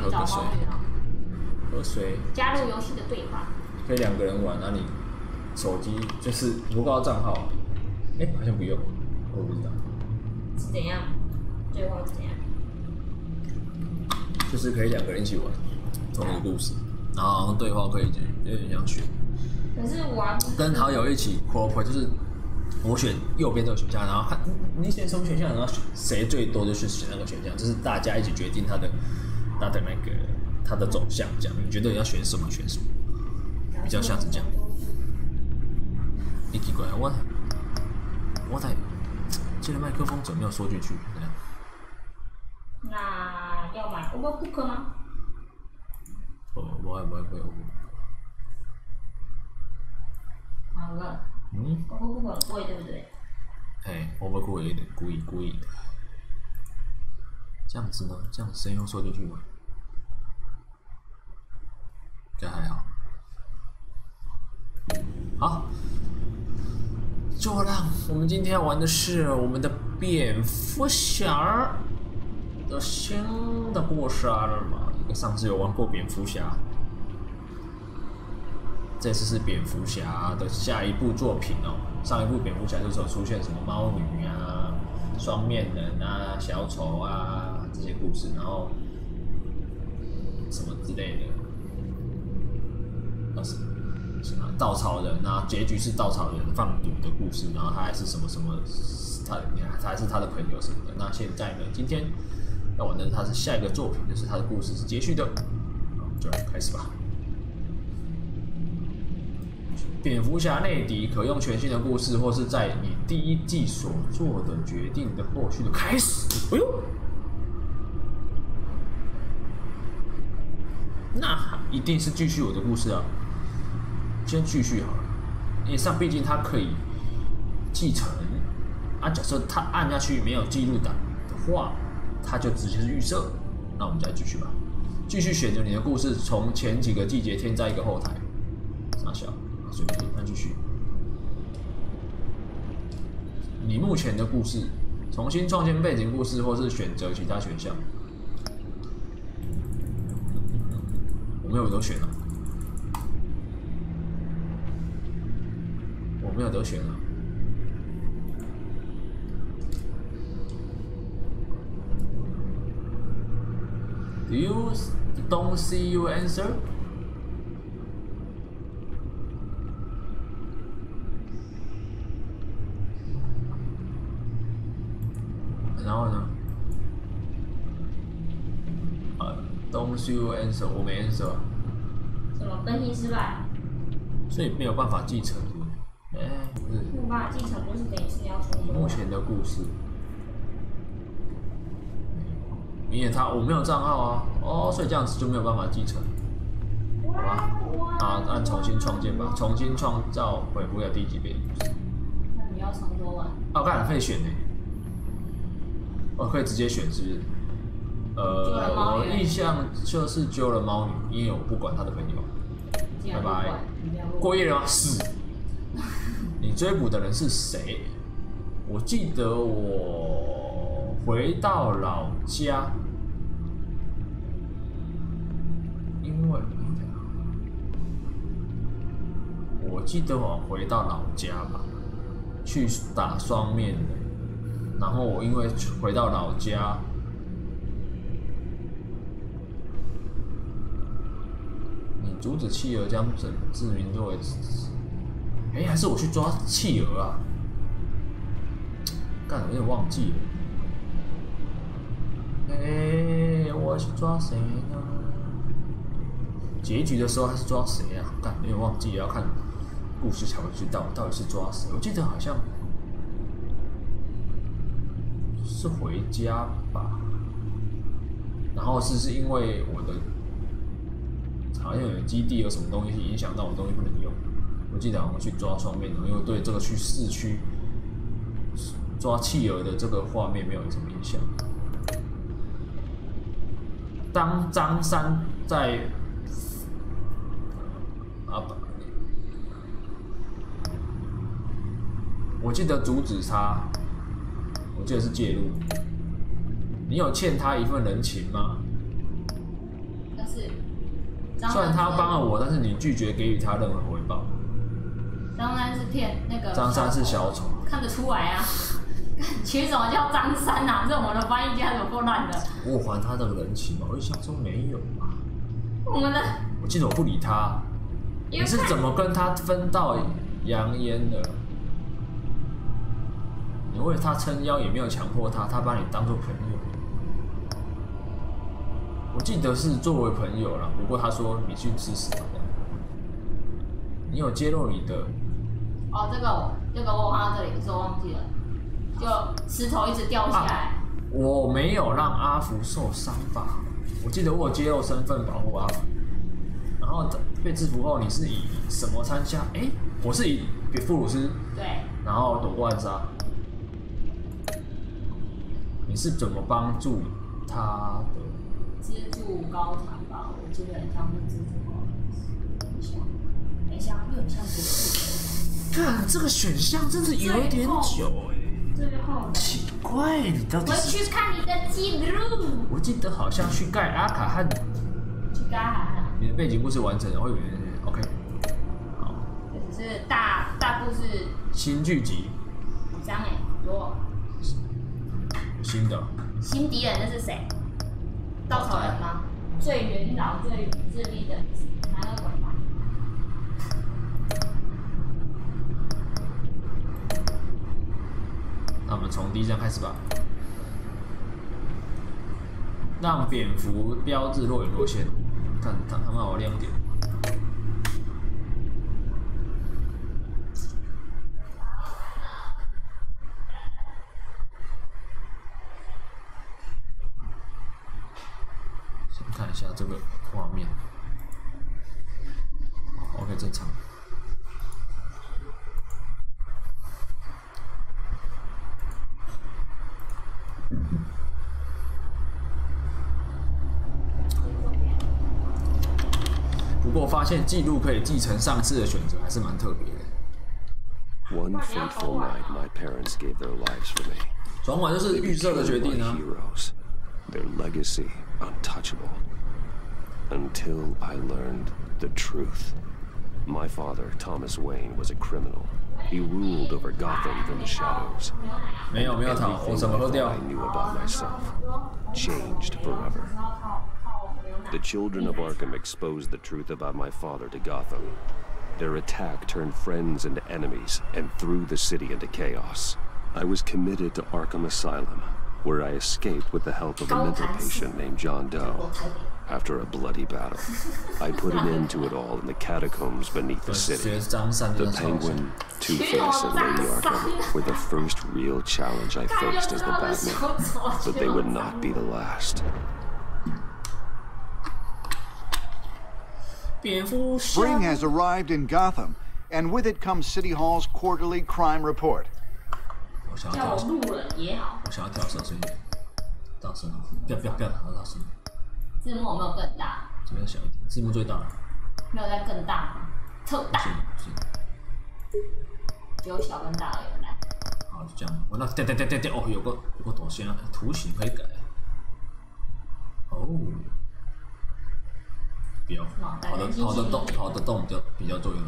找猫女啊。喝水。加入游戏的对话。可以2个人玩，那你手机就是不告账号，好像不用，我不知道。是怎样？对话是怎样？就是可以2个人一起玩同一个故事，然后好像对话可以有点像选。可是玩跟好友一起 cooperate， 就是我选右边这个选项，然后你选什么选项，然后谁最多就去选那个选项，就是大家一起决定他的那个他的走向，这样你觉得要选什么选什么，比较像是这样。你奇怪，我在这个麦克风怎么没有说进去？这样。那要买 Overbook 吗？我好了。Overbook 很贵，对不对？Overbook 有点故意的。这样子呢？这样声优说进去吗？应该还好。好，就让我们今天玩的是我们的蝙蝠侠的新的故事了嘛？上次有玩过蝙蝠侠，这次是蝙蝠侠的下一部作品哦。上一部蝙蝠侠就是有出现什么猫女啊、双面人啊、小丑啊这些故事，然后什么之类的，什么稻草人啊，结局是稻草人放毒的故事，然后他还是什么，他还是他的朋友什么的。那现在呢，今天要玩的他是下一个作品，就是他的故事是接续的，就来开始吧。蝙蝠侠内敌可用全新的故事，或是在你第一季所做的决定的后续的开始。哎呦，那一定是继续我的故事啊！先继续好了，因为毕竟它可以继承啊。假设它按下去没有记录档的话，它就直接是预设。那我们再继续吧，继续选择你的故事，从前几个季节添加一个后台。傻小，随便按继续。你目前的故事，重新创建背景故事，或是选择其他选项。我没有得选了。我没有得选了。You don't see your answer. 然后呢？Don't see your answer， 我没 answer。什么更新失败？所以没有办法继承。不是。无法继承不是等于是你要重做。目前的故事。因为我没有账号啊，所以这样子就没有办法继承，好吧？按重新创建吧，重新创造回复要第几遍？那你要重做完？看可以选呢，可以直接选是不是？我印象就是揪了猫女，因为我不管她的朋友。拜拜。过夜了吗？是。你追捕的人是谁？我记得我回到老家，因为我记得我回到老家吧，去打双面人，然后我因为回到老家，你阻止企鹅将志明作为，还是我去抓企鹅啊？干，我有点忘记了。我去抓谁呢？结局的时候他是抓谁啊？干，有点忘记了，要看故事才会知道到底是抓谁。我记得好像是回家吧，然后是因为我的好像有基地有什么东西影响到我东西不能用。我记得好像去抓双面人，因为我对这个去市区抓企鹅的这个画面没有什么印象。当张三在我记得阻止他，我记得是介入。你有欠他一份人情吗？是。虽然他帮了我，但是你拒绝给予他任何回报。张三是骗那个。张三是小丑。看得出来啊。取什么叫张三啊？这我们的翻译家有够烂的。我还他的人情嘛，我就想说没有啊。我们的。我记得我不理他。你是怎么跟他分道扬镳的？你为他撑腰，也没有强迫他，他把你当作朋友。我记得是作为朋友啦，不过他说你去吃屎。你有揭露你的。哦，这个我看到这里，可是我忘记了。就石头一直掉下来。我没有让阿福受伤吧？我记得我有揭露身份保护阿福，然后被制服后，你是以什么参加？我是以布鲁斯。对。然后躲过暗杀。你是怎么帮助他的？资助高产吧，我记得很像是资助高产。很像，又很像不是。看这个选项真的有点久奇怪，你到底是？回去看你的记录。我记得好像去盖阿卡汉。去盖阿卡汉。你的背景故事完整了，我以为 OK。好。这只是大故事。新剧集。5张多。新的。新敌人那是谁？稻草人吗？最元老、最智力的哪个鬼吧？那我们从第1章开始吧。让蝙蝠标志若隐若现，看他们好亮点。先看一下这个画面。OK， 正常。不过发现记录可以继承上次的选择，还是蛮特别的。One fateful night, my parents gave their lives for me. 转晚就是预设的决定啊。Their legacy untouchable. Until I learned the truth. My father, Thomas Wayne, was a criminal. He ruled over Gotham from the shadows. 没有逃，我什么都掉。 I knew about myself changed forever. The children of Arkham exposed the truth about my father to Gotham. Their attack turned friends into enemies and threw the city into chaos. I was committed to Arkham Asylum, where I escaped with the help of a mental patient named John Doe. After a bloody battle, I put an end to it all in the catacombs beneath the city. The Penguin, Two-Face, and Lady Arkham were the first real challenge I faced as the Batman, but they would not be the last. Spring has arrived in Gotham, and with it comes City Hall's quarterly crime report. 我想要调小声一点，大声，不要大声。字幕有没有更大？这边小一点，字幕最大。没有再更大吗？特大。只有小跟大而已。来。好，就这样。我那掉哦，有个多线啊，图形可以改。哦。不要，跑得动比较重要。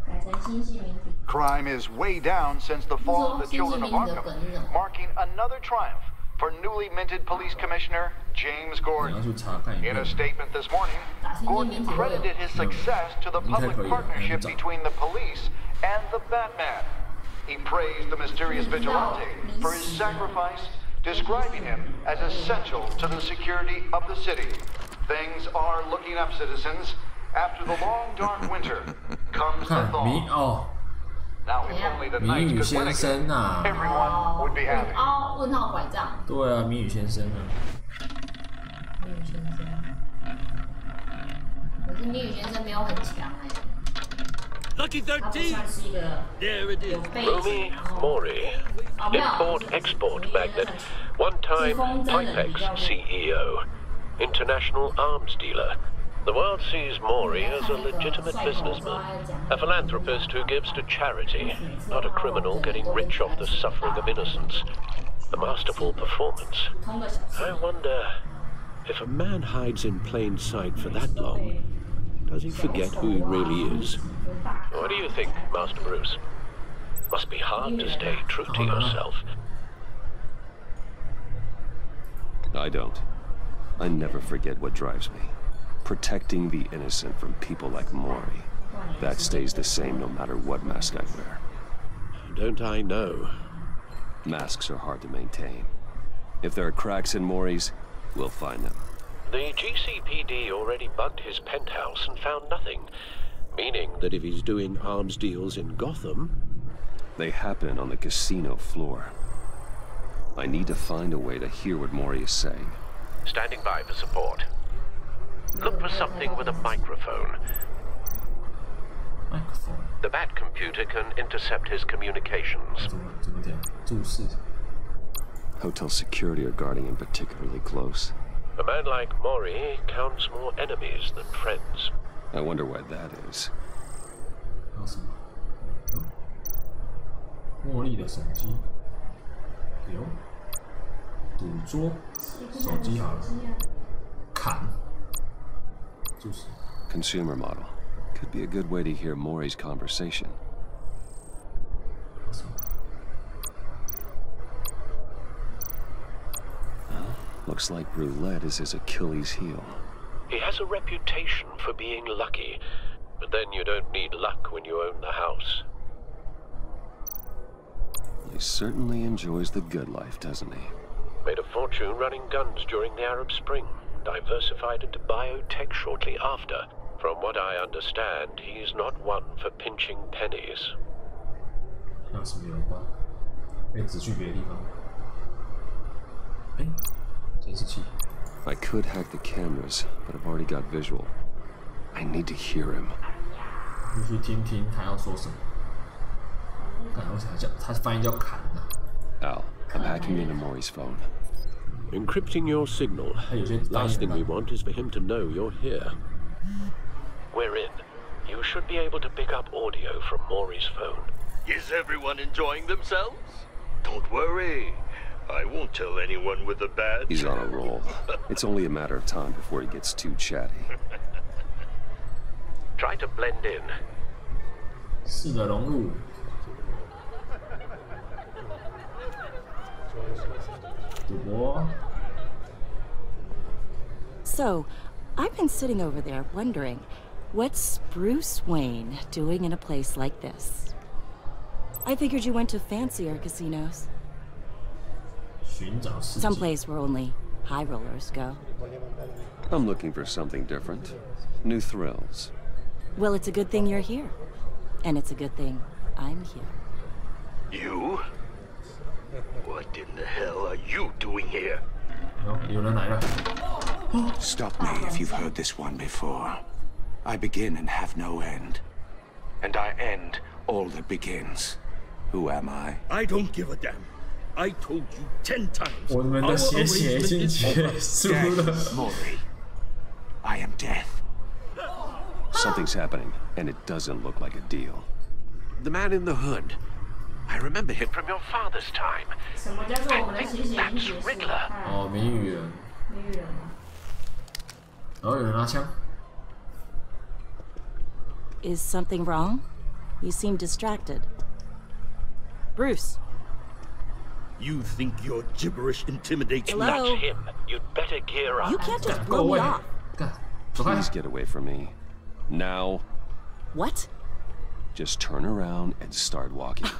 改成新系名体。 Crime is way down since the fall of the children of Arkham, marking another triumph for newly minted police commissioner James Gordon. In a statement this morning, Gordon credited his success to the public partnership between the police and the Batman. He praised the mysterious vigilante for his sacrifice, describing him as essential to the security of the city. Things are looking up, citizens. After the long, dark winter comes the thaw. Now, if only the night could win again, everyone would be happy. 问号拐杖。对啊，谜语先生啊。谜语先生。可是谜语先生没有很强哎。Lucky 13. 他不算是一个 There it is. 有背景。 Mori, import-export magnate, one-time Pipex CEO, international arms dealer. The world sees Mori as a legitimate businessman, a philanthropist who gives to charity, not a criminal getting rich off the suffering of innocence. A masterful performance. I wonder If a man hides in plain sight for that long, does he forget who he really is? What do you think, Master Bruce? Must be hard to stay true to yourself. I don't. I never forget what drives me. Protecting the innocent from people like Mori. That stays the same no matter what mask I wear. Don't I know? Masks are hard to maintain. If there are cracks in Mori's, we'll find them. The GCPD already bugged his penthouse and found nothing. Meaning that if he's doing arms deals in Gotham... They happen on the casino floor. I need to find a way to hear what Mori is saying. Standing by for support. Look for something with a microphone. The Bat computer can intercept his communications. Hotel security are guarding him particularly close. A man like Mori counts more enemies than friends. I wonder why that is. 茉莉的手机，有赌桌，手机好了，砍，就是。 Consumer model could be a good way to hear Mori's conversation. Looks like roulette is his Achilles heel. He has a reputation for being lucky, but then you don't need luck when you own the house. He certainly enjoys the good life, doesn't he? Made a fortune running guns during the Arab Spring. Diversified into biotech shortly after. From what I understand, he's not one for pinching pennies. 像是没有关，被指去别的地方。哎，监视器。 I could hack the cameras, but I've already got visual. I need to hear him. 必须听听他要说什么。看，为啥叫他翻译叫砍呢？ Al, I'm hacking into Mori's phone. Encrypting your signal. Last thing we want is for him to know you're here. We're in. You should be able to pick up audio from Mori's phone. Is everyone enjoying themselves? Don't worry. I won't tell anyone with a badge. He's on a roll. It's only a matter of time before he gets too chatty. Try to blend in. 试着融入。赌博。 So, I've been sitting over there wondering, what's Bruce Wayne doing in a place like this? I figured you went to fancier casinos. Someplace where only high rollers go. I'm looking for something different. New thrills. Well, it's a good thing you're here. And it's a good thing I'm here. You? What in the hell are you doing here? 有人来了。 Stop me if you've heard this one before. I begin and have no end. And I end all that begins. Who am I? I don't give a damn. I told you 10 times. 我们的血血已经结束了。 Mori. I am death. Something's happening, and it doesn't look like a deal. The man in the hood. I remember him from your father's time. I think that's Riddler. 哦，谜语人。然后有人拿枪。 Is something wrong? You seem distracted. Bruce. You think your gibberish intimidates me? Hello? That's him. You'd better gear up. You can't just blow me off. Please get away from me. Now. What? Just turn around and start walking.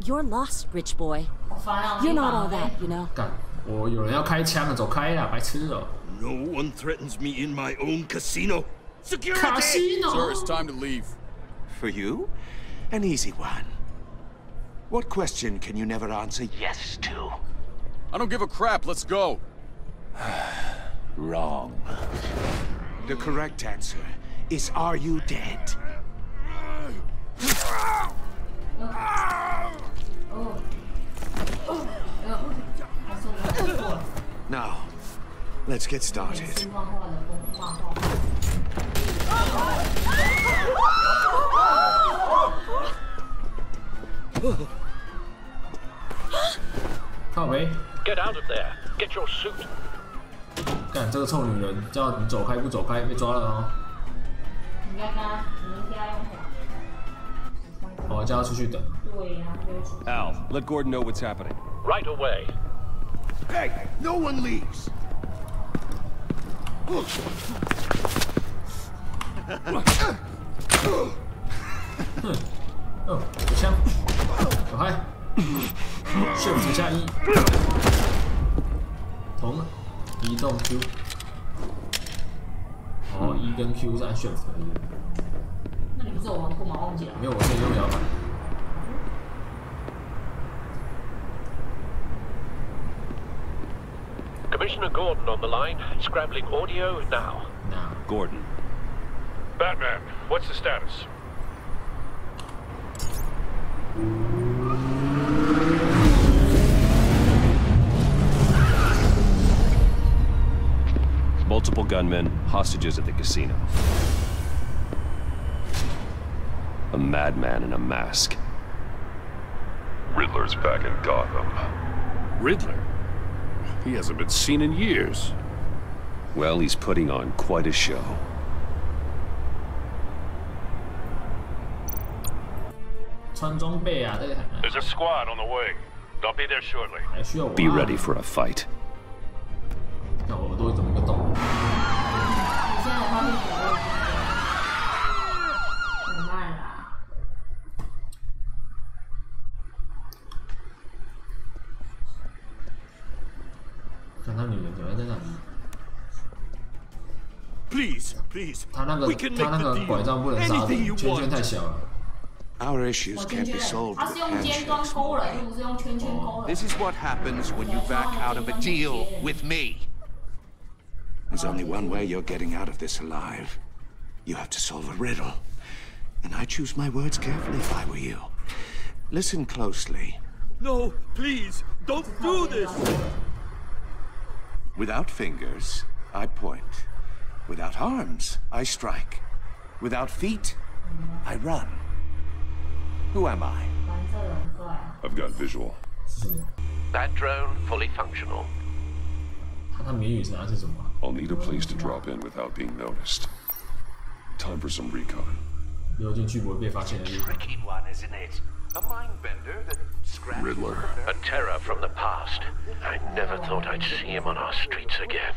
You're lost, rich boy. You're not all that, you know. 干，我有人要开枪了，走开啦，白痴哦。 No one threatens me in my own casino. Security! Casino. Sir, it's time to leave. For you? An easy one. What question can you never answer yes to? I don't give a crap. Let's go. Wrong. The correct answer is, are you dead? Now, let's get started. Get out of there. Get your suit. 干这个臭女人，叫你走开不走开，被抓了哦。你应该用哦，叫他出去等。对呀。Al, let Gordon know what's happening. Right away. Hey, no one leaves. 哦，有枪，小孩，Shift 加1，同移动 Q， 哦，E 跟 Q 是按 Shift 的。那你不是有玩过吗？忘记了。没有，我可以用摇摆。Commissioner Gordon on the line, scrambling audio now. Now. Gordon. Batman, what's the status? Multiple gunmen, hostages at the casino. A madman in a mask. Riddler's back in Gotham. Riddler? He hasn't been seen in years. Well, he's putting on quite a show. There's a squad on the way. They'll be there shortly. Be ready for a fight. 看我耳朵怎么个动？你现在画面很慢啦。看他女人怎么在那里？ Please, please. 他那个拐杖不能杀人，圈圈太小了。 Our issues can't be solved with handshakes. This is what happens when you back out of a deal with me. There's only one way you're getting out of this alive. You have to solve a riddle. And I choose my words carefully if I were you. Listen closely. No, please, don't do this! Without fingers, I point. Without arms, I strike. Without feet, I run. Who am I? I've got visual. That drone fully functional. 他谜语是什么？ I'll need a place to drop in without being noticed. Time for some recon. 溜进去不会被发现的地方。 Tricky one, isn't it? A mind bender that scratches. Riddler. A terror from the past. I never thought I'd see him on our streets again.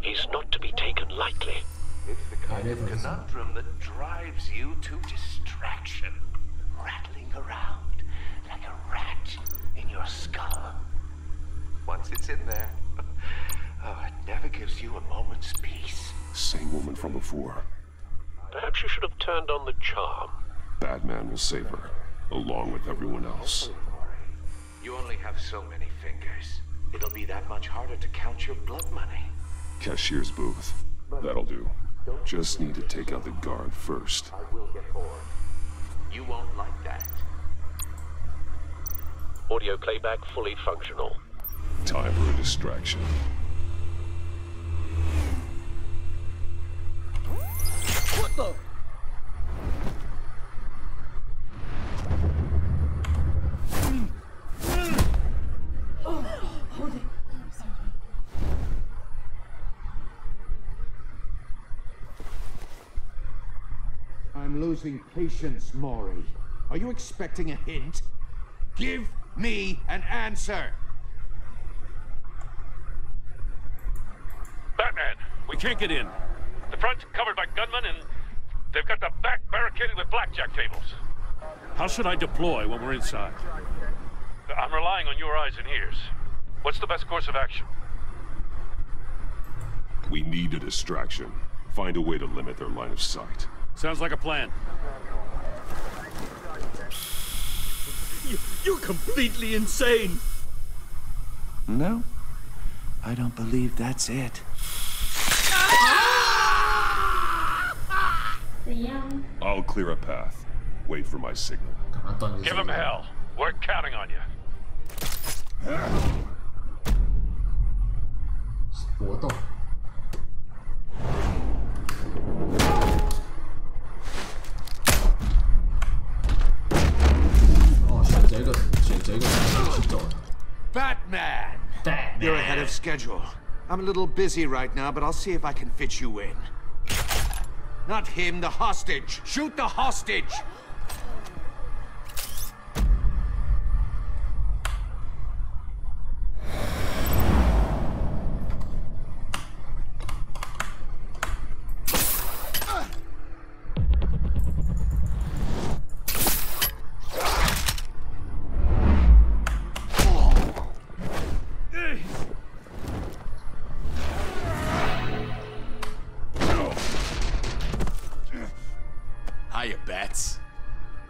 He's not to be taken lightly. It's the kind of conundrum that drives you to distraction. Rattling around like a rat in your skull. Once it's in there, it never gives you a moment's peace. Same woman from before. Perhaps you should have turned on the charm. Batman will save her, along with everyone else. You only have so many fingers. It'll be that much harder to count your blood money. Cashier's booth. That'll do. Just need to take out the guard first. I will get bored. You won't like that. Audio playback fully functional. Time for a distraction. What the? I'm losing patience, Maury. Are you expecting a hint? Give me an answer! Batman, we can't get in. The front's covered by gunmen and they've got the back barricaded with blackjack tables. How should I deploy when we're inside? I'm relying on your eyes and ears. What's the best course of action? We need a distraction. Find a way to limit their line of sight. Sounds like a plan. You're completely insane! No, I don't believe that's it. I'll clear a path. Wait for my signal. Give him hell. We're counting on you. 搏斗。哦，选择一个去走。 Batman! You're ahead of schedule. I'm a little busy right now, but I'll see if I can fit you in. Not him, the hostage! Shoot the hostage!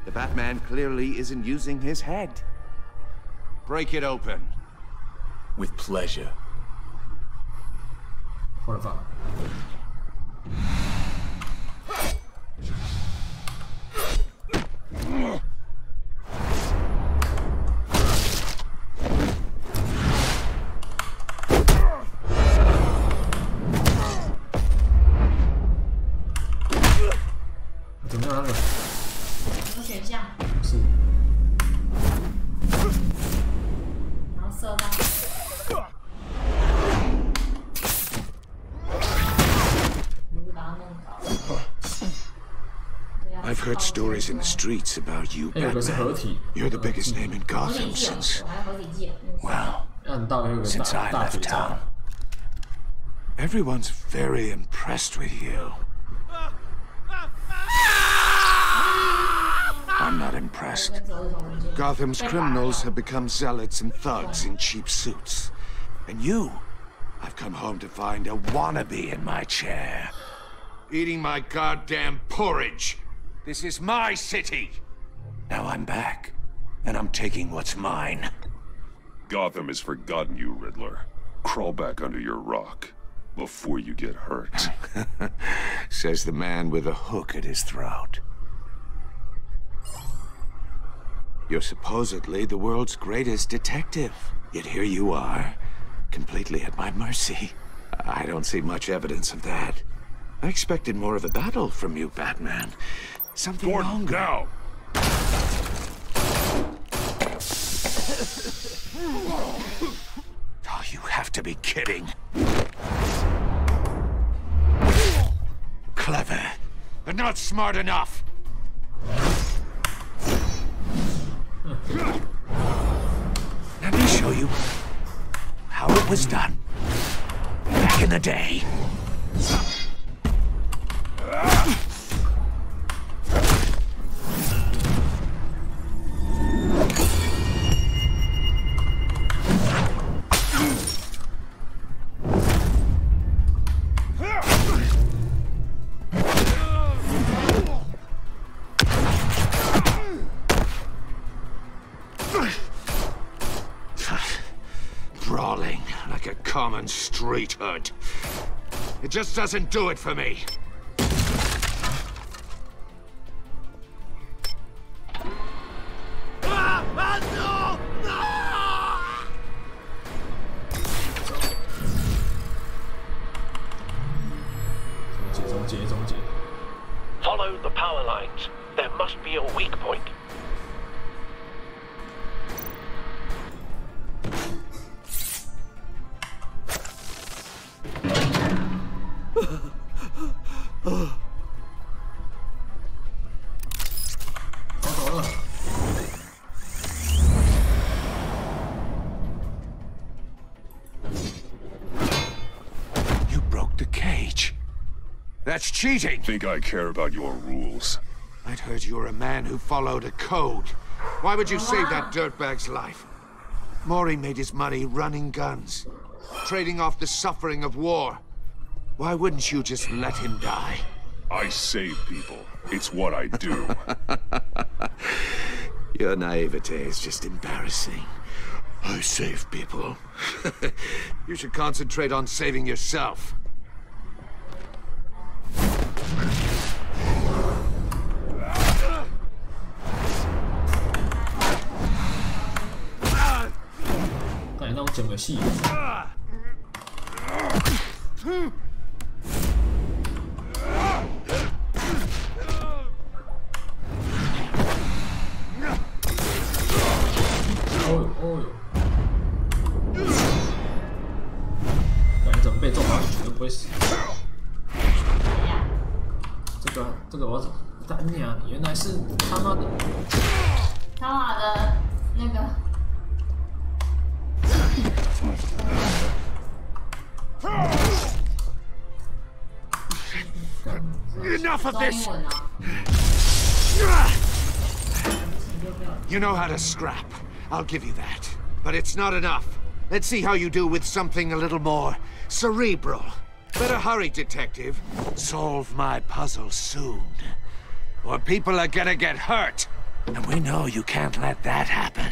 The Batman clearly isn't using his head. Break it open. With pleasure. What the fuck?怎么样那个？有选项。是。然后射到。I've heard stories in the streets about you, Batman. You're the biggest name in Gotham since... well, since I left town. Everyone's very impressed with you. I'm not impressed. Gotham's criminals have become zealots and thugs in cheap suits. And you, I've come home to find a wannabe in my chair. Eating my goddamn porridge. This is my city. Now I'm back, and I'm taking what's mine. Gotham has forgotten you, Riddler. Crawl back under your rock before you get hurt. Says the man with a hook at his throat. You're supposedly the world's greatest detective. Yet here you are, completely at my mercy. I don't see much evidence of that. I expected more of a battle from you, Batman. Something longer. Now. Oh, you have to be kidding. Clever, but not smart enough. Let me show you how it was done back in the day. Brawling like a common street hood. It just doesn't do it for me. Follow the power lines. There must be a weak point. You broke the cage. That's cheating! Think I care about your rules? I'd heard you were a man who followed a code. Why would you save that dirtbag's life? Maury made his money running guns, trading off the suffering of war. Why wouldn't you just let him die? I save people. It's what I do. Your naivete is just embarrassing. I save people. You should concentrate on saving yourself. 不会死。这个我怎么干你啊？原来是他妈的那个。Enough of this! You know how to scrap. I'll give you that. But it's not enough. Let's see how you do with something a little more cerebral. Better hurry, detective. Solve my puzzle soon. Or people are gonna get hurt. And we know you can't let that happen.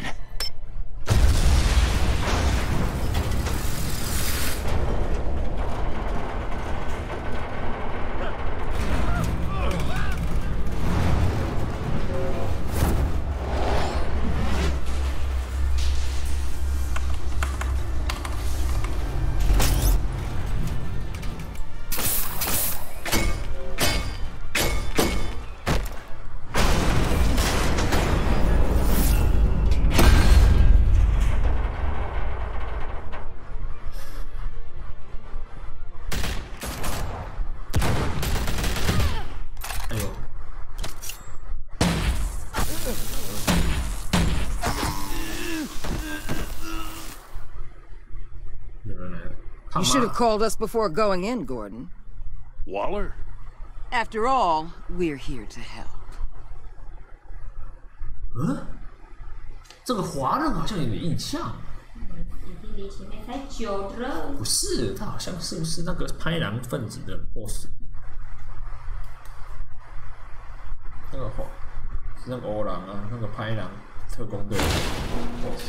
You should have called us before going in, Gordon. Waller? After all, we're here to help. 这个华人好像有点印象。不是，他好像是不是那个拍狼分子的 boss？ 那个是那个欧狼啊，那个拍狼特工队的 boss。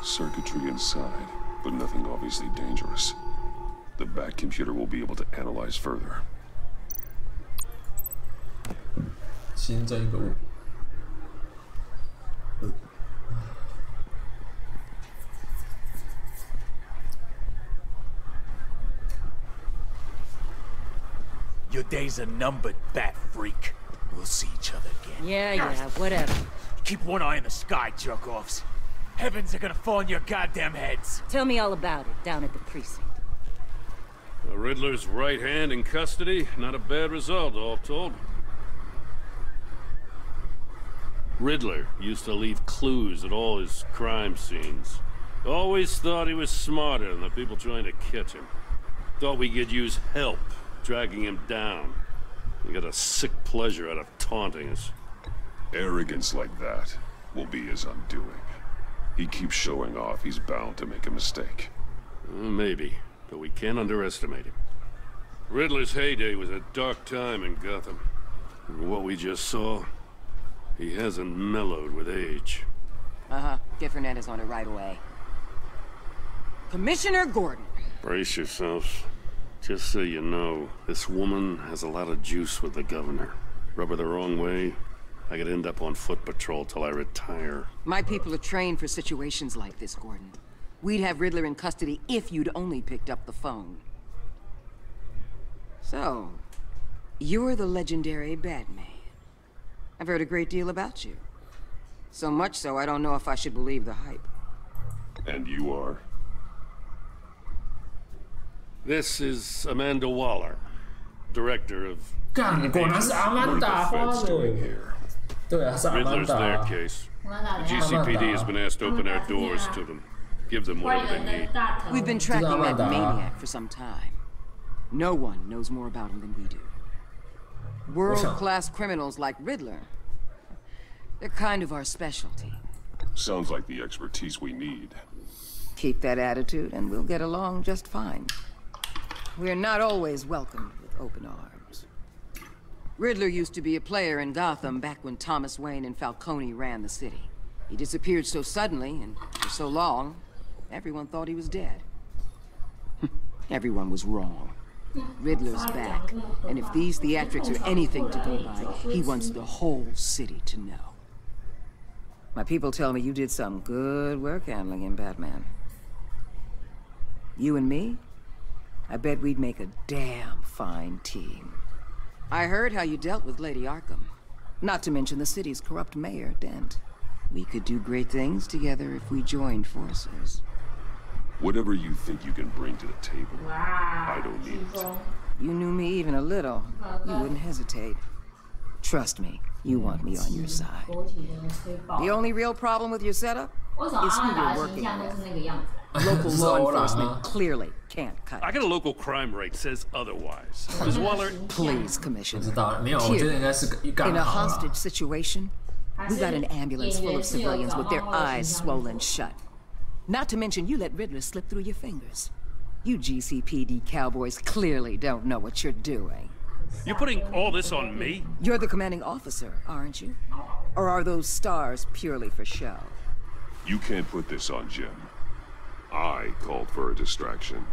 Circuitry inside, but nothing obviously dangerous. The back computer will be able to analyze further. 新增一个物。Your days are numbered, bat freak. We'll see each other again. Yeah, whatever. Keep one eye in the sky, jerk-offs. Heavens are gonna fall on your goddamn heads. Tell me all about it down at the precinct. The Riddler's right hand in custody. Not a bad result, all told. Riddler used to leave clues at all his crime scenes. Always thought he was smarter than the people trying to catch him. Thought we could use help dragging him down. He got a sick pleasure out of taunting us. Arrogance like that will be his undoing. He keeps showing off, he's bound to make a mistake. Maybe, but we can't underestimate him. Riddler's heyday was a dark time in Gotham. And what we just saw, he hasn't mellowed with age. Get Fernandez on it right away. Commissioner Gordon. Brace yourselves. Just so you know, this woman has a lot of juice with the governor. Rub her the wrong way, I could end up on foot patrol till I retire. My people are trained for situations like this, Gordon. We'd have Riddler in custody if you'd only picked up the phone. So, you're the legendary Batman. I've heard a great deal about you. So much so, I don't know if I should believe the hype. And you are? This is Amanda Waller, director of... 干，果然是阿曼达花的。对啊，是阿曼 Riddler's 达。 their case. The GCPD has been asked to open our doors to them. Give them whatever they need. We've been tracking that maniac for some time. No one knows more about him than we do. World-class criminals like Riddler. They're kind of our specialty. Sounds like the expertise we need. Keep that attitude and we'll get along just fine. We're not always welcomed with open arms. Riddler used to be a player in Gotham back when Thomas Wayne and Falcone ran the city. He disappeared so suddenly and for so long, everyone thought he was dead. Everyone was wrong. Riddler's back, and if these theatrics are anything to go by, he wants the whole city to know. My people tell me you did some good work handling him, Batman. You and me? I bet we'd make a damn fine team. I heard how you dealt with Lady Arkham. Not to mention the city's corrupt mayor, Dent. We could do great things together if we joined forces. Whatever you think you can bring to the table, I don't need it. You knew me even a little, you wouldn't hesitate. Trust me, you want me on your side. The only real problem with your setup is who you're working with. Local law enforcement clearly can't cut it. I got a local crime rate says otherwise. Ms. Waller... Please, Commissioner. Here, in a hostage situation, we got an ambulance full of civilians with their eyes swollen shut. Not to mention you let Riddler slip through your fingers. You GCPD cowboys clearly don't know what you're doing. You're putting all this on me? You're the commanding officer, aren't you? Or are those stars purely for show? You can't put this on Jim. I called for a distraction.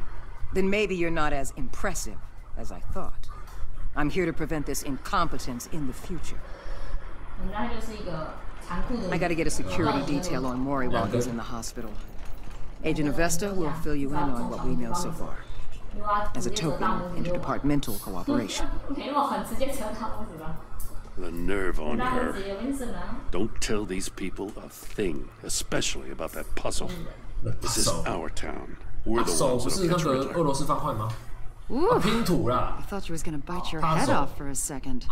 Then maybe you're not as impressive as I thought. I'm here to prevent this incompetence in the future. I gotta get a security detail on Mori while he's in the hospital. Agent Avesta will fill you in on what we know so far. As a token of interdepartmental cooperation. The nerve on her. Don't tell these people a thing, especially about that puzzle. This is our town. We're the ones that'll catch Riddler. Ooh, I thought you was gonna bite your head off for a second.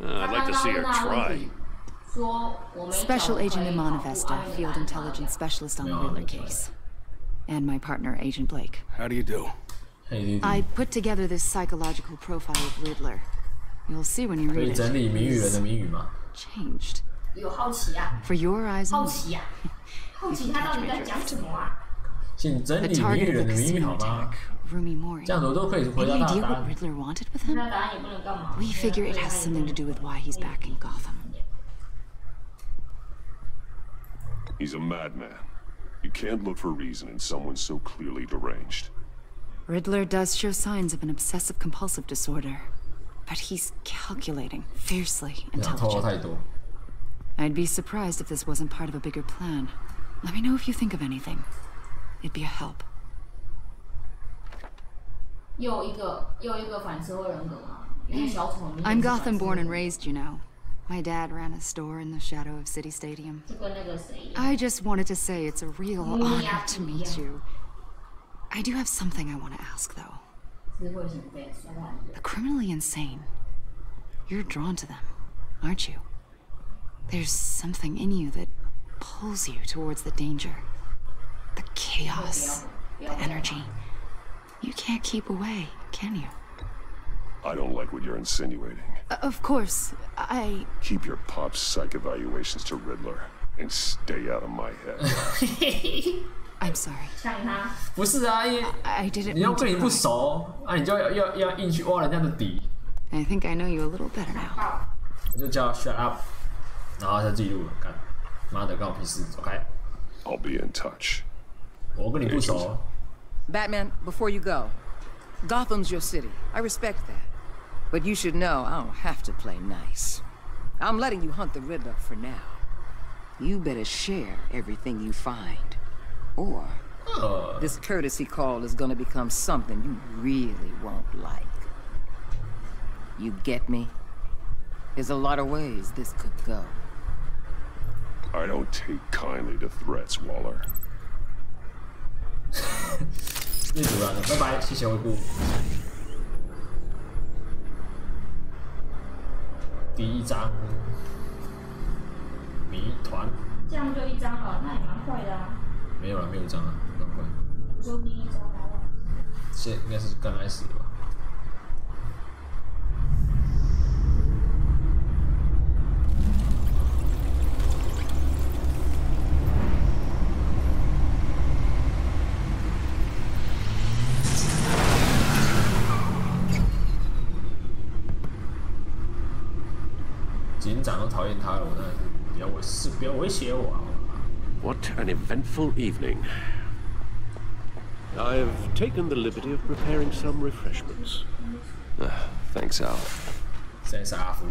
I'd like to see her try. Special Agent Iman Avesta, Field Intelligence Specialist on the Riddler case. And my partner, Agent Blake. How do you do? I put together this psychological profile of Riddler. You'll see when you read it. Changed. For your eyes only. The target of the casino attack, Rumi Mori. Any idea what Riddler wanted with him? We figure it has something to do with why he's back in Gotham. He's a madman. You can't look for reason in someone so clearly deranged. Riddler does show signs of an obsessive-compulsive disorder, but he's calculating, fiercely intelligent. I'd be surprised if this wasn't part of a bigger plan. Let me know if you think of anything. It'd be a help. I'm Gotham born and raised, you know. My dad ran a store in the shadow of City Stadium. I just wanted to say it's a real honor to meet you. I do have something I want to ask, though. The criminally insane. You're drawn to them, aren't you? There's something in you that pulls you towards the danger. The chaos, the energy. You can't keep away, can you? I don't like what you're insinuating. Of course, Keep your pop psych evaluations to Riddler and stay out of my head. I'm sorry. 不是啊，因为 I didn't 你要跟你不熟啊，你就要硬去挖人家的底。I think I know you a little better now. 我就叫 shut up， 然后他记录了，干，妈的，关我屁事，走开。I'll be in touch. 我跟你不熟。Batman, before you go, Gotham's your city. I respect that. But you should know I don't have to play nice. I'm letting you hunt the Riddler for now. You better share everything you find. Or this courtesy call is gonna become something you really won't like. You get me? There's a lot of ways this could go. I don't take kindly to threats, Waller. 那主了，拜拜，谢谢回顾。第一章，谜团。这样就一张了，那也蛮快的啊。没有了，没有一张了，很快。你说第一张吗？现在应该是刚开始吧。警长都讨厌他了，我当然是不要威胁我啊。What an eventful evening. I've taken the liberty of preparing some refreshments. Thanks, Al. 现在是阿福。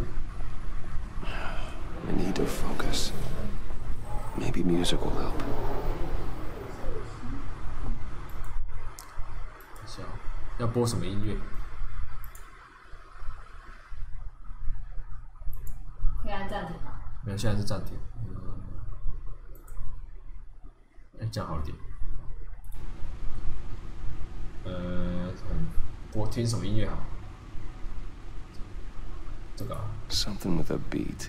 I need to focus. Maybe music will help. 要播什么音乐？可以按暂停。没有，现在是暂停。这样好一点。我听什么音乐好？这个、啊。Something with a beat.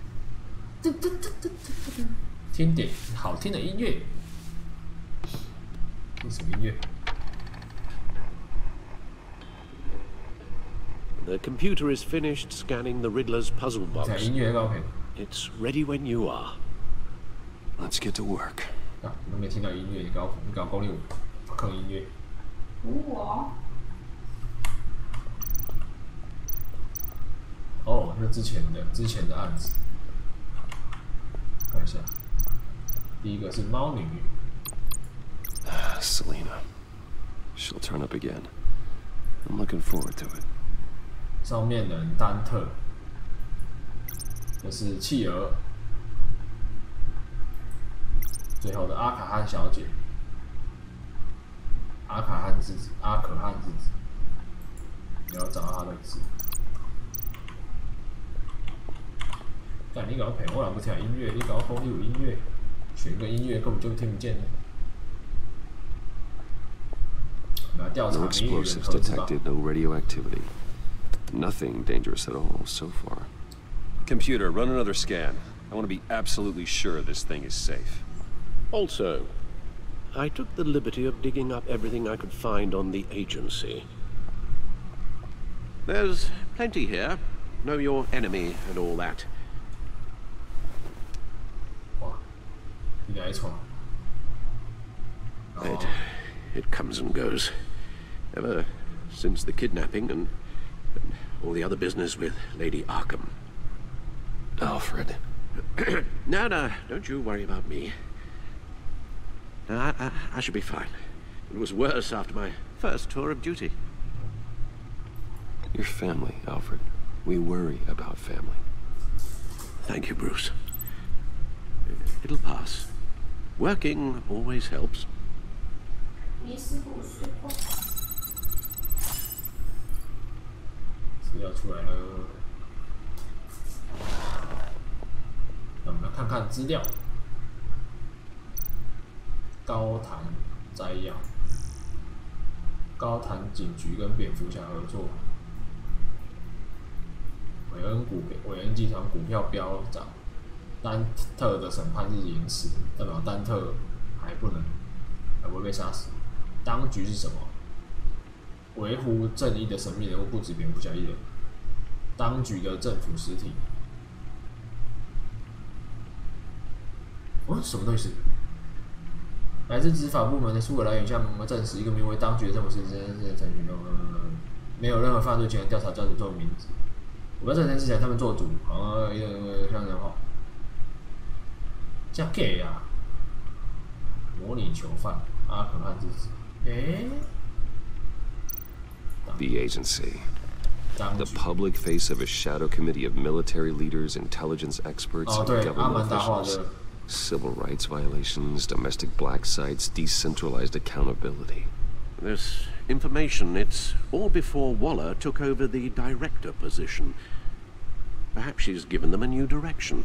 听点好听的音乐。听什么音乐？ The computer is finished scanning the Riddler's puzzle box. It's ready when you are. Let's get to work. 啊，你都没听到音乐，你搞功力坑音乐。我。哦，那之前的案子，看一下。第一个是猫女。Selena, she'll turn up again. I'm looking forward to it. 上面人丹特，这是企鹅，最后的阿卡汉小姐，阿可汉之子，你要找到他的字。干，你搞陪我，不听音乐，你搞风有音乐，选个音乐根本就听不见的。我们要调查 No 谜语人 explosives 盒子吧。 detected, no radioactivity. Nothing dangerous at all so far. Computer, run another scan. I want to be absolutely sure this thing is safe. Also, I took the liberty of digging up everything I could find on the agency. There's plenty here. Know your enemy and all that. 哇，你来错。 It comes and goes. Ever since the kidnapping and all the other business with Lady Arkham. Alfred. No, don't you worry about me. No, I should be fine. It was worse after my first tour of duty. Your family, Alfred. We worry about family. Thank you, Bruce. It'll pass. Working always helps. 资料出来了，那我们来看看资料。高潭摘要：高潭警局跟蝙蝠侠合作，韦恩集团股票飙涨，丹特的审判日延迟，代表丹特还不会被杀死。当局是什么？ 维护正义的神秘人物不止蝙蝠侠一人，当局的政府实体。什么东西？来自执法部门的数个来源向我们证实，一个名为当局的政府实体程序中，没有任何犯罪前调查家属做名字。我不知道这件事情他们做主，像人话，像 gay 啊，模拟囚犯阿可汗之子，The agency. The public face of a shadow committee of military leaders, intelligence experts, and government officials. Civil rights violations, domestic black sites, decentralized accountability. This information, it's all before Waller took over the director position. Perhaps she's given them a new direction.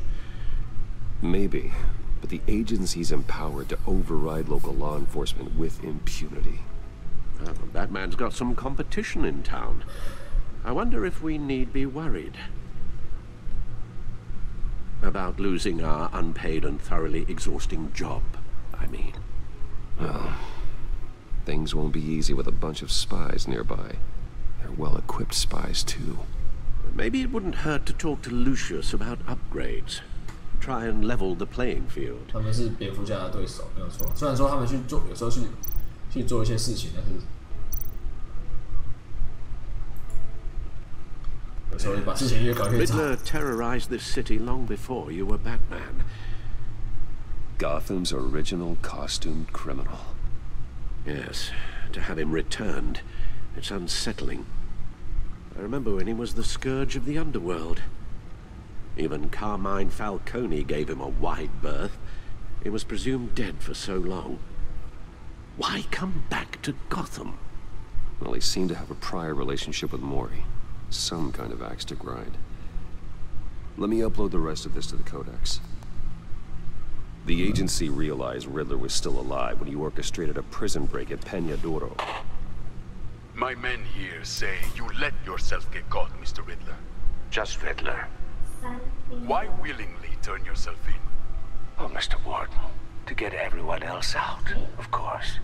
Maybe, but the agency's empowered to override local law enforcement with impunity. That man's got some competition in town. I wonder if we need be worried about losing our unpaid and thoroughly exhausting job, I mean. Well, things won't be easy with a bunch of spies nearby. They're well-equipped spies, too. Maybe it wouldn't hurt to talk to Lucius about upgrades. Try and level the playing field. 他们是蝙蝠侠的对手，没有错。虽然说他们有时候去做一些事情，但是有时候把事情越搞越杂。Riddler terrorized this city long before you were Batman. Gotham's original costumed criminal. Yes, to have him returned, it's unsettling. I remember when he was the scourge of the underworld. Even Carmine Falcone gave him a wide berth. He was presumed dead for so long. Why come back to Gotham? Well, he seemed to have a prior relationship with Mori. Some kind of axe to grind. Let me upload the rest of this to the Codex. The agency realized Riddler was still alive when he orchestrated a prison break at Peñadoro. My men here say you let yourself get caught, Mr. Riddler. Just Riddler. Why willingly turn yourself in? Oh, Mr. Warden, to get everyone else out, of course.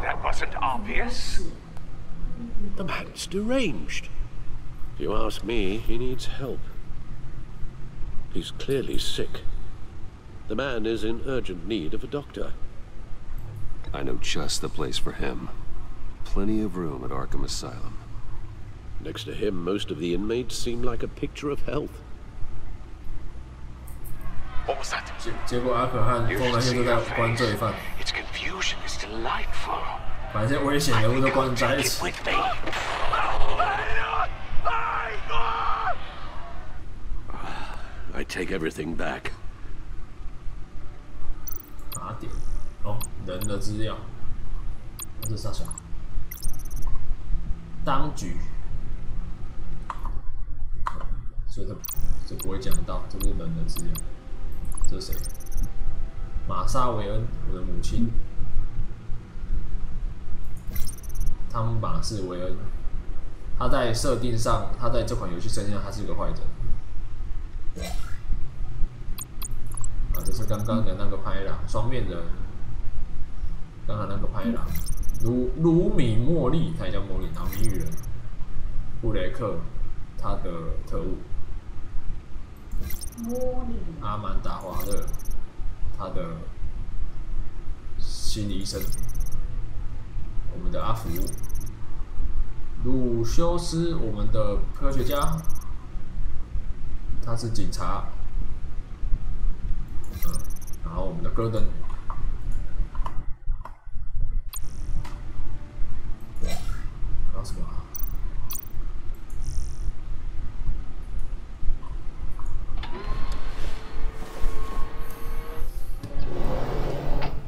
That wasn't obvious. The man's deranged. If you ask me, he needs help. He's clearly sick. The man is in urgent need of a doctor. I know just the place for him. Plenty of room at Arkham Asylum. Next to him, most of the inmates seem like a picture of health. What was that? 结果阿可和疯人院都在关罪犯。 Its confusion is delightful. 把一些危险人物都关在一起。 I take everything back. 打点哦，人的资料，这是啥小？当局，所以这不会讲到，这是人的资料。这是谁？玛莎·韦恩，我的母亲。汤马士·韦恩，他在设定上，他在这款游戏设定上，他是一个坏人。 啊，这是刚刚的那个拍郎，双面人。刚刚那个拍郎，卢米莫利，他也叫莫利，然后谜语人，布雷克，他的特务。阿曼达·华勒，他的心理医生。我们的阿福，鲁修斯，我们的科学家，他是警察。 然后我们的戈登，还有什么？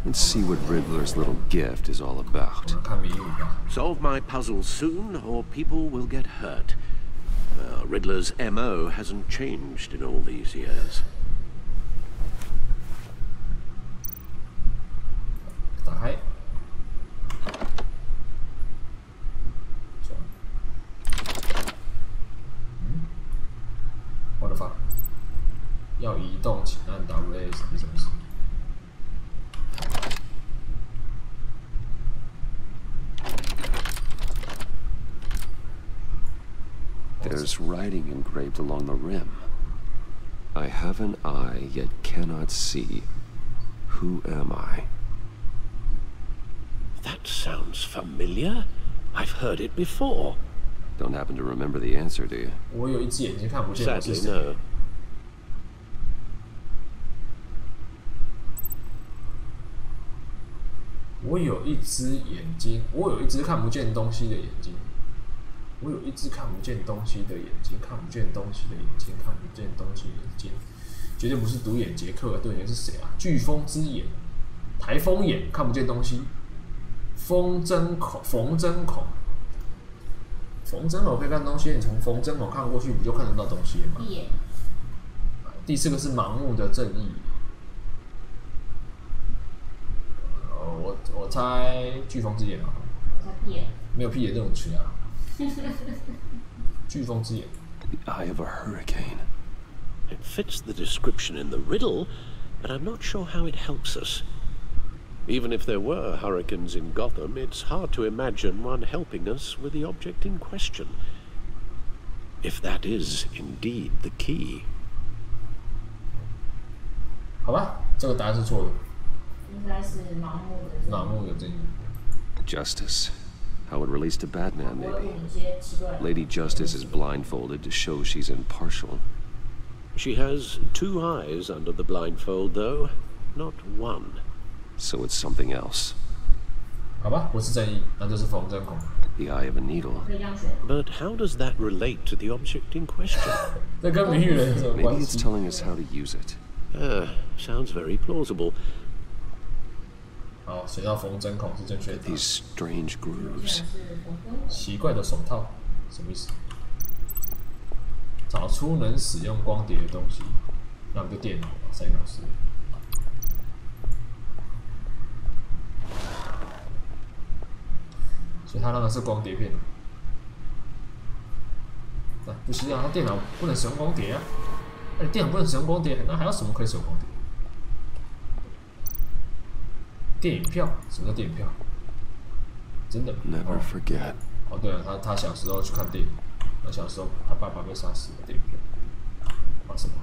Let's see what Riddler's little gift is all about. Solve my puzzles soon, or people will get hurt. Riddler's MO hasn't changed in all these years. 打开。我的发，要移动请按 WAS 是什么事？ There's writing engraved along the rim. I have an eye, yet cannot see. Who am I? That sounds familiar. I've heard it before. Don't happen to remember the answer, do you? 我有一只眼睛看不见，我是 Sadly, 谁？ no. 我有一只眼睛，我有一只看不见东西的眼睛。 我有一只看不见东西的眼睛，看不见东西的眼睛，看不见东西的眼睛，绝对不是独眼杰克，对眼是谁啊？飓风之眼，台风眼，看不见东西，风针孔，缝针孔，缝针孔可以看东西，你从缝针孔看过去，不就看得到东西了吗？第四个是盲目的正义。我猜飓风之眼啊。我猜屁眼。没有屁眼这种词啊。 飓风之眼 The eye of a hurricane. It fits the description in the riddle, but I'm not sure how it helps us. Even if there were hurricanes in Gotham, it's hard to imagine one helping us with the object in question. If that is indeed the key. 好吧，这个答案是错的。应该是盲目的正义。 Justice. How it relates to Batman, maybe. Lady Justice is blindfolded to show she's impartial. She has 2 eyes under the blindfold, though, not 1. So it's something else. 好吧，不是正义，那就是缝针孔。 The eye of a needle. But how does that relate to the object in question? 这跟谜语人有什么关 Maybe 系 it's telling us how to use it. Sounds very plausible. 好，写到缝针孔是正确的。 These strange grooves. 奇怪的手套，什么意思？找出能使用光碟的东西，那不就电脑吗？3小时。所以他那个是光碟片。啊，不是啊，他电脑不能使用光碟啊。哎，电脑不能使用光碟，那还有什么可以使用光碟？电影票？什么叫电影票？真的 ？Never forget。哦，对了，他小时候去看电影，他小时候他爸爸被杀死的电影票。玩什么？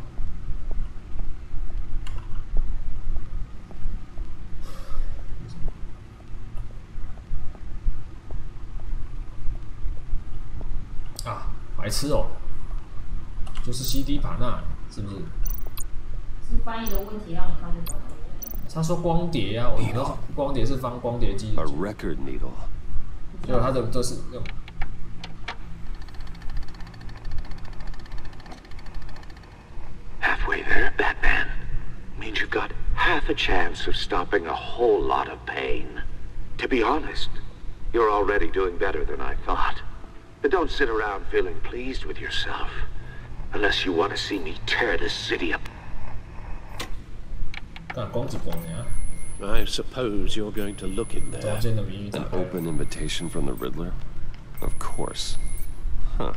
啊，白痴哦，就是 CD 盘啊，是不是？是翻译的问题让你看不懂。他说光碟啊，我们都光碟是放光碟机。A record needle。结果他的都是用。Halfway there, Batman. Means you've got half a chance of stopping a whole lot of pain. To be honest, you're already doing better than I thought. But don't sit around feeling pleased with yourself. Unless you want to see me tear this city up. I suppose you're going to look in there. An open invitation from the Riddler? Of course. Huh.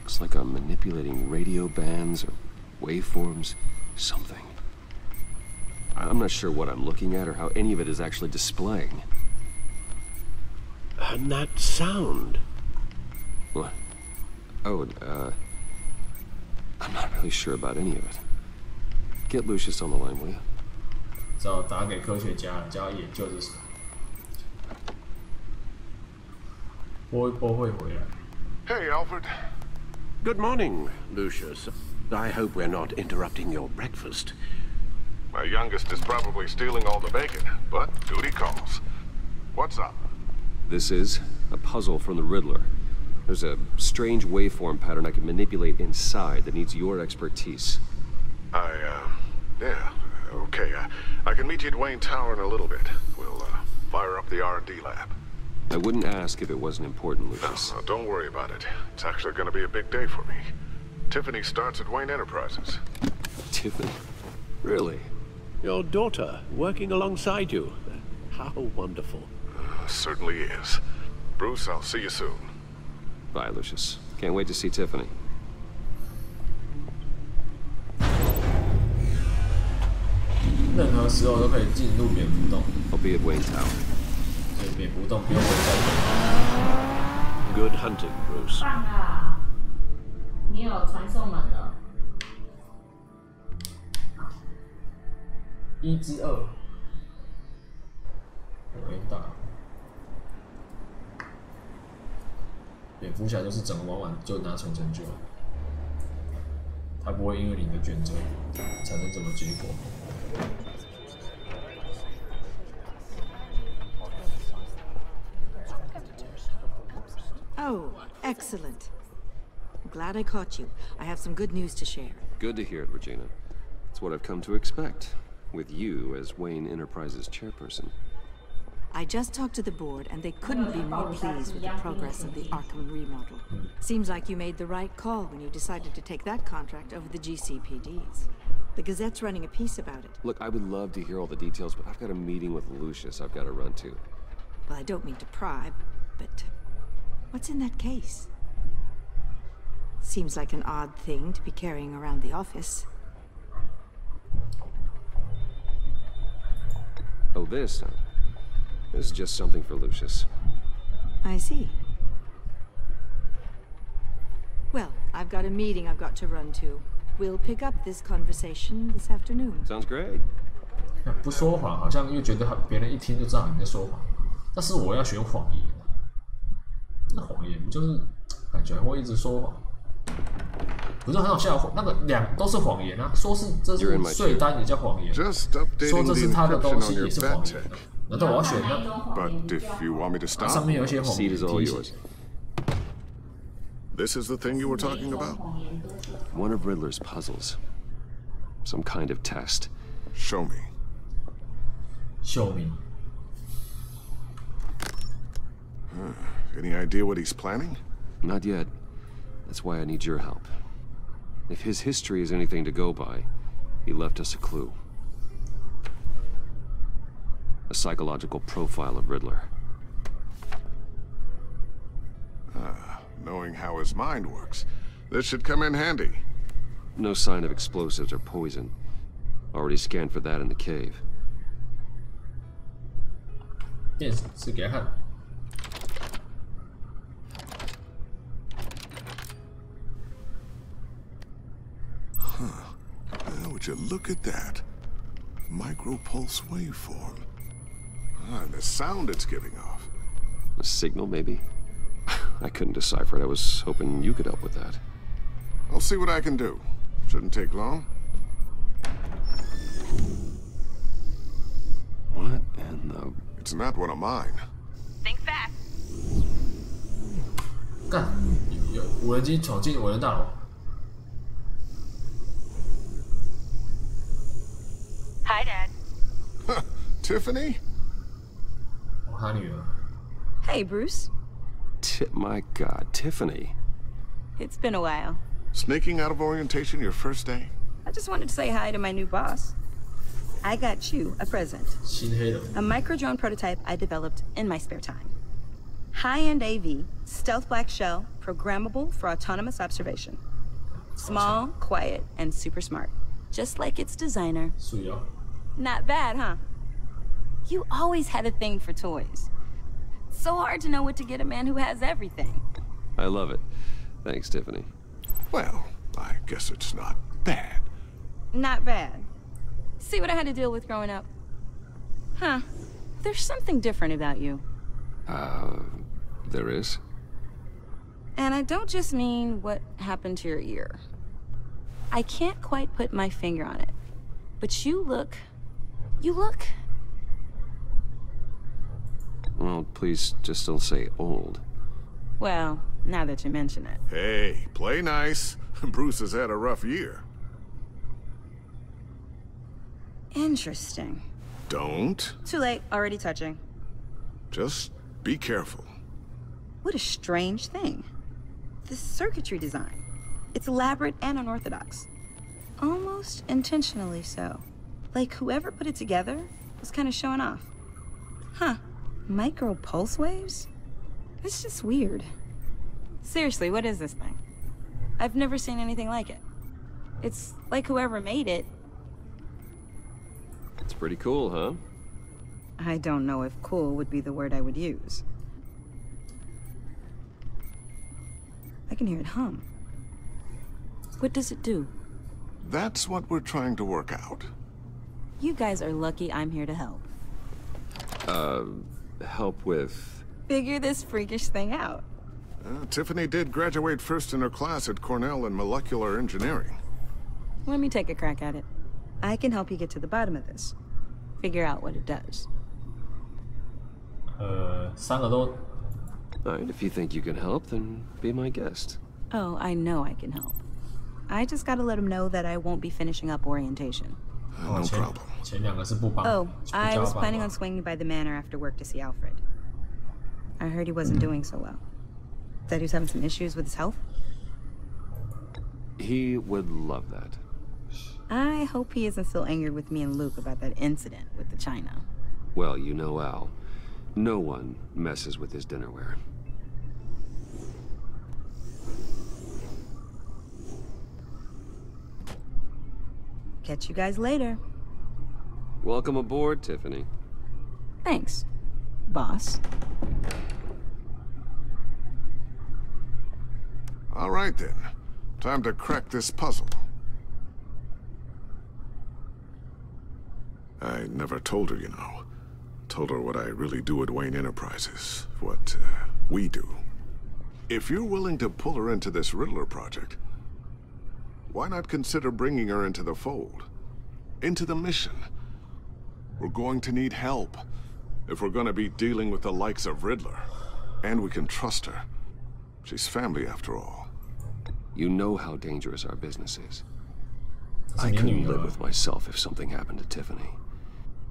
Looks like I'm manipulating radio bands or waveforms, something. I'm not sure what I'm looking at or how any of it is actually displaying. And that sound? What? Oh, I'm not really sure about any of it. Get Lucius on the line, will you? 只好打给科学家，叫他研究这是什么。播一播会回来。Hey, Alfred. Good morning, Lucius. I hope we're not interrupting your breakfast. My youngest is probably stealing all the bacon, but duty calls. What's up? This is a puzzle from the Riddler. There's a strange waveform pattern I can manipulate inside that needs your expertise. Yeah, okay. I can meet you at Wayne Tower in a little bit. We'll, fire up the R&D lab. I wouldn't ask if it wasn't important, Lucius. No, don't worry about it. It's actually gonna be a big day for me. Tiffany starts at Wayne Enterprises. Tiffany? Really? Your daughter working alongside you. How wonderful. Certainly is. Bruce, I'll see you soon. Bye, Lucius. Can't wait to see Tiffany. 任何时候都可以进入蝙蝠洞。I'll be at Wayne Tower. 所以蝙蝠洞不用回家。Good hunting, Bruce. 棒啊！你有传送门了。1之2。我很大。蝙蝠侠就是整个玩完就拿成就了，他不会因为你的选择产生什么结果。Oh, excellent. I'm glad I caught you. I have some good news to share. Good to hear it, Regina. It's what I've come to expect, with you as Wayne Enterprises chairperson. I just talked to the board, and they couldn't be more pleased with the progress of the Arkham remodel. Seems like you made the right call when you decided to take that contract over the GCPD's. The Gazette's running a piece about it. Look, I would love to hear all the details, but I've got a meeting with Lucius I've got to run to. Well, I don't mean to pry, but what's in that case? Seems like an odd thing to be carrying around the office. Oh, this is just something for Lucius. I see. Well, I've got a meeting I've got to run to. We'll pick up this conversation this afternoon. Sounds great. 不说谎，好像又觉得别人一听就知道你在说谎。但是我要选谎言，那谎言不就是感觉会一直说谎？不是很好笑，那个都是谎言啊！说是这是税单也叫谎言，说这是他的东西也是谎言。难道我要选呢？ But if you want me to stop, 上面有一些谎言提醒。 This is the thing you were talking about? One of Riddler's puzzles. Some kind of test. Show me. Show me. Any idea what he's planning? Not yet. That's why I need your help. If his history is anything to go by, he left us a clue. A psychological profile of Riddler. Knowing how his mind works, this should come in handy. No sign of explosives or poison. Already scanned for that in the cave. 电视给他看。 Would you look at that? Micropulse waveform. And the sound it's giving off. A signal, maybe? I couldn't decipher it. I was hoping you could help with that. I'll see what I can do. Shouldn't take long. What in the... It's not one of mine. Think fast. 干，有无人机闯进无人大楼。 Hi, Dad. Tiffany? 哦，他女儿。 Hey, Bruce. My God, Tiffany. It's been a while. Sneaking out of orientation your first day? I just wanted to say hi to my new boss. I got you a present. A micro-drone prototype I developed in my spare time. High-end AV, stealth black shell, programmable for autonomous observation. Small, quiet, and super smart. Just like its designer. Not bad, huh? You always had a thing for toys. So hard to know what to get a man who has everything. I love it. Thanks, Tiffany. Well, I guess it's not bad. Not bad. See what I had to deal with growing up? Huh. There's something different about you. There is? And I don't just mean what happened to your ear. I can't quite put my finger on it. But you look... Well, please just don't say old. Well, now that you mention it. Hey, play nice. Bruce has had a rough year. Interesting. Don't. Too late, already touching. Just be careful. What a strange thing. This circuitry design. It's elaborate and unorthodox. Almost intentionally so. Like whoever put it together was kind of showing off. Huh. Micro pulse waves? It's just weird. Seriously, what is this thing? I've never seen anything like it. It's like whoever made it. It's pretty cool, huh? I don't know if cool would be the word I would use. I can hear it hum. What does it do? That's what we're trying to work out. You guys are lucky I'm here to help. Help with... Figure this freakish thing out. Tiffany did graduate first in her class at Cornell in molecular engineering. Let me take a crack at it. I can help you get to the bottom of this. Figure out what it does. 三个都 Alright, if you think you can help, then be my guest. Oh, I know I can help. I just gotta let him know that I won't be finishing up orientation. No problem. 前两个是不帮。 Oh, I was planning on swinging by the manor after work to see Alfred. I heard he wasn't doing so well. That he was having some issues with his health? He would love that. I hope he isn't still angered with me and Luke about that incident with the china. Well, you know Al. No one messes with his dinnerware. Catch you guys later. Welcome aboard, Tiffany. Thanks, boss. All right then. Time to crack this puzzle. I never told her, you know. Told her what I really do at Wayne Enterprises. What we do. If you're willing to pull her into this Riddler project, why not consider bringing her into the fold? Into the mission? We're going to need help if we're going to be dealing with the likes of Riddler. And we can trust her. She's family after all. You know how dangerous our business is. I couldn't live with myself if something happened to Tiffany.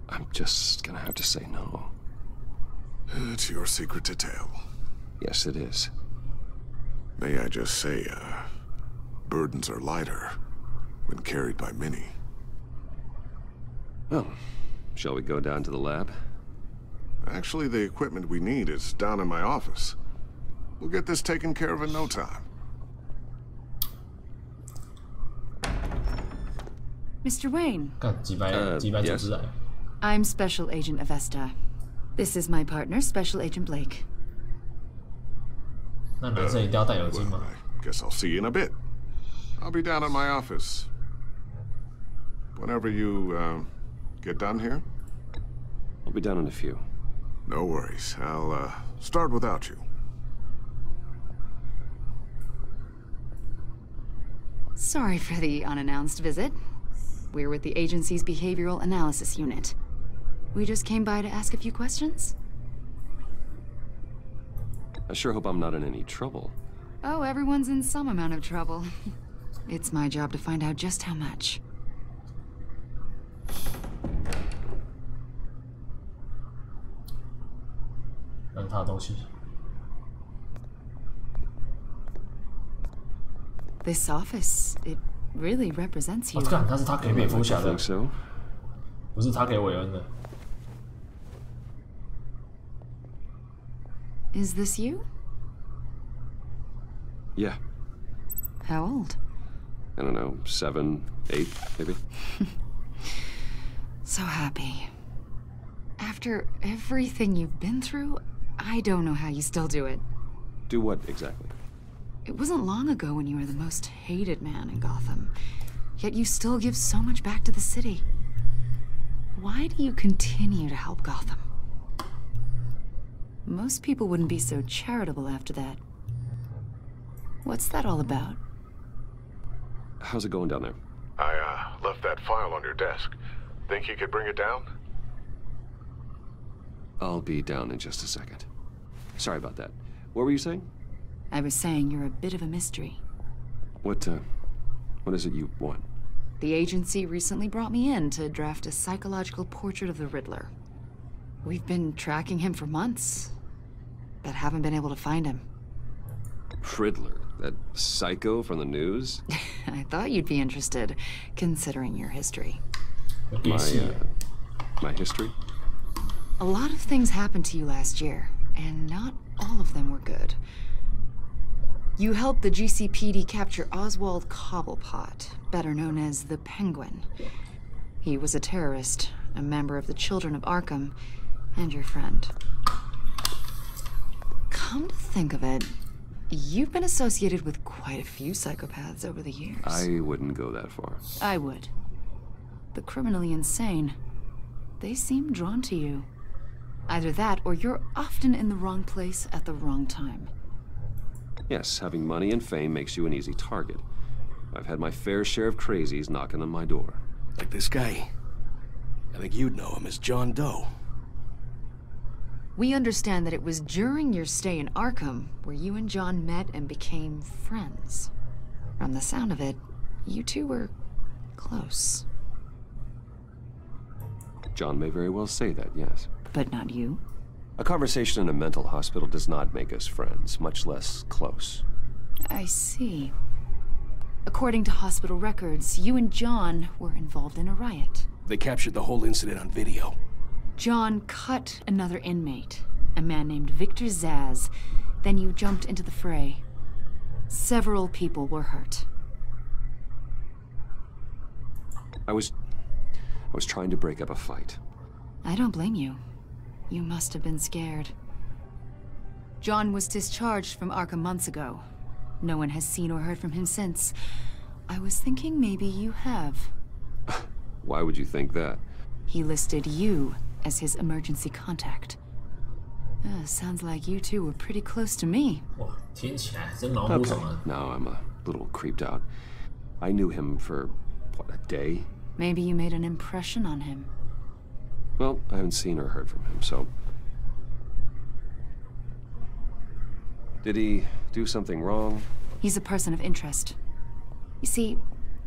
I'm just gonna have to say no. It's your secret to tell. Yes, it is. May I just say, burdens are lighter when carried by many. Well, shall we go down to the lab? Actually, the equipment we need is down in my office. We'll get this taken care of in no time. Mr. Wayne. Yes. I'm Special Agent Avesta. This is my partner, Special Agent Blake. I guess I'll see you in a bit. I'll be down at my office. Whenever you, get done here? I'll be down in a few. No worries. I'll, start without you. Sorry for the unannounced visit. We're with the agency's behavioral analysis unit. We just came by to ask a few questions. I sure hope I'm not in any trouble. Oh, everyone's in some amount of trouble. It's my job to find out just how much. This office, it really represents you. 他是他给蝙蝠侠的， think so. 不是他给韦恩的。 Is this you? Yeah. How old? I don't know, 7, 8, maybe. So happy. After everything you've been through, I don't know how you still do it. Do what exactly? It wasn't long ago when you were the most hated man in Gotham. Yet you still give so much back to the city. Why do you continue to help Gotham? Most people wouldn't be so charitable after that. What's that all about? How's it going down there? I, left that file on your desk. Think you could bring it down? I'll be down in just a second. Sorry about that. What were you saying? I was saying you're a bit of a mystery. What is it you want? The agency recently brought me in to draft a psychological portrait of the Riddler. We've been tracking him for months, but haven't been able to find him. Riddler? That psycho from the news? I thought you'd be interested, considering your history. My history? A lot of things happened to you last year, and not all of them were good. You helped the GCPD capture Oswald Cobblepot, better known as the Penguin. He was a terrorist, a member of the Children of Arkham, and your friend. Come to think of it, you've been associated with quite a few psychopaths over the years. I wouldn't go that far. I would. The criminally insane. They seem drawn to you. Either that, or you're often in the wrong place at the wrong time. Yes, having money and fame makes you an easy target. I've had my fair share of crazies knocking on my door. Like this guy. I think you'd know him as John Doe. We understand that it was during your stay in Arkham where you and John met and became friends. From the sound of it, you two were close. John may very well say that, yes. But not you? A conversation in a mental hospital does not make us friends, much less close. I see. According to hospital records, you and John were involved in a riot. They captured the whole incident on video. John cut another inmate, a man named Victor Zsasz. Then you jumped into the fray. Several people were hurt. I was trying to break up a fight. I don't blame you. You must have been scared. John was discharged from Arkham months ago. No one has seen or heard from him since. I was thinking maybe you have. Why would you think that? He listed you as his emergency contact. Sounds like you two were pretty close to me. Okay. Now I'm a little creeped out. I knew him for, what, a day? Maybe you made an impression on him. Well, I haven't seen or heard from him, so... Did he do something wrong? He's a person of interest. You see,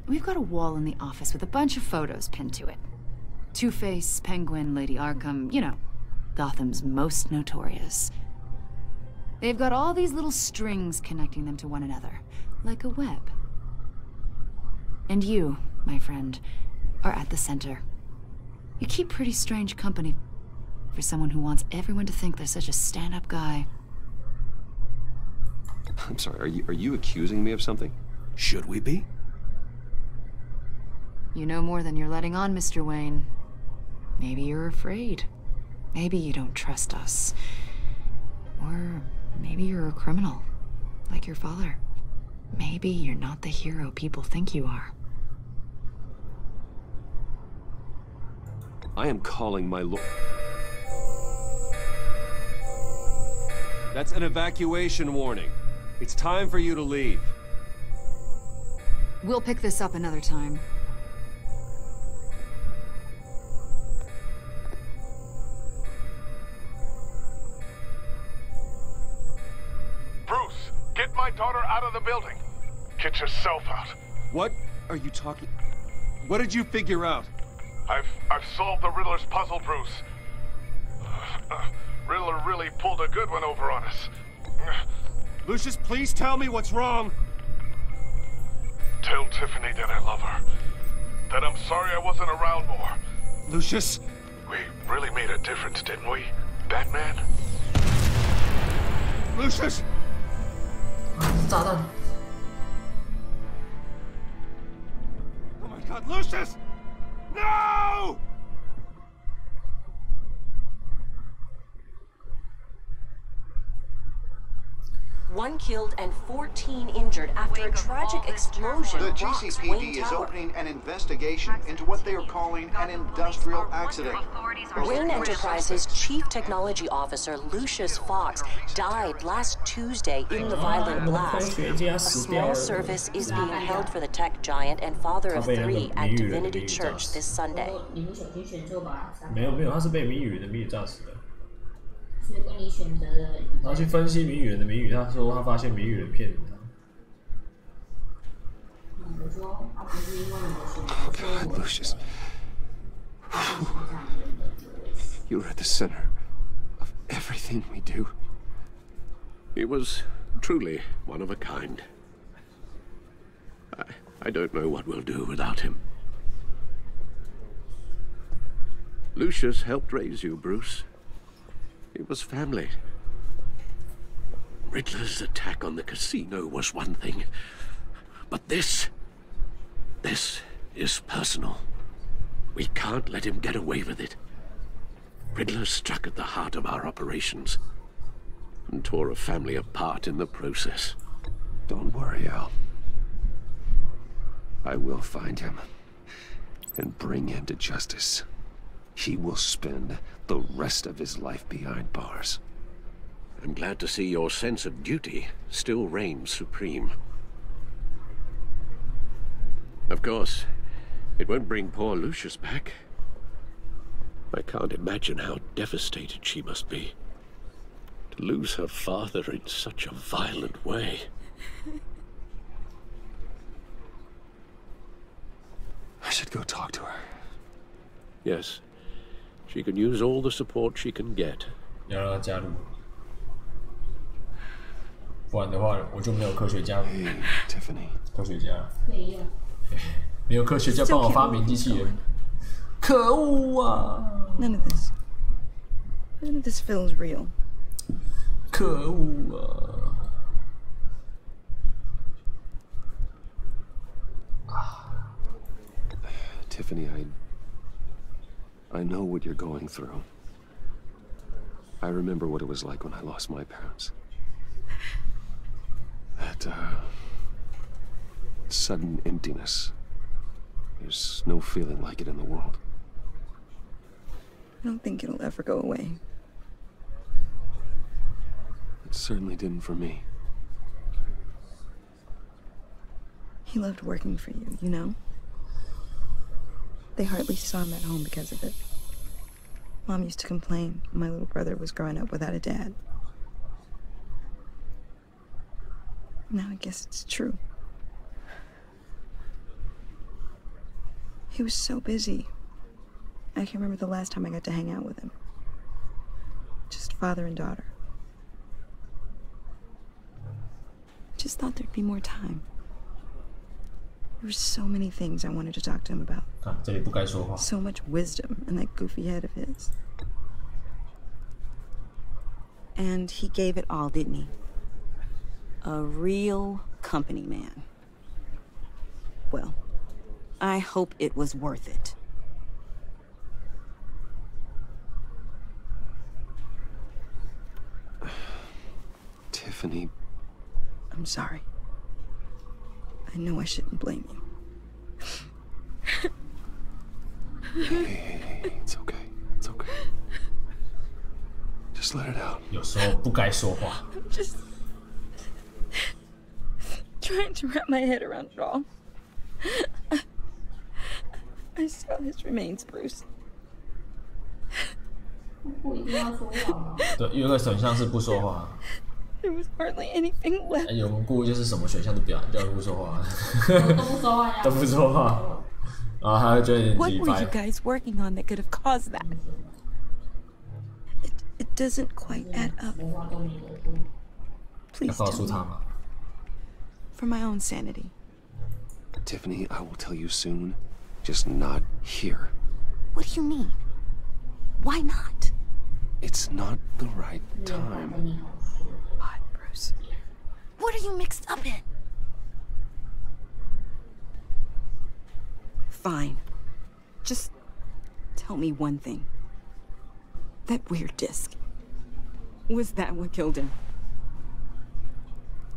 we've got a wall in the office with a bunch of photos pinned to it. Two-Face, Penguin, Lady Arkham, you know, Gotham's most notorious. They've got all these little strings connecting them to one another, like a web. And you, my friend, are at the center. You keep pretty strange company for someone who wants everyone to think they're such a stand-up guy. I'm sorry, are you accusing me of something? Should we be? You know more than you're letting on, Mr. Wayne. Maybe you're afraid. Maybe you don't trust us. Or maybe you're a criminal, like your father. Maybe you're not the hero people think you are. I am calling my lord. That's an evacuation warning. It's time for you to leave. We'll pick this up another time. Bruce, get my daughter out of the building. Get yourself out. What are you talking? What did you figure out? I've solved the Riddler's puzzle, Bruce. Riddler really pulled a good one over on us. Lucius, please tell me what's wrong. Tell Tiffany that I love her. That I'm sorry I wasn't around more. Lucius? We really made a difference, didn't we, Batman? Lucius! 炸弹 Oh my God, Lucius! No! One killed and 14 injured after a tragic explosion. The GCPD is opening an investigation into what they are calling an industrial accident. Wayne Enterprises' Chief Technology Officer Lucius Fox died last Tuesday in the violent blast. A small service is being held for the tech giant and father of 3 at Divinity Church this Sunday. 没有，他是被谜语人的谜语炸死的。他去分析谜语人的谜语，他说他发现谜语人骗人他。Lucius. You're at the center of everything we do. He was truly one of a kind. I don't know what we'll do without him. Lucius helped raise you, Bruce. It was family. Riddler's attack on the casino was one thing, but this is personal. We can't let him get away with it. Riddler struck at the heart of our operations and tore a family apart in the process. Don't worry, Al. I will find him and bring him to justice. He will spend the rest of his life behind bars. I'm glad to see your sense of duty still reigns supreme. Of course, it won't bring poor Lucius back. I can't imagine how devastated she must be. To lose her father in such a violent way. I should go talk to her. Yes. She can use all the support she can get. 要让他加入，不然的话我就没有科学家。Tiffany， 科学家。没有科学家帮我发明机器人。可恶啊 None of this feels real. 可恶啊 ！Tiffany, I know what you're going through. I remember what it was like when I lost my parents. That, sudden emptiness. There's no feeling like it in the world. I don't think it'll ever go away. It certainly didn't for me. He loved working for you, you know? They hardly saw him at home because of it. Mom used to complain when my little brother was growing up without a dad. Now I guess it's true. He was so busy. I can't remember the last time I got to hang out with him. Just father and daughter. Just thought there'd be more time. There were so many things I wanted to talk to him about. 这里不该说话。 So much wisdom in that goofy head of his. And he gave it all, didn't he? A real company man. Well, I hope it was worth it. Tiffany. I'm sorry. I know I shouldn't blame you. Hey, it's okay. It's okay. Just let it out. 有时候不该说话。 I'm just trying to wrap my head around it all. I saw his remains, Bruce. 不一定要说话。对，有一个选项是不说话。 There was hardly anything left. 有人故意就是什么选项都不要，叫不说话。都不说话呀。都不说话。然后他就觉得你 What 鸡 were 掰。 you guys working on that could have caused that? It doesn't quite add up. Please 要告 tell 诉他 me. 吗？ For my own sanity. Tiffany, I will tell you soon. Just not here. What do you mean? Why not? It's not the right time. God, Bruce. What are you mixed up in? Fine. Just tell me one thing. That weird disc. Was that what killed him?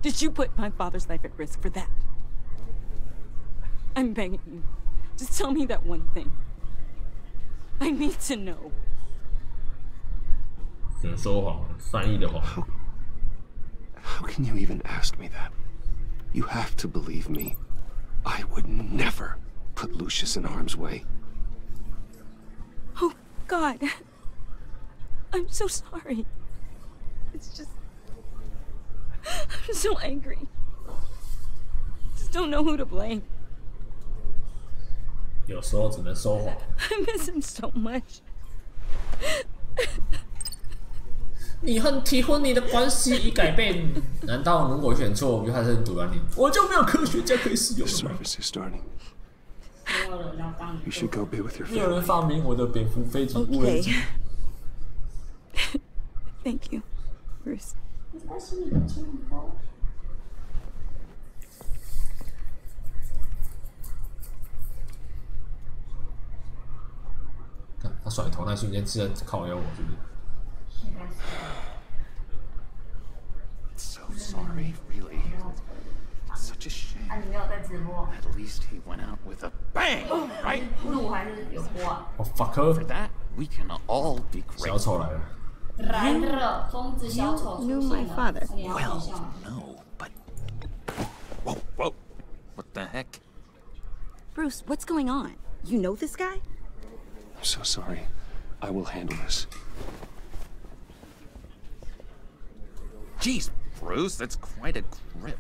Did you put my father's life at risk for that? I'm begging you. Just tell me that one thing. I need to know. 只能说谎，善意的谎。 How can you even ask me that? You have to believe me. I would never put Lucius in harm's way. Oh, God. I'm so sorry. It's just... I'm so angry. Just don't know who to blame. 有时候只能说谎。 I miss him so much. 你和提婚你的关系已改变。难道如果选错，我就还是阻拦你？我就没有科学家可以使用了吗？ Service is starting. You should go be with your 没有人 family. 发明我的蝙蝠飞机无人机。 Thank you, Bruce. 他甩头那瞬间，是在靠腰我，是不是？ So sorry, really. Such a shame. 啊，你没有在直播。 At least he went out with a bang, right? 录还是有播啊？ 哦 fucker！ For that, we can all be 小 grateful. 丑来了。来了，疯子小丑出 You 现 knew my 了。 father. 你要头像吗？ No, but... Whoa, whoa. What the heck? Bruce, what's going on? You know this guy? I'm so sorry. I will handle this. Jeez, Bruce, that's quite a grip.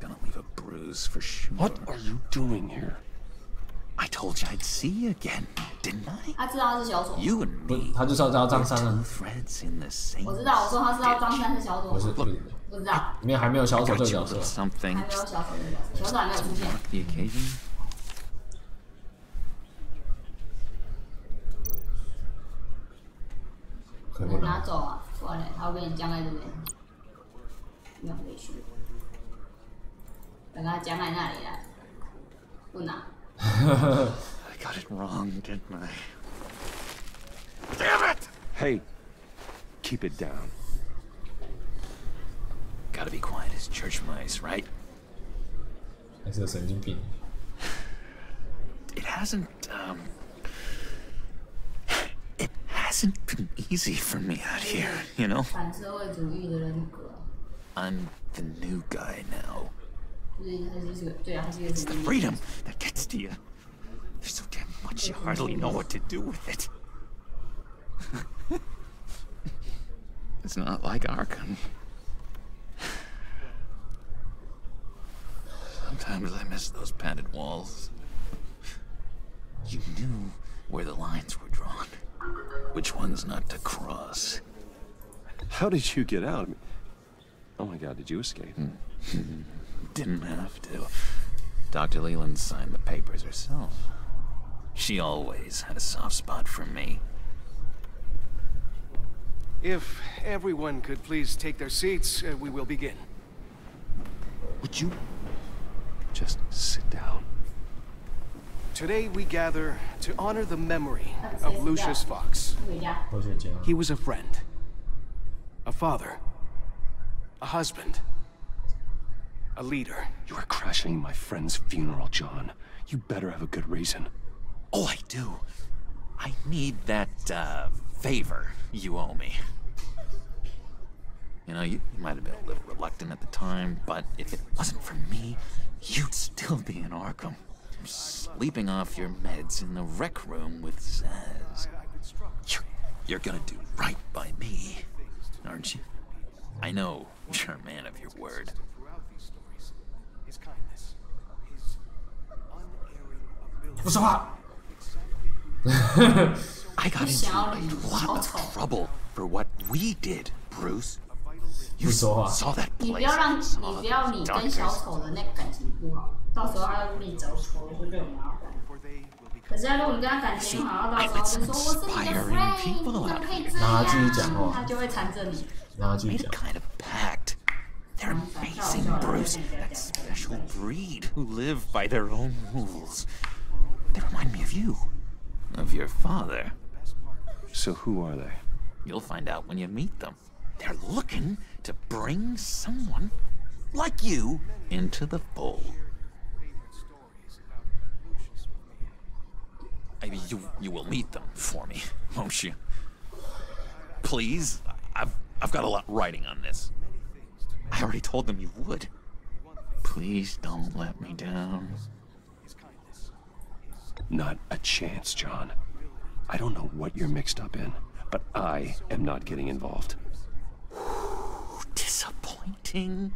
Gonna leave a bruise for sure. What are you doing here? I told you I'd see you again, didn't I? 他知道他是小丑。 You and 不是 me. 他就是要招张 We're 三 two 啊。 threads in the same 我知道，我说他是要张三是小丑。不是，不知道，里面还没有小丑这 Got 个 you 角 a 色 little。something 还没有小丑这个角色，小丑还没有出现。 mark the occasion. 我可不拿。拿走啊，不然嘞，他会给你僵在这边，没有回去。等他僵在那里了，不拿。 I got it wrong, didn't I? Damn it! Hey, keep it down. Gotta be quiet as church mice, right? 还是个神经病。 It hasn't been easy for me out here, you know? 反社会主义的人格， I'm the new guy now. 就是他是一个，对啊，他是一个 It's 神 the 经病。 freedom that gets to you. There's so damn much you hardly know what to do with it. It's not like Arkham. Sometimes I miss those padded walls. You knew where the lines were drawn. Which ones not to cross. How did you get out? Oh my God, did you escape? Didn't have to. Dr. Leland signed the papers herself. She always had a soft spot for me. If everyone could please take their seats, we will begin. Would you just sit down? Today we gather to honor the memory of Lucius Fox. He was a friend, a father, a husband, a leader. You are crashing my friend's funeral, John. You better have a good reason. Oh, I do. I need that, favor you owe me. You know, you might have been a little reluctant at the time, but if it wasn't for me, you'd still be in Arkham. Sleeping off your meds in the rec room with Zaz. You're gonna do right by me, aren't you? I know you're a man of your word. I got into a lot of trouble for what we did, Bruce. You saw that place. 你不要你跟小丑的那个感情不好，到时候他要跟你找仇，就很麻烦。可是如果你跟他感情好，到时候就说我是你的 friend， 你怎么可以这样？他就会缠着你。Made a kind of pact. They're amazing, Bruce. That special breed who live by their own rules. They remind me of you. Of your father. So who are they? You'll find out when you meet them. They're looking to bring someone like you into the fold. Maybe you will meet them for me, won't you? Please, I've got a lot writing on this. I already told them you would. Please don't let me down. Not a chance, John. I don't know what you're mixed up in, but I am not getting involved. Disappointing.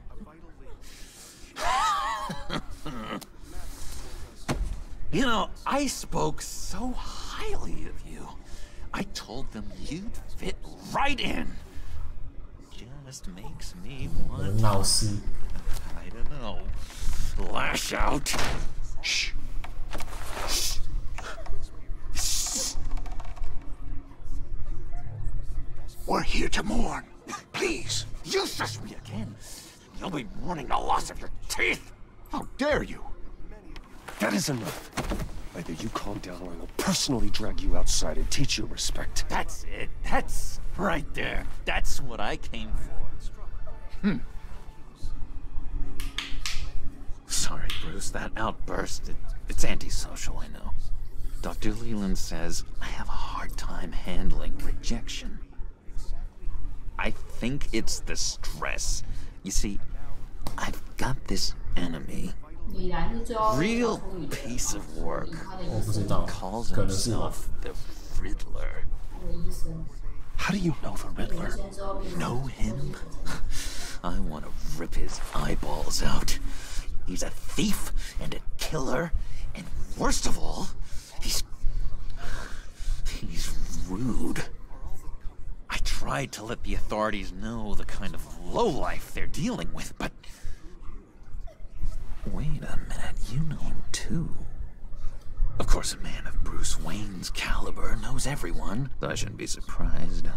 You know, I spoke so highly of you. I told them you'd fit right in. Just makes me want to, I don't know, lash out. Shh. We're here to mourn. Please. You shush me again. You'll be mourning the loss of your teeth. How dare you? That is enough. Either you calm down or I will personally drag you outside and teach you respect. That's it. That's right there. That's what I came for. Sorry, Bruce. That outburst, it's antisocial, I know. Dr. Leland says I have a hard time handling rejection. I think it's the stress. You see, I've got this enemy. Real piece of work. Calls himself the Riddler. How do you know the Riddler? Know him? I want to rip his eyeballs out. He's a thief and a killer, and worst of all, he's rude. I tried to let the authorities know the kind of lowlife they're dealing with, but... Wait a minute, you know him too. Of course, a man of Bruce Wayne's caliber knows everyone, so I shouldn't be surprised.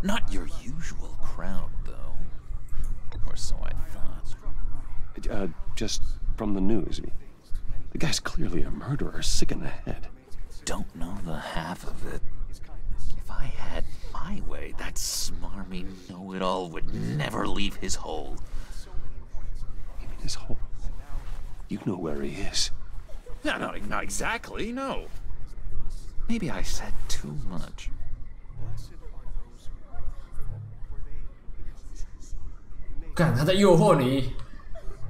Not your usual crowd, though. Or so I thought. Just from the news. The guy's clearly a murderer, sick in the head. Don't know the half of it. If I had my way, that smarmy know-it-all would never leave his hole. You mean his hole? You know where he is. No, not exactly, no. Maybe I said too much. 干，他在诱惑你，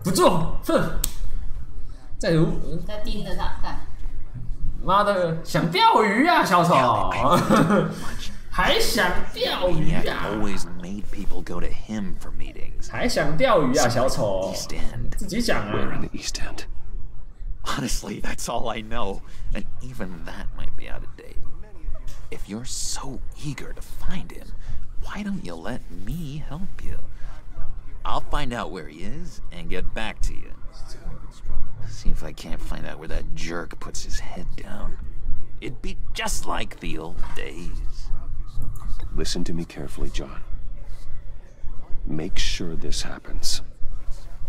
不做，哼！再盯着他干。妈的，想钓鱼啊，小丑！还想钓鱼啊！ Always made people go to him for meetings. 还想钓鱼啊，小丑！自己讲啊。 We're in the East End. Honestly, that's all I know, and even that might be out of date. If you're so eager to find him, why don't you let me help you? I'll find out where he is and get back to you. See if I can't find out where that jerk puts his head down. It'd be just like the old days. Listen to me carefully, John. Make sure this happens.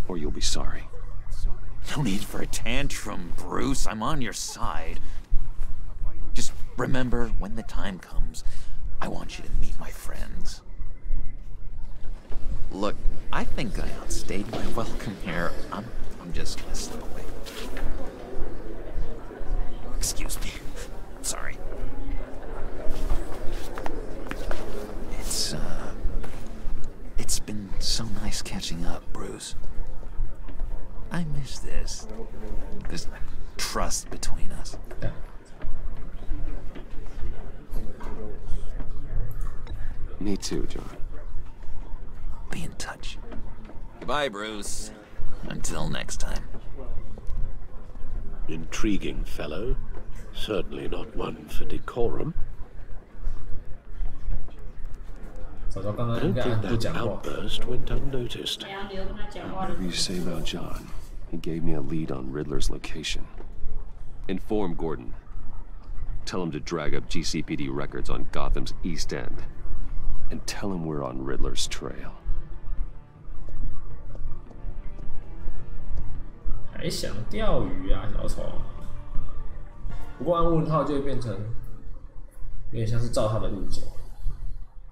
or you'll be sorry. No need for a tantrum, Bruce. I'm on your side. Just remember, when the time comes, I want you to meet my friends. Look, I think I outstayed my welcome here. I'm just gonna slip away. Excuse me. Sorry. It's been so nice catching up, Bruce. I miss this trust between us. Me too, John. Be in touch. Goodbye, Bruce. Until next time. Intriguing fellow. Certainly not one for decorum. I don't think that outburst went unnoticed. Whatever you say about John, he gave me a lead on Riddler's location. Inform Gordon. Tell him to drag up GCPD records on Gotham's East End. And tell him we're on Riddler's trail. 还想钓鱼啊，小丑！不过按问号就会变成有点像是照他的路走，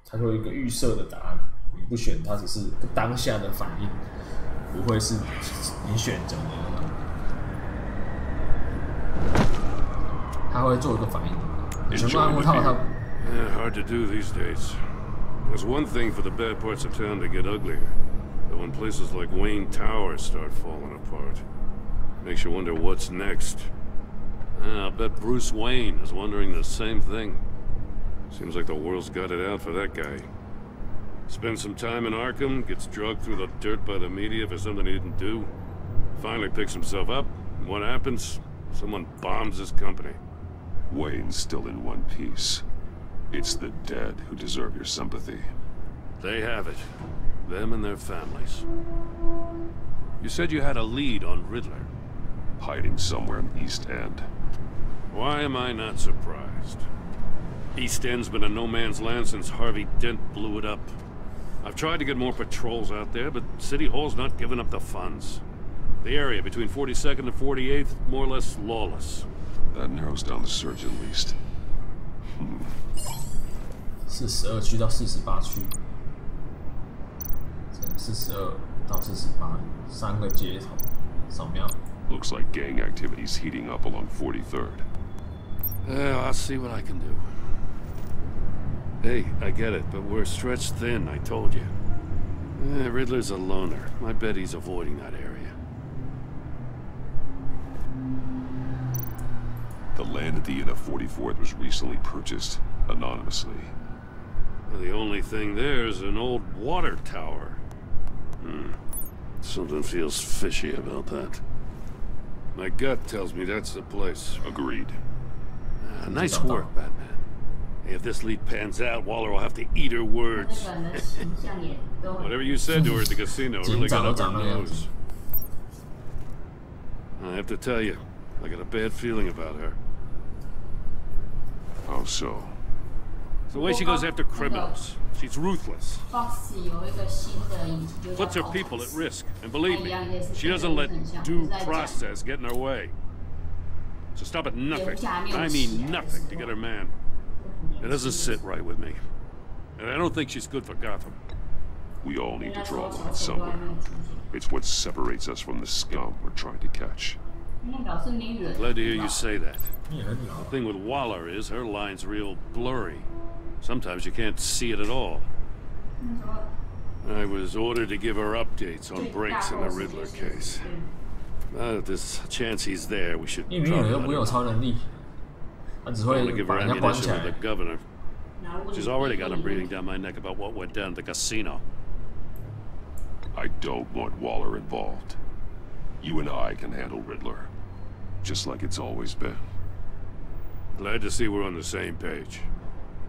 他会有一个预设的答案，你不选它只是当下的反应，不会是你选择的那种。他会做一个反应，你全部按问号他。Hard to do these days. There's one thing for the bad parts of town to get uglier, but when places like Wayne Tower start falling apart, makes you wonder what's next. I'll bet Bruce Wayne is wondering the same thing. Seems like the world's got it out for that guy. Spends some time in Arkham, gets dragged through the dirt by the media for something he didn't do. Finally picks himself up, and what happens? Someone bombs his company. Wayne's still in one piece. It's the dead who deserve your sympathy. They have it. Them and their families. You said you had a lead on Riddler. Hiding somewhere in East End. Why am I not surprised? East End's been a no-man's land since Harvey Dent blew it up. I've tried to get more patrols out there, but City Hall's not giving up the funds. The area between 42nd and 48th, more or less lawless. That narrows down the search at least. 42区到48区，42到48，三个街头扫描。Looks like gang activity's heating up along 43rd. I'll see what I can do. Hey, I get it, but we're stretched thin, I told you. Riddler's a loner. I bet he's avoiding that area. The land at the end of 44th was recently purchased, anonymously. The only thing there is an old water tower. Something feels fishy about that. My gut tells me that's the place. Agreed. Nice work, Batman. If this lead pans out, Waller will have to eat her words. Whatever you said to her at the casino really got up her nose. I have to tell you, I got a bad feeling about her. How so? The way she goes after criminals. She's ruthless. Puts her people at risk. And believe me, she doesn't let due process get in her way. So stop at nothing. I mean nothing to get her man. It doesn't sit right with me. And I don't think she's good for Gotham. We all need to draw a line somewhere. It's what separates us from the scum we're trying to catch. I'm glad to hear you say that. The thing with Waller is her line's real blurry. Sometimes you can't see it at all. I was ordered to give her updates on breaks in the Riddler case. If there's a chance he's there, we should probably give her ammunition with the governor. She's already got him breathing down my neck about what went down at the casino. I don't want Waller involved. You and I can handle Riddler, just like it's always been. Glad to see we're on the same page.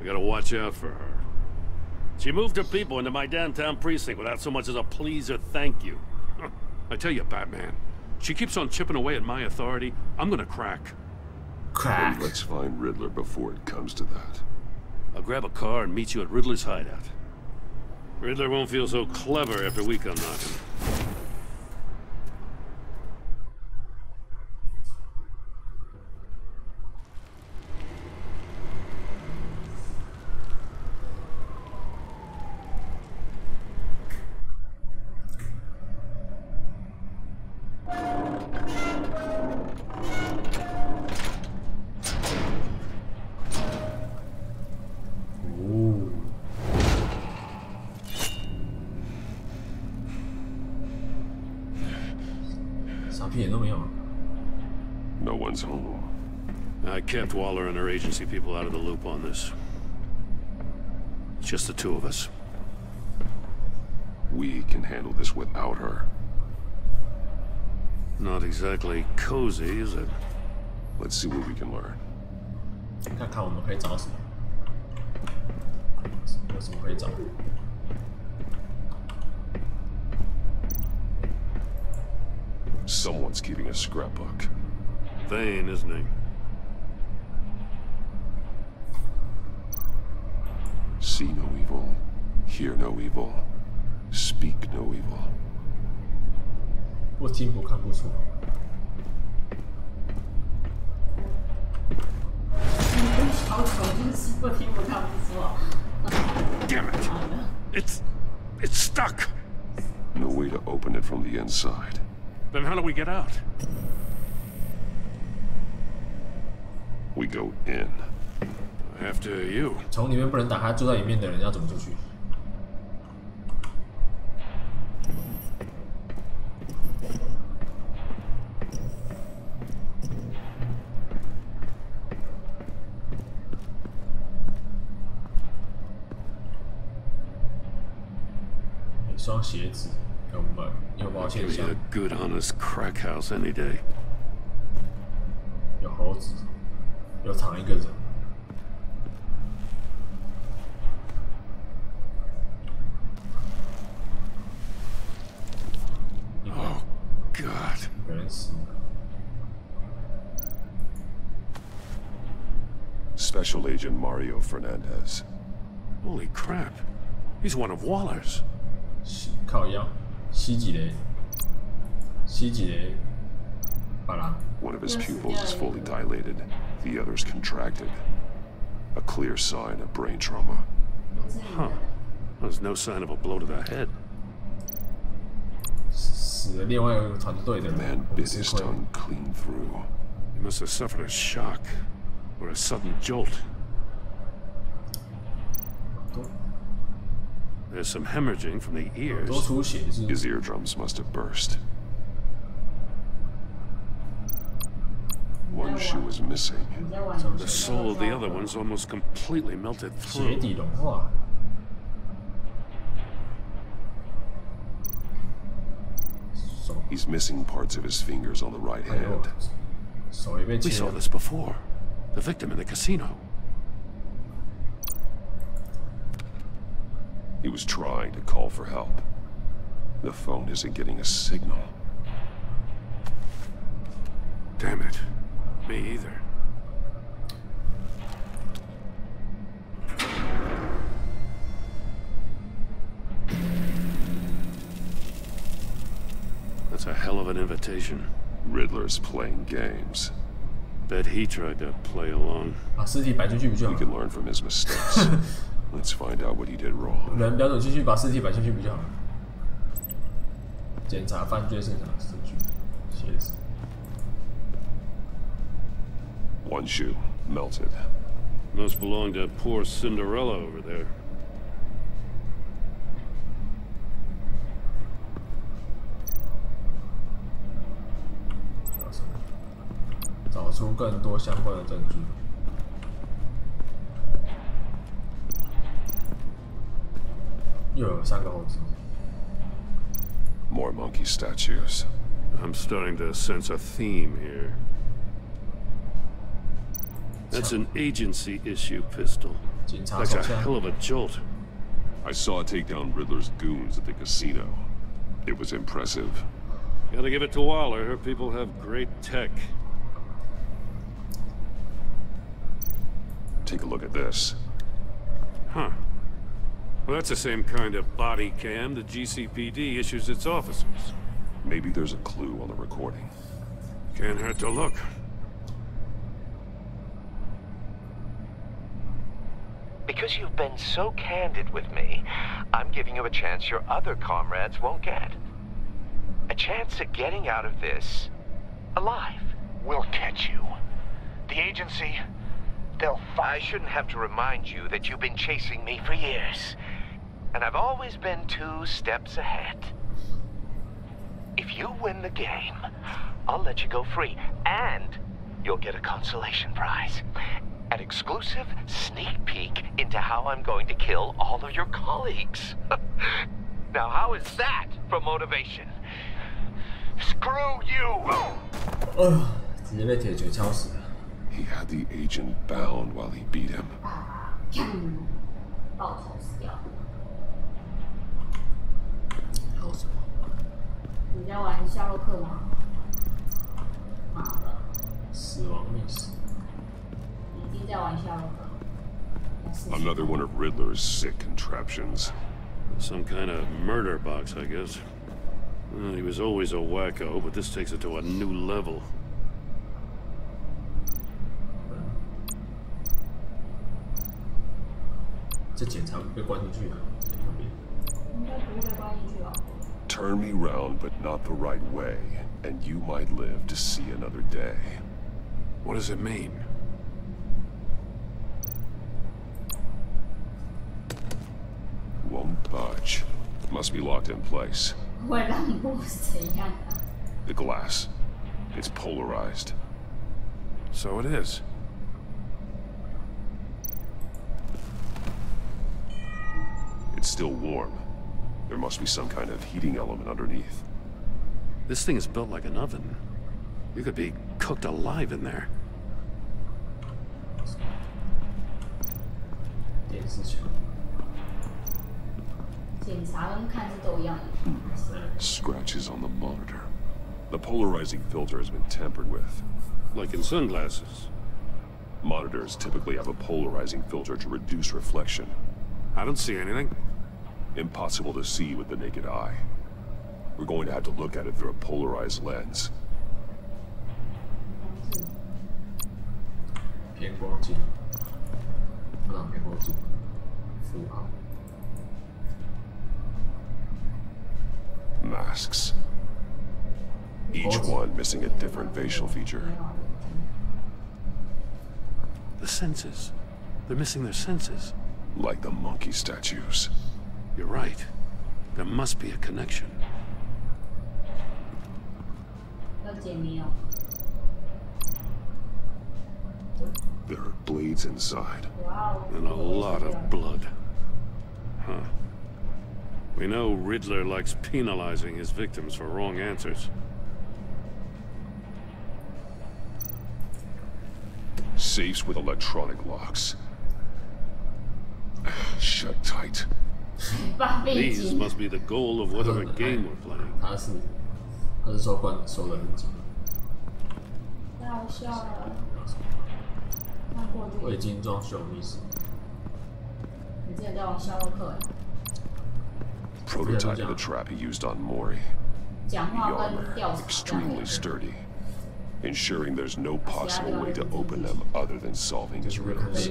I gotta watch out for her. She moved her people into my downtown precinct without so much as a please or thank you. I tell you, Batman, she keeps on chipping away at my authority, I'm gonna crack. Then let's find Riddler before it comes to that. I'll grab a car and meet you at Riddler's hideout. Riddler won't feel so clever after we come knocking. 点都没有。No one's home. I kept Waller and her agency people out of the loop on this. It's just the two of us. We can handle this without her. Not exactly cozy, is it? Let's see what we can learn. 看看我们可以找什么？有什么可以找？ Someone's keeping a scrapbook. Vain, isn't he? See no evil, hear no evil, speak no evil. 不听不看不说。小丑就是不听不看不说。Damn it! It's stuck. No way to open it from the inside. Then how do we get out? We go in. After you. 从里面不能打开，坐在里面的人要怎么出去？一双鞋子，跟我们有保险箱。 A good honest crack house any day. 有猴子，有藏一个人。 Oh God! Special Agent Mario Fernandez. Holy crap! He's one of Waller's. 靠腰，西几雷，西几雷，巴拉。 One of his pupils is fully dilated, the other's contracted. A clear sign of brain trauma. Huh. There's no sign of a blow to the head. 死了另外一个团队的人。 The man bit his tongue clean through. He must have suffered a shock or a sudden jolt. There's some hemorrhaging from the ears. His eardrums must have burst. One shoe is missing. The sole of the other one's almost completely melted through. He's missing parts of his fingers on the right hand. We saw this before. The victim in the casino. He was trying to call for help. The phone isn't getting a signal. Damn it. Me either. That's a hell of an invitation. Riddler's playing games. Bet he tried to play along. We can learn from his mistakes. Let's find out what he did wrong. 人标准进去，把尸体摆进去比较好。检查犯罪现场证据，鞋子。 One shoe, melted. Must belong to poor Cinderella over there. 找出更多相关的证据。又有3个猴子。More monkey statues. I'm starting to sense a theme here. That's an agency issue pistol. That's a hell of a jolt. I saw it take down Riddler's goons at the casino. It was impressive. Gotta give it to Waller. Her people have great tech. Take a look at this. Huh. Well, that's the same kind of body cam the GCPD issues its officers. Maybe there's a clue on the recording. Can't hurt to look. Because you've been so candid with me, I'm giving you a chance your other comrades won't get. A chance at getting out of this alive. We'll catch you. The agency, they'll find... I shouldn't have to remind you that you've been chasing me for years. And I've always been 2 steps ahead. If you win the game, I'll let you go free, and you'll get a consolation prize. An exclusive sneak peek into how I'm going to kill all of your colleagues. Now, how is that for motivation? Screw you! He had the agent bound while he beat him. 爆头死掉。还有什么？你在玩夏洛克吗？妈的！死亡密室。你已经在玩夏洛克。Another one of Riddler's sick contraptions. Some kind of murder box, I guess. Well, he was always a wacko, but this takes it to a new level. 这检查被关进去了，应该不会被关进去吧 Turn me round, but not the right way, and you might live to see another day. What does it mean? Won't budge. Must be locked in place. 会让步是怎样的 The glass. It's polarized. So it is. It's still warm. There must be some kind of heating element underneath. This thing is built like an oven. You could be cooked alive in there. Scratches on the monitor. The polarizing filter has been tampered with. Like in sunglasses. Monitors typically have a polarizing filter to reduce reflection. I don't see anything. Impossible to see with the naked eye. We're going to have to look at it through a polarized lens. 偏光镜，让偏光镜符号。 Masks. Each one missing a different facial feature. The senses. They're missing their senses. Like the monkey statues. You're right. There must be a connection. There are blades inside. And a lot of blood. Huh. We know Riddler likes penalizing his victims for wrong answers. Safes with electronic locks. Shut tight. These must be the goal of whatever game we're playing. 他是收得很紧。太好笑了。未经装修密室。你之前在玩夏洛克 Prototype of the trap he used on Mori. The armor, extremely sturdy, ensuring there's no possible way to open them other than solving his riddles.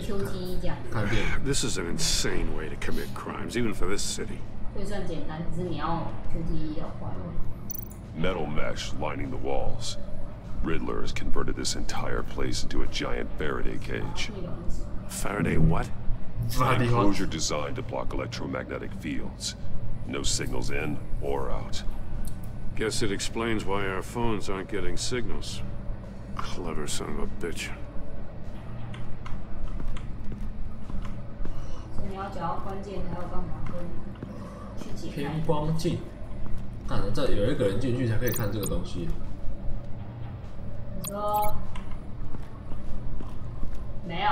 This is an insane way to commit crimes, even for this city. Metal mesh lining the walls. Riddler has converted this entire place into a giant Faraday cage. Faraday what? An enclosure designed to block electromagnetic fields. No signals in or out. Guess it explains why our phones aren't getting signals. Clever son of a bitch. 所以你要找到关键才有办法去解开。偏光镜，看这有一个人进去才可以看这个东西。你说没有，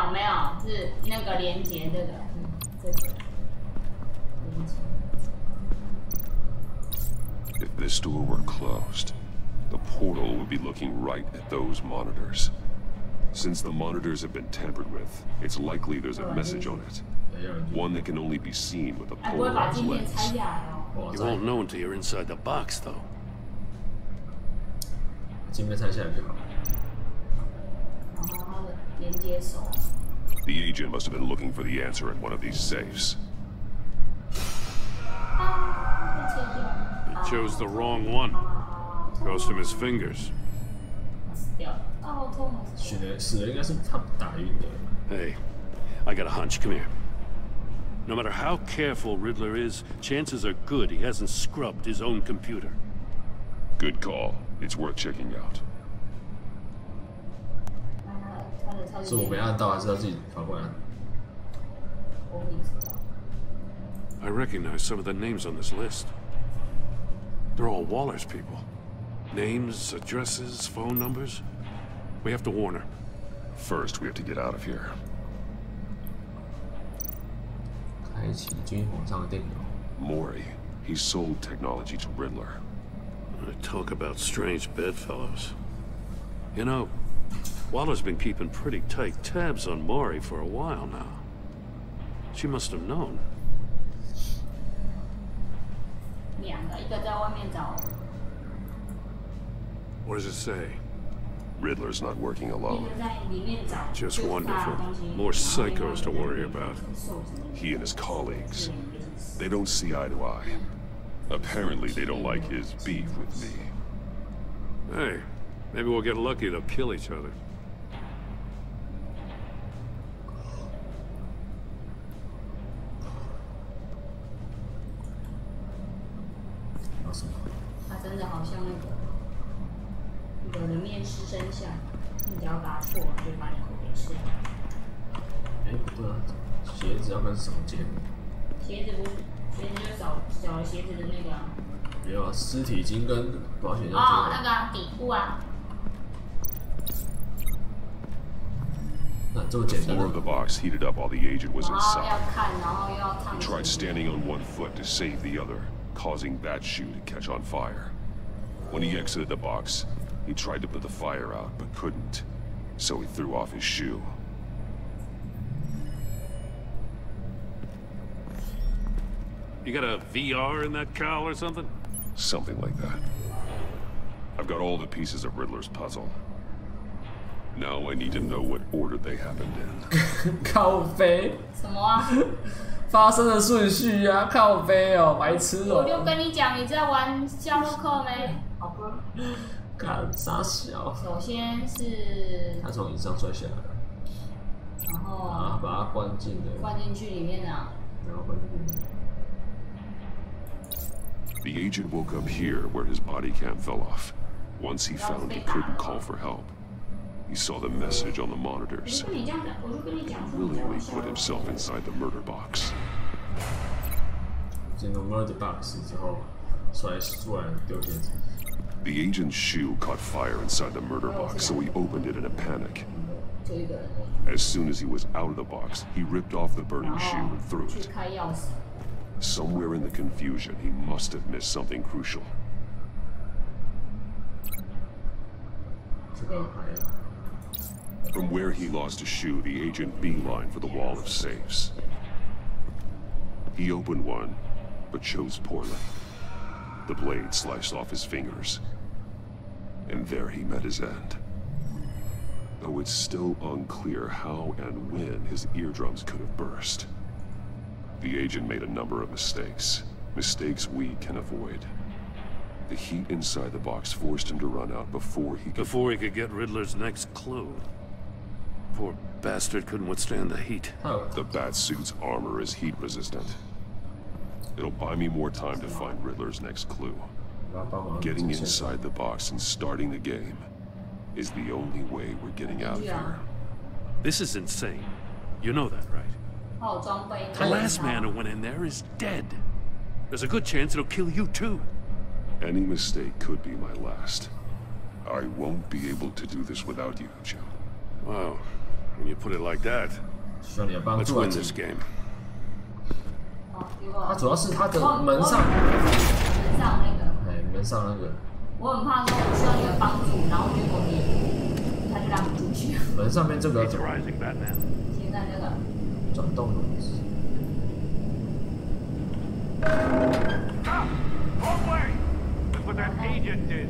是那个连接这个，这个连接。 If this door were closed, the portal would be looking right at those monitors. Since the monitors have been tampered with, it's likely there's a message on it. One that can only be seen with a polarized lens. You won't know until you're inside the box, though. 镜面拆下来就好。然后它的连接手。 The agent must have been looking for the answer in one of these safes. He chose the wrong one. Goes from his fingers. Hey, I got a hunch. Come here. No matter how careful Riddler is, chances are good he hasn't scrubbed his own computer. Good call. It's worth checking out. 是我没按到，还是要自己跑过来？ I recognize some of the names on this list. They're all Waller's people. Names, addresses, phone numbers. We have to warn her. First, we have to get out of here. 开启军火上的电脑。 Mori, he sold technology to Riddler. Talk about strange bedfellows. You know, Waller's been keeping pretty tight tabs on Mori for a while now. She must have known. 两个，一个在外面找。 What does it say? Riddler's not working alone. Just wonderful. More psychos to worry about. He and his colleagues. They don't see eye to eye. Apparently, they don't like his beef with me. Hey, maybe we'll get lucky to kill each other. 他真的好像那个。 有人面试生像，你只要答错，就把你口给吃了。哎，不对啊，鞋子要跟什么结合？鞋子不是，鞋子就找鞋子的那个。没有啊，尸体已经跟保险箱结合。哦，那个底部啊。那这么简单。 The floor of the box heated up while the agent was inside. 要看，然后又要烫。 He tried standing on one foot to save the other, causing that shoe to catch on fire. When he exited the box, he tried to put the fire out, but couldn't, so he threw off his shoe. You got a VR in that cowl or something? Something like that. I've got all the pieces of Riddler's puzzle. Now I need to know what order they happened in. 靠背。什么啊？发生的顺序啊，靠背哦，白痴哦。我就跟你讲，你在玩夏洛克没？好吧。 看傻小。首先是他从椅子上摔下来，然后把他灌进去里面啊。然后灌进去。The agent woke up here where his body cam fell off. Once he found he couldn't call for help, he saw the message on the monitors. He willingly put himself inside the murder box. 进入 murder box 之后，摔出来丢进去。 The agent's shoe caught fire inside the murder box, so he opened it in a panic. As soon as he was out of the box, he ripped off the burning shoe and threw it. Somewhere in the confusion, he must have missed something crucial. From where he lost a shoe, the agent beelined for the wall of safes. He opened one, but chose poorly. The blade sliced off his fingers. And there he met his end. Though it's still unclear how and when his eardrums could have burst. The agent made a number of mistakes. Mistakes we can avoid. The heat inside the box forced him to run out before he could get Riddler's next clue. Poor bastard couldn't withstand the heat. The Batsuit's armor is heat resistant. It'll buy me more time to find Riddler's next clue. Getting inside the box and starting the game is the only way we're getting out of here. This is insane. You know that, right? The last man who went in there is dead. There's a good chance it'll kill you too. Any mistake could be my last. I won't be able to do this without you, Joe. Wow. When you put it like that, let's win this game. 他主要是他的门上那个，哎，门上那个。我很怕说我需要你的帮助，然后结果他就让你进去。门上面这个怎么？现在这个转动的。Wrong way. That's what that agent did.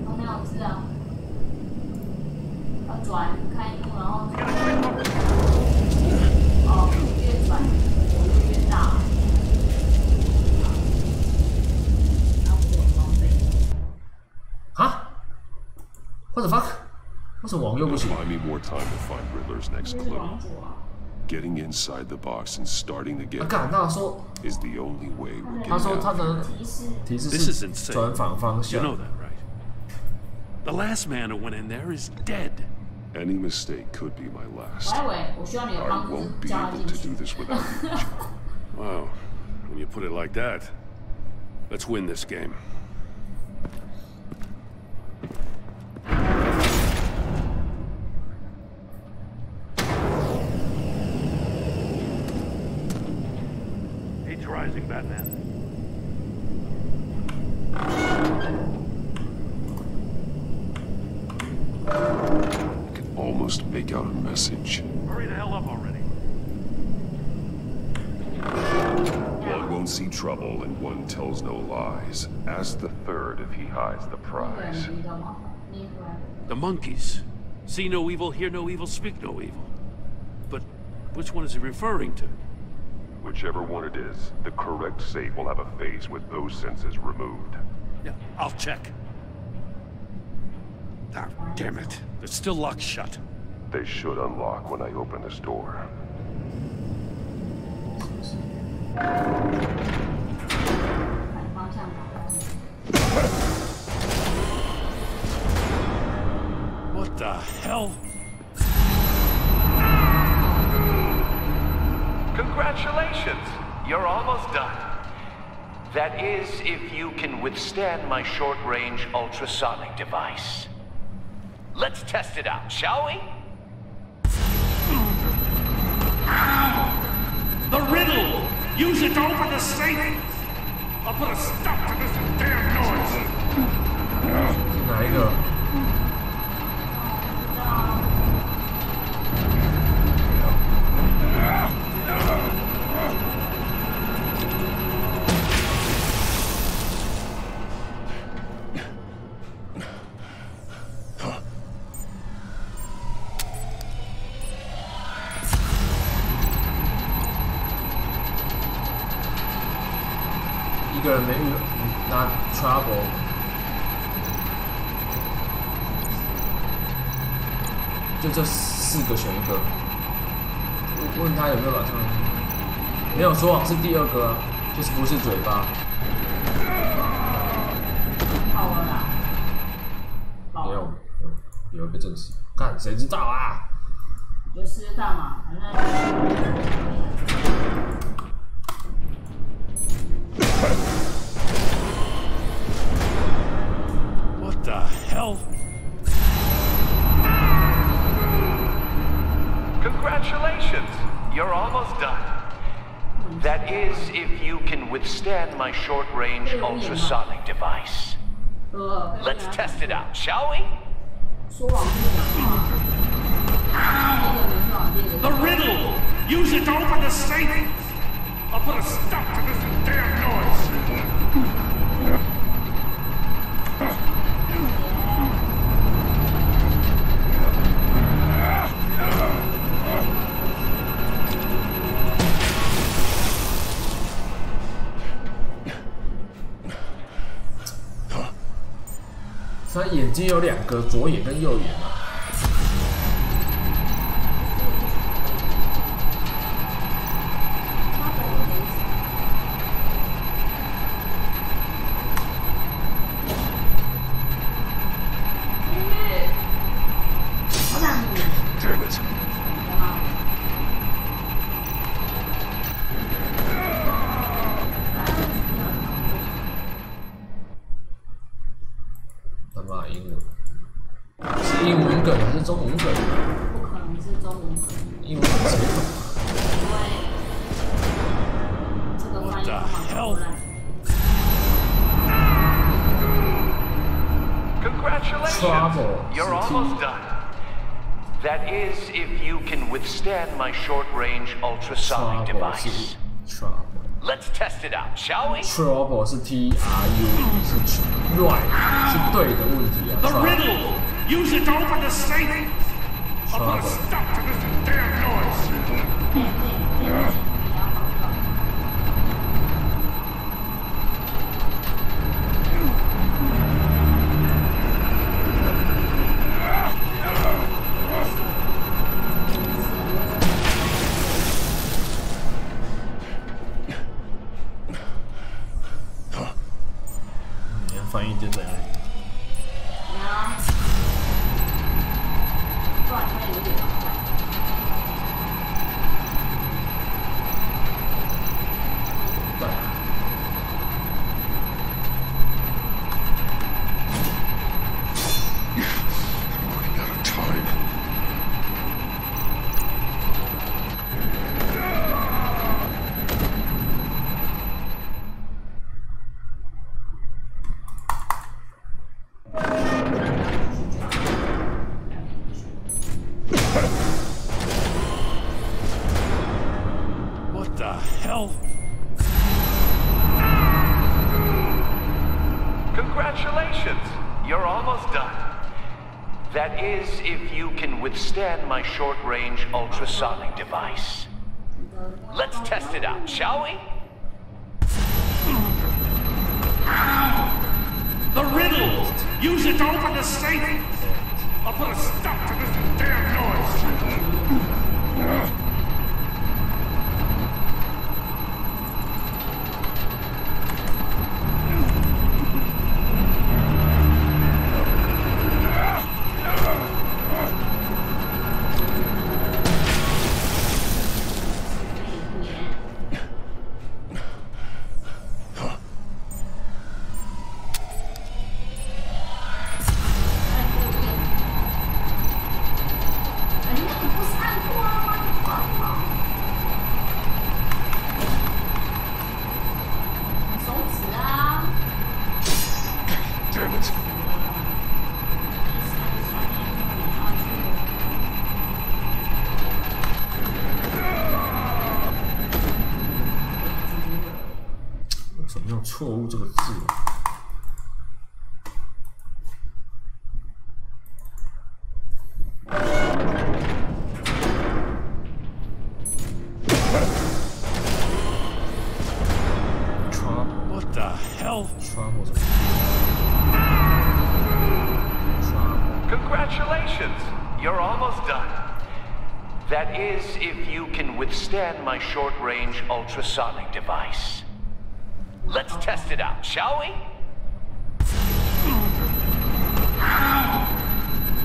哦，那样子啊，要转开幕，然后哦，越转火就越大。 啊 ？What the fuck？ 为什么网又不行 ？Buy me more time to find Riddler's next clue. Getting inside the box and starting the game is the only way we're getting out. 他说他的提示是转反方向。 You know that, right? The last man who went in there is dead, Any mistake could be my last. I won't be able to do this without you. Wow, when you put it like that, let's win this game. He's rising, Batman. Almost make out a message. Hurry the hell up already. One won't see trouble and one tells no lies. Ask the third if he hides the prize. The monkeys. See no evil, hear no evil, speak no evil. But which one is he referring to? Whichever one it is, the correct safe will have a phase with those senses removed. Yeah, I'll check. Ah, damn it. It's still locked shut. They should unlock when I open this door. What the hell? Congratulations! You're almost done. That is, if you can withstand my short-range ultrasonic device. Let's test it out, shall we? The riddle! Use it to open the safe! I'll put a stop to this damn noise! 哪一个？一个人没拿 trouble， 就这4个选一个。问他有没有马上，没有说谎是第2个，就是不是嘴巴。有一个证实，干谁知道啊？你就试试看嘛，反正。What the hell? Congratulations! You're almost done. That is, if you can withstand my short-range ultrasonic device. Let's test it out, shall we? The riddle! Use it to open the safe! I'll put a stop to this damn noise! 他眼睛有2个，左眼跟右眼啊。英文梗还是中文梗？不可能是中文梗。英文梗谁懂？因为这个翻译方法超烂。Congratulations! You're almost done. That is, if you can withstand my short-range ultrasonic device. Let's test it out, shall we? Trouble 是 T R U E 是 right 是对的问题啊。 The riddle! Use it to open the safe! I'll put a stop to this damn noise! 翻译就在那里。不然 What the hell? Congratulations! You're almost done. That is, if you can withstand my short-range ultrasonic device. Let's test it out, shall we? The riddle! Use it to open the safe! I'll put a stop to this damn noise!错误这个字。What the hell? Congratulations! You're almost done. That is, if you can withstand my short-range ultrasonic device. Let's test it out, shall we?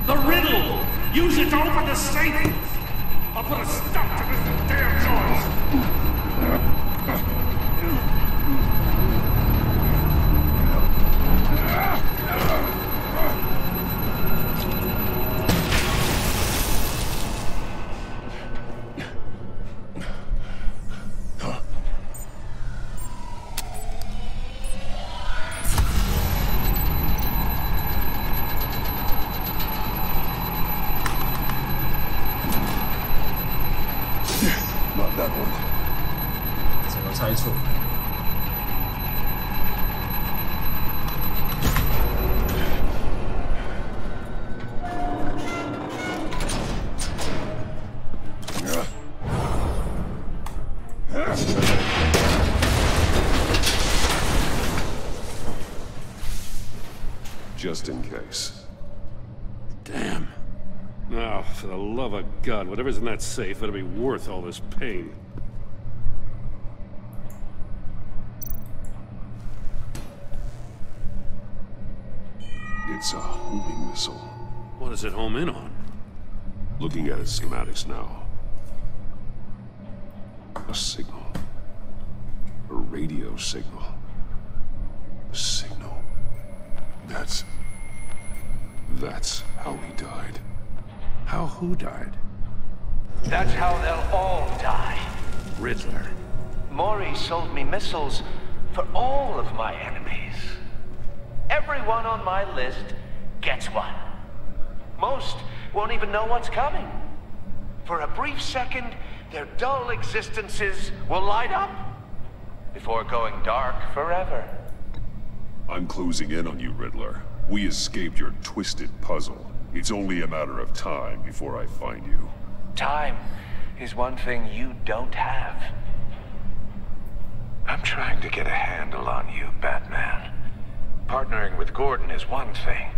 The riddle! Use it to open the safe! I'll put a stop to this damn noise! Just in case. Damn. Now, for the love of God, whatever's in that safe better be worth all this pain. It's a homing missile. What does it home in on? Looking at its schematics now. A signal. A radio signal. A signal. That's how he died. How who died? That's how they'll all die. Riddler. Maury sold me missiles for all of my enemies. Everyone on my list gets one. Most won't even know what's coming. For a brief second, their dull existences will light up before going dark forever. I'm closing in on you, Riddler. We escaped your twisted puzzle. It's only a matter of time before I find you. Time is one thing you don't have. I'm trying to get a handle on you, Batman. Partnering with Gordon is one thing.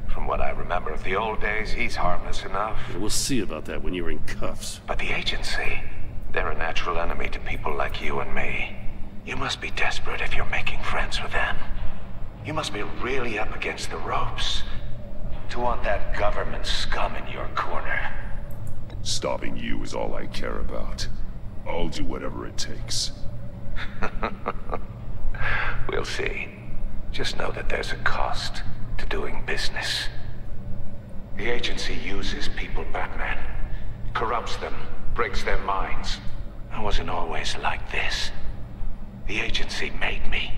From what I remember of the old days, he's harmless enough. We'll see about that when you're in cuffs. But the agency, they're a natural enemy to people like you and me. You must be desperate if you're making friends with them. You must be really up against the ropes to want that government scum in your corner. Stopping you is all I care about. I'll do whatever it takes. We'll see. Just know that there's a cost to doing business. The agency uses people, Batman. Corrupts them, breaks their minds. I wasn't always like this. The agency made me.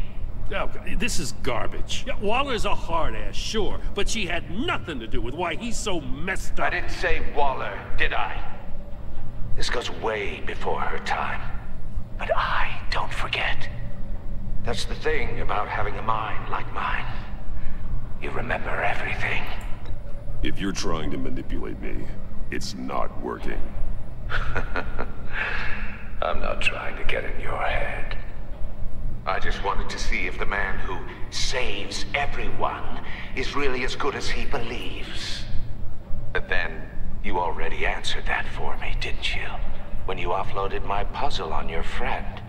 Oh, this is garbage. Yeah, Waller's a hard-ass, sure, but she had nothing to do with why he's so messed up. I didn't say Waller, did I? This goes way before her time. But I don't forget. That's the thing about having a mind like mine. You remember everything. If you're trying to manipulate me, it's not working. I'm not trying to get in your head. I just wanted to see if the man who saves everyone is really as good as he believes. But then, you already answered that for me, didn't you? When you offloaded my puzzle on your friend.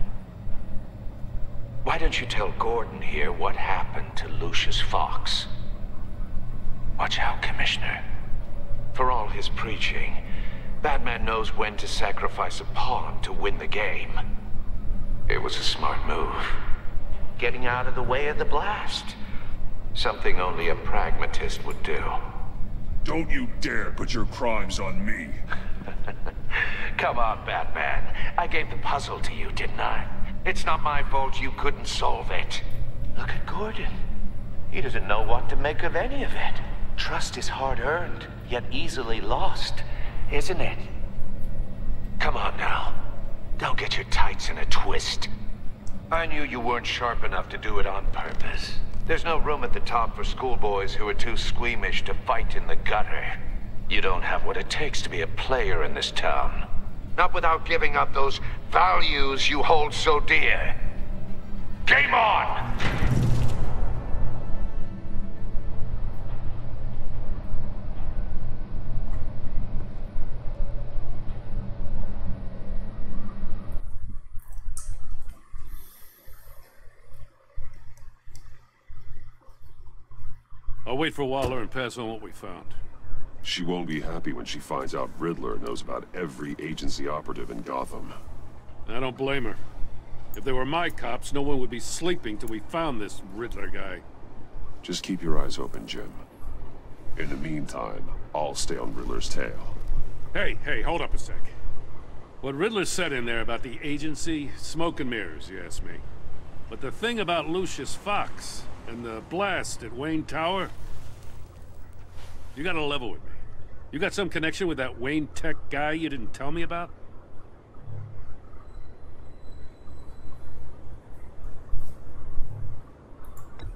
Why don't you tell Gordon here what happened to Lucius Fox? Watch out, Commissioner. For all his preaching, Batman knows when to sacrifice a pawn to win the game. It was a smart move. Getting out of the way of the blast. Something only a pragmatist would do. Don't you dare put your crimes on me. Come on, Batman. I gave the puzzle to you, didn't I? It's not my fault you couldn't solve it. Look at Gordon. He doesn't know what to make of any of it. Trust is hard-earned, yet easily lost, isn't it? Come on now. Don't get your tights in a twist. I knew you weren't sharp enough to do it on purpose. There's no room at the top for schoolboys who are too squeamish to fight in the gutter. You don't have what it takes to be a player in this town. Not without giving up those values you hold so dear. Game on! I'll wait for Waller and pass on what we found. She won't be happy when she finds out Riddler knows about every agency operative in Gotham. I don't blame her. If they were my cops, no one would be sleeping till we found this Riddler guy. Just keep your eyes open, Jim. In the meantime, I'll stay on Riddler's tail. Hey, hold up a sec. What Riddler said in there about the agency, smoke and mirrors, you ask me. But the thing about Lucius Fox and the blast at Wayne Tower, you gotta level with me. You got some connection with that Wayne Tech guy you didn't tell me about?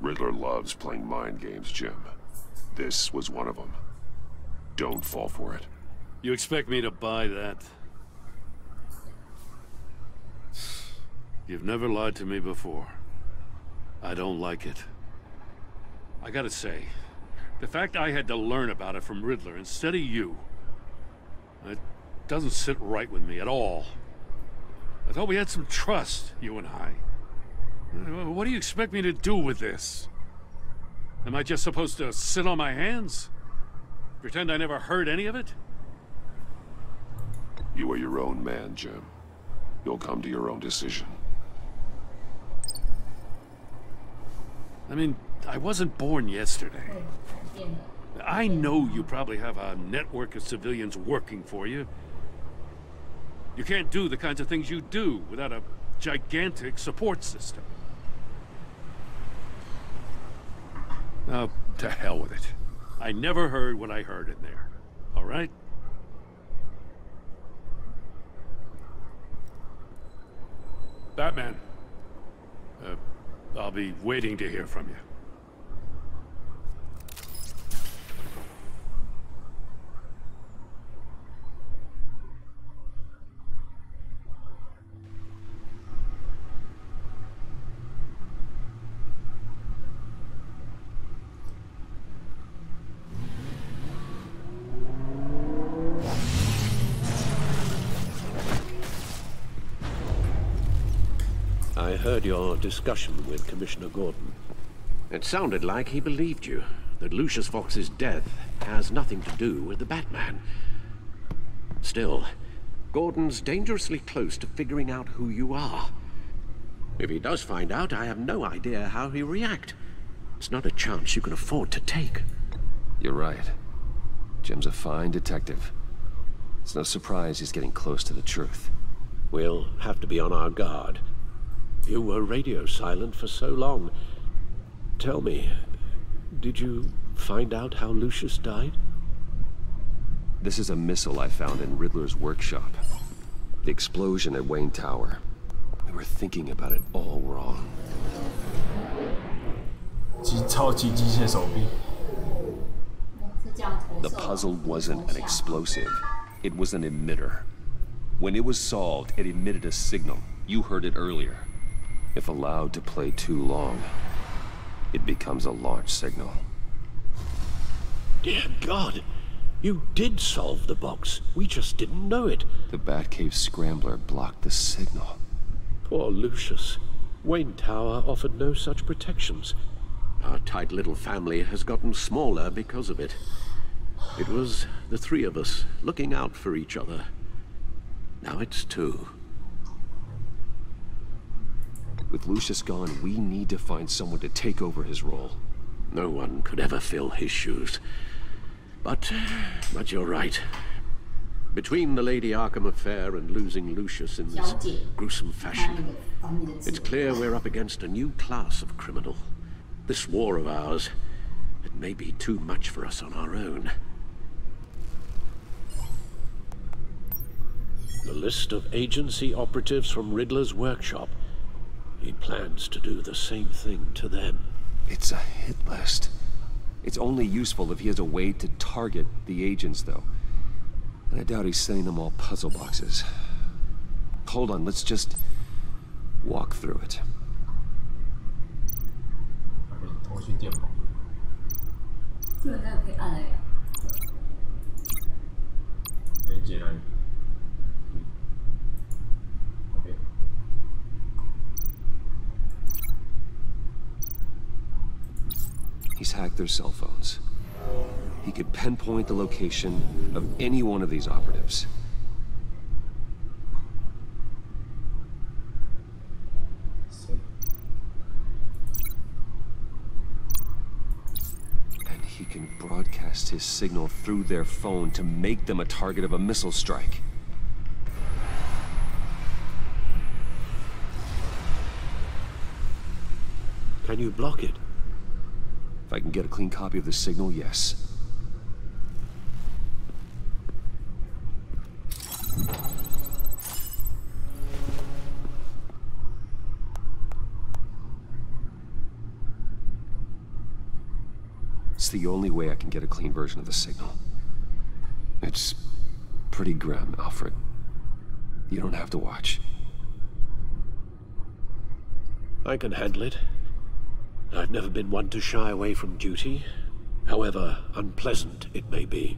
Riddler loves playing mind games, Jim. This was one of them. Don't fall for it. You expect me to buy that? You've never lied to me before. I don't like it. I gotta say, the fact I had to learn about it from Riddler instead of you, it doesn't sit right with me at all. I thought we had some trust, you and I. What do you expect me to do with this? Am I just supposed to sit on my hands? Pretend I never heard any of it? You are your own man, Jim. You'll come to your own decision. I mean, I wasn't born yesterday. I know you probably have a network of civilians working for you. You can't do the kinds of things you do without a gigantic support system. Now, to hell with it. I never heard what I heard in there. All right? Batman. I'll be waiting to hear from you. I heard your discussion with Commissioner Gordon. It sounded like he believed you, that Lucius Fox's death has nothing to do with the Batman. Still, Gordon's dangerously close to figuring out who you are. If he does find out, I have no idea how he'll react. It's not a chance you can afford to take. You're right. Jim's a fine detective. It's no surprise he's getting close to the truth. We'll have to be on our guard. You were radio silent for so long. Tell me, did you find out how Lucius died? This is a missile I found in Riddler's workshop. The explosion at Wayne Tower. It were thinking about it all wrong. 超级机械手臂。 The puzzle wasn't an explosive. It was an emitter. When it was solved, it emitted a signal. You heard it earlier. If allowed to play too long, it becomes a launch signal. Dear God, you did solve the box. We just didn't know it. The Batcave scrambler blocked the signal. Poor Lucius. Wayne Tower offered no such protections. Our tight little family has gotten smaller because of it. It was the three of us looking out for each other. Now it's two. With Lucius gone, we need to find someone to take over his role. No one could ever fill his shoes. But you're right. Between the Lady Arkham affair and losing Lucius in this gruesome fashion, it's clear we're up against a new class of criminal. This war of ours, it may be too much for us on our own. The list of agency operatives from Riddler's workshop. He plans to do the same thing to them. It's a hit list. It's only useful if he has a way to target the agents, though. And I doubt he's sending them all puzzle boxes. Hold on, let's just walk through it. He's hacked their cell phones. He could pinpoint the location of any one of these operatives. And he can broadcast his signal through their phone to make them a target of a missile strike. Can you block it? If I can get a clean copy of the signal, yes. It's the only way I can get a clean version of the signal. It's pretty grim, Alfred. You don't have to watch. I can handle it. I've never been one to shy away from duty, however unpleasant it may be.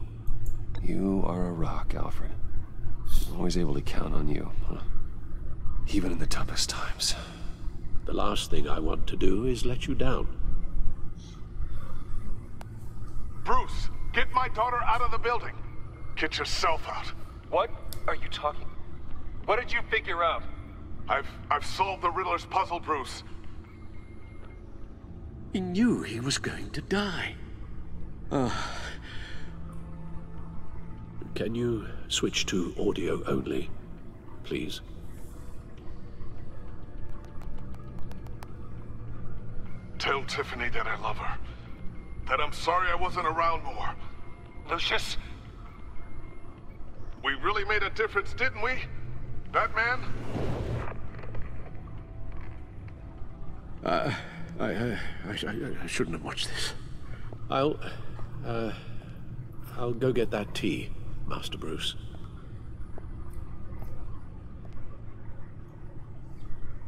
You are a rock, Alfred. I'm always able to count on you, huh? Even in the toughest times. The last thing I want to do is let you down. Bruce, get my daughter out of the building. Get yourself out. What are you talking? What did you figure out? I've solved the Riddler's puzzle, Bruce. He knew he was going to die. Can you switch to audio only, please? Tell Tiffany that I love her. That I'm sorry I wasn't around more. Lucius? We really made a difference, didn't we? Batman? I shouldn't have watched this. I'll go get that tea, Master Bruce.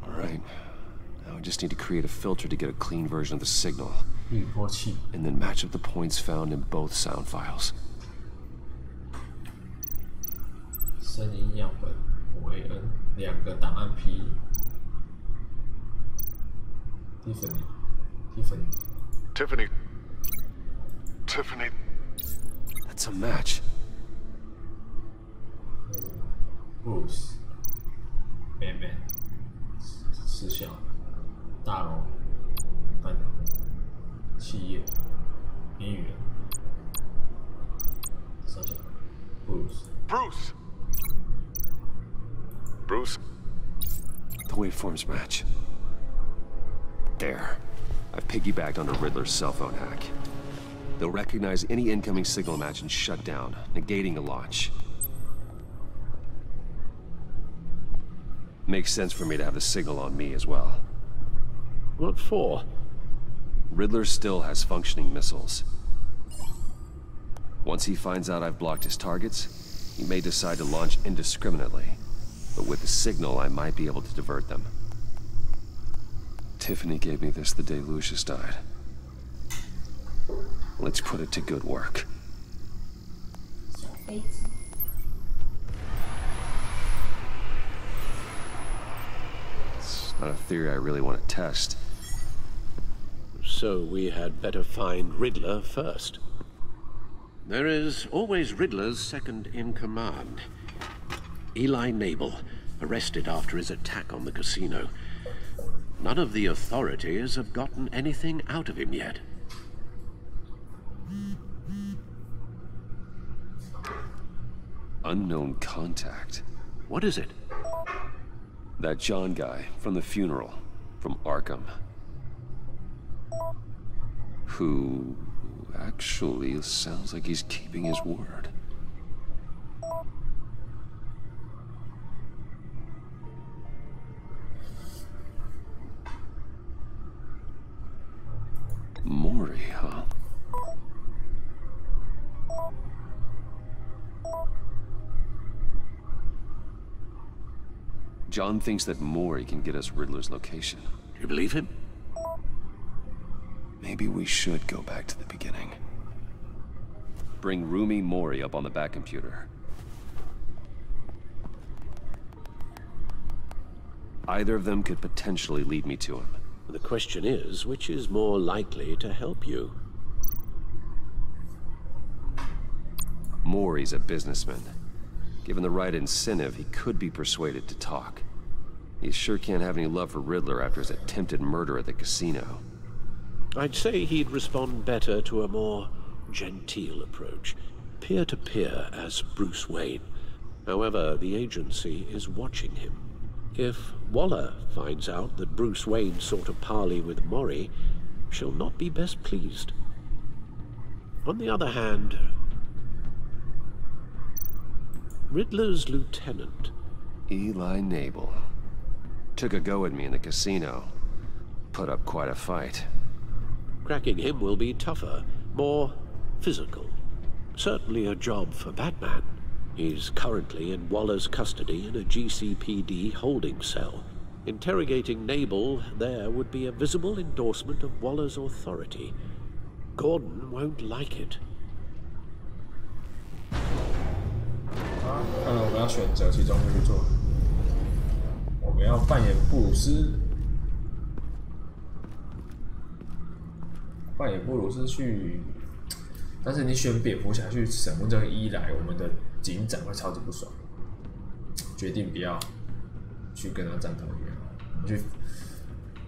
All right. Now I just need to create a filter to get a clean version of the signal. And then match up the points found in both sound files. 声音样本为 N 2个档案 P。 Tiffany. That's a match. Bruce. Batman. 思想。大楼。半岛。企业。边缘。小小。Bruce. The waveforms match. There. I've piggybacked onto Riddler's cell phone hack. They'll recognize any incoming signal match and shut down, negating a launch. Makes sense for me to have the signal on me as well. What for? Riddler still has functioning missiles. Once he finds out I've blocked his targets, he may decide to launch indiscriminately. But with the signal, I might be able to divert them. Tiffany gave me this the day Lucius died. Let's put it to good work. It's not a theory I really want to test. So we had better find Riddler first. There is always Riddler's second in command. Eli Nabel, arrested after his attack on the casino. None of the authorities have gotten anything out of him yet. Unknown contact. What is it? That John guy from the funeral, from Arkham. Who actually sounds like he's keeping his word. Mori, huh? John thinks that Mori can get us Riddler's location. Do you believe him? Maybe we should go back to the beginning. Bring Rumi Mori up on the back computer. Either of them could potentially lead me to him. The question is, which is more likely to help you? Mori's a businessman. Given the right incentive, he could be persuaded to talk. He sure can't have any love for Riddler after his attempted murder at the casino. I'd say he'd respond better to a more genteel approach, peer-to-peer as Bruce Wayne. However, the agency is watching him. If Waller finds out that Bruce Wayne sought a parley with Mori, she'll not be best pleased. On the other hand, Riddler's lieutenant, Eli Nabel, took a go at me in the casino. Put up quite a fight. Cracking him will be tougher, more physical. Certainly a job for Batman. He's currently in Waller's custody in a GCPD holding cell. Interrogating Nabel there would be a visible endorsement of Waller's authority. Gordon won't like it. 看来我们要选择其中一个去做。我们要扮演布鲁斯，去，但是你选蝙蝠侠去审问这个伊莱，我们的警长会超级不爽。决定不要去跟他站同一边，我们去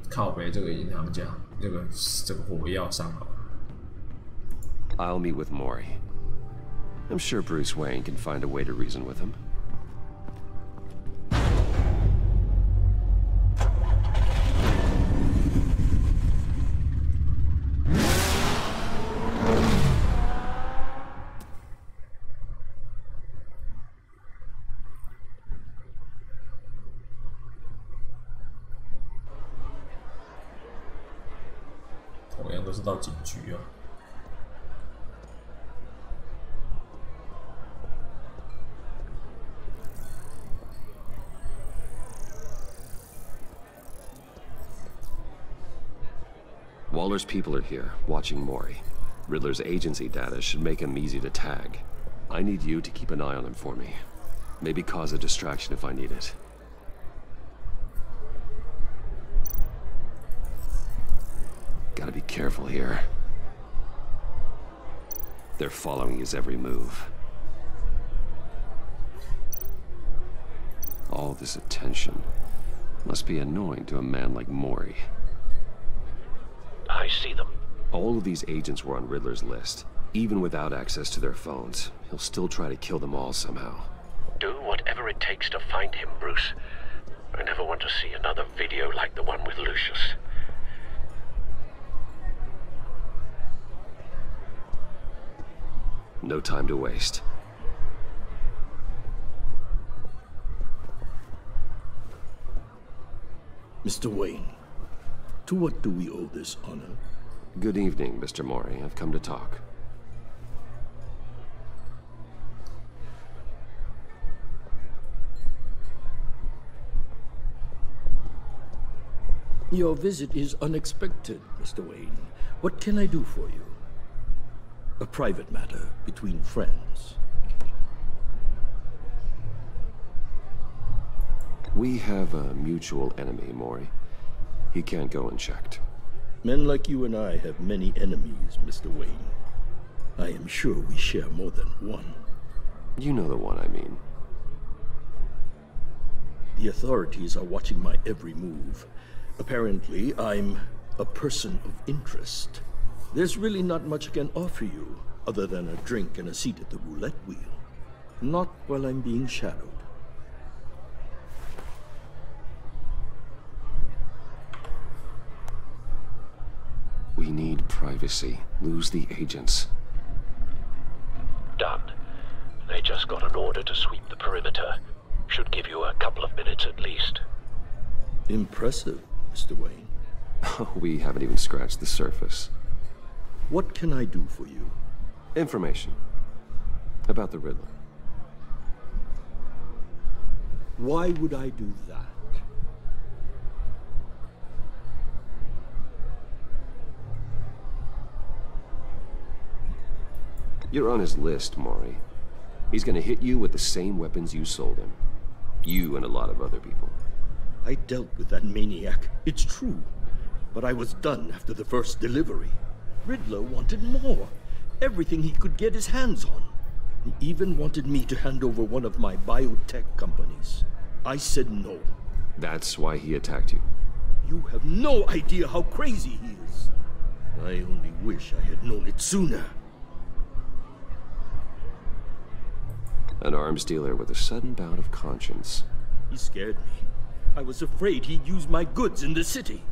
靠北这个银行家，这个火药商好了。I'll meet with Mori. I'm sure Bruce Wayne can find a way to reason with him.都是到警局啊。Waller's people are here, watching Mori. Riddler's agency data should make him easy to tag. I need you to keep an eye on him for me. Maybe cause a distraction if I need it. Gotta be careful here. They're following his every move. All this attention must be annoying to a man like Mori. I see them. All of these agents were on Riddler's list. Even without access to their phones, he'll still try to kill them all somehow. Do whatever it takes to find him, Bruce. I never want to see another video like the one with Lucius. No time to waste. Mr. Wayne, to what do we owe this honor? Good evening, Mr. Mori. I've come to talk. Your visit is unexpected, Mr. Wayne. What can I do for you? A private matter between friends. We have a mutual enemy, Mori. He can't go unchecked. Men like you and I have many enemies, Mr. Wayne. I am sure we share more than one. You know the one I mean. The authorities are watching my every move. Apparently, I'm a person of interest. There's really not much I can offer you, other than a drink and a seat at the roulette wheel. Not while I'm being shadowed. We need privacy. Lose the agents. Done. They just got an order to sweep the perimeter. Should give you a couple of minutes at least. Impressive, Mr. Wayne. We haven't even scratched the surface. What can I do for you? Information. About the Riddler. Why would I do that? You're on his list, Mori. He's gonna hit you with the same weapons you sold him. You and a lot of other people. I dealt with that maniac, it's true. But I was done after the first delivery. Riddler wanted more. Everything he could get his hands on. He even wanted me to hand over one of my biotech companies. I said no. That's why he attacked you. You have no idea how crazy he is. I only wish I had known it sooner. An arms dealer with a sudden bout of conscience. He scared me. I was afraid he'd use my goods in the city.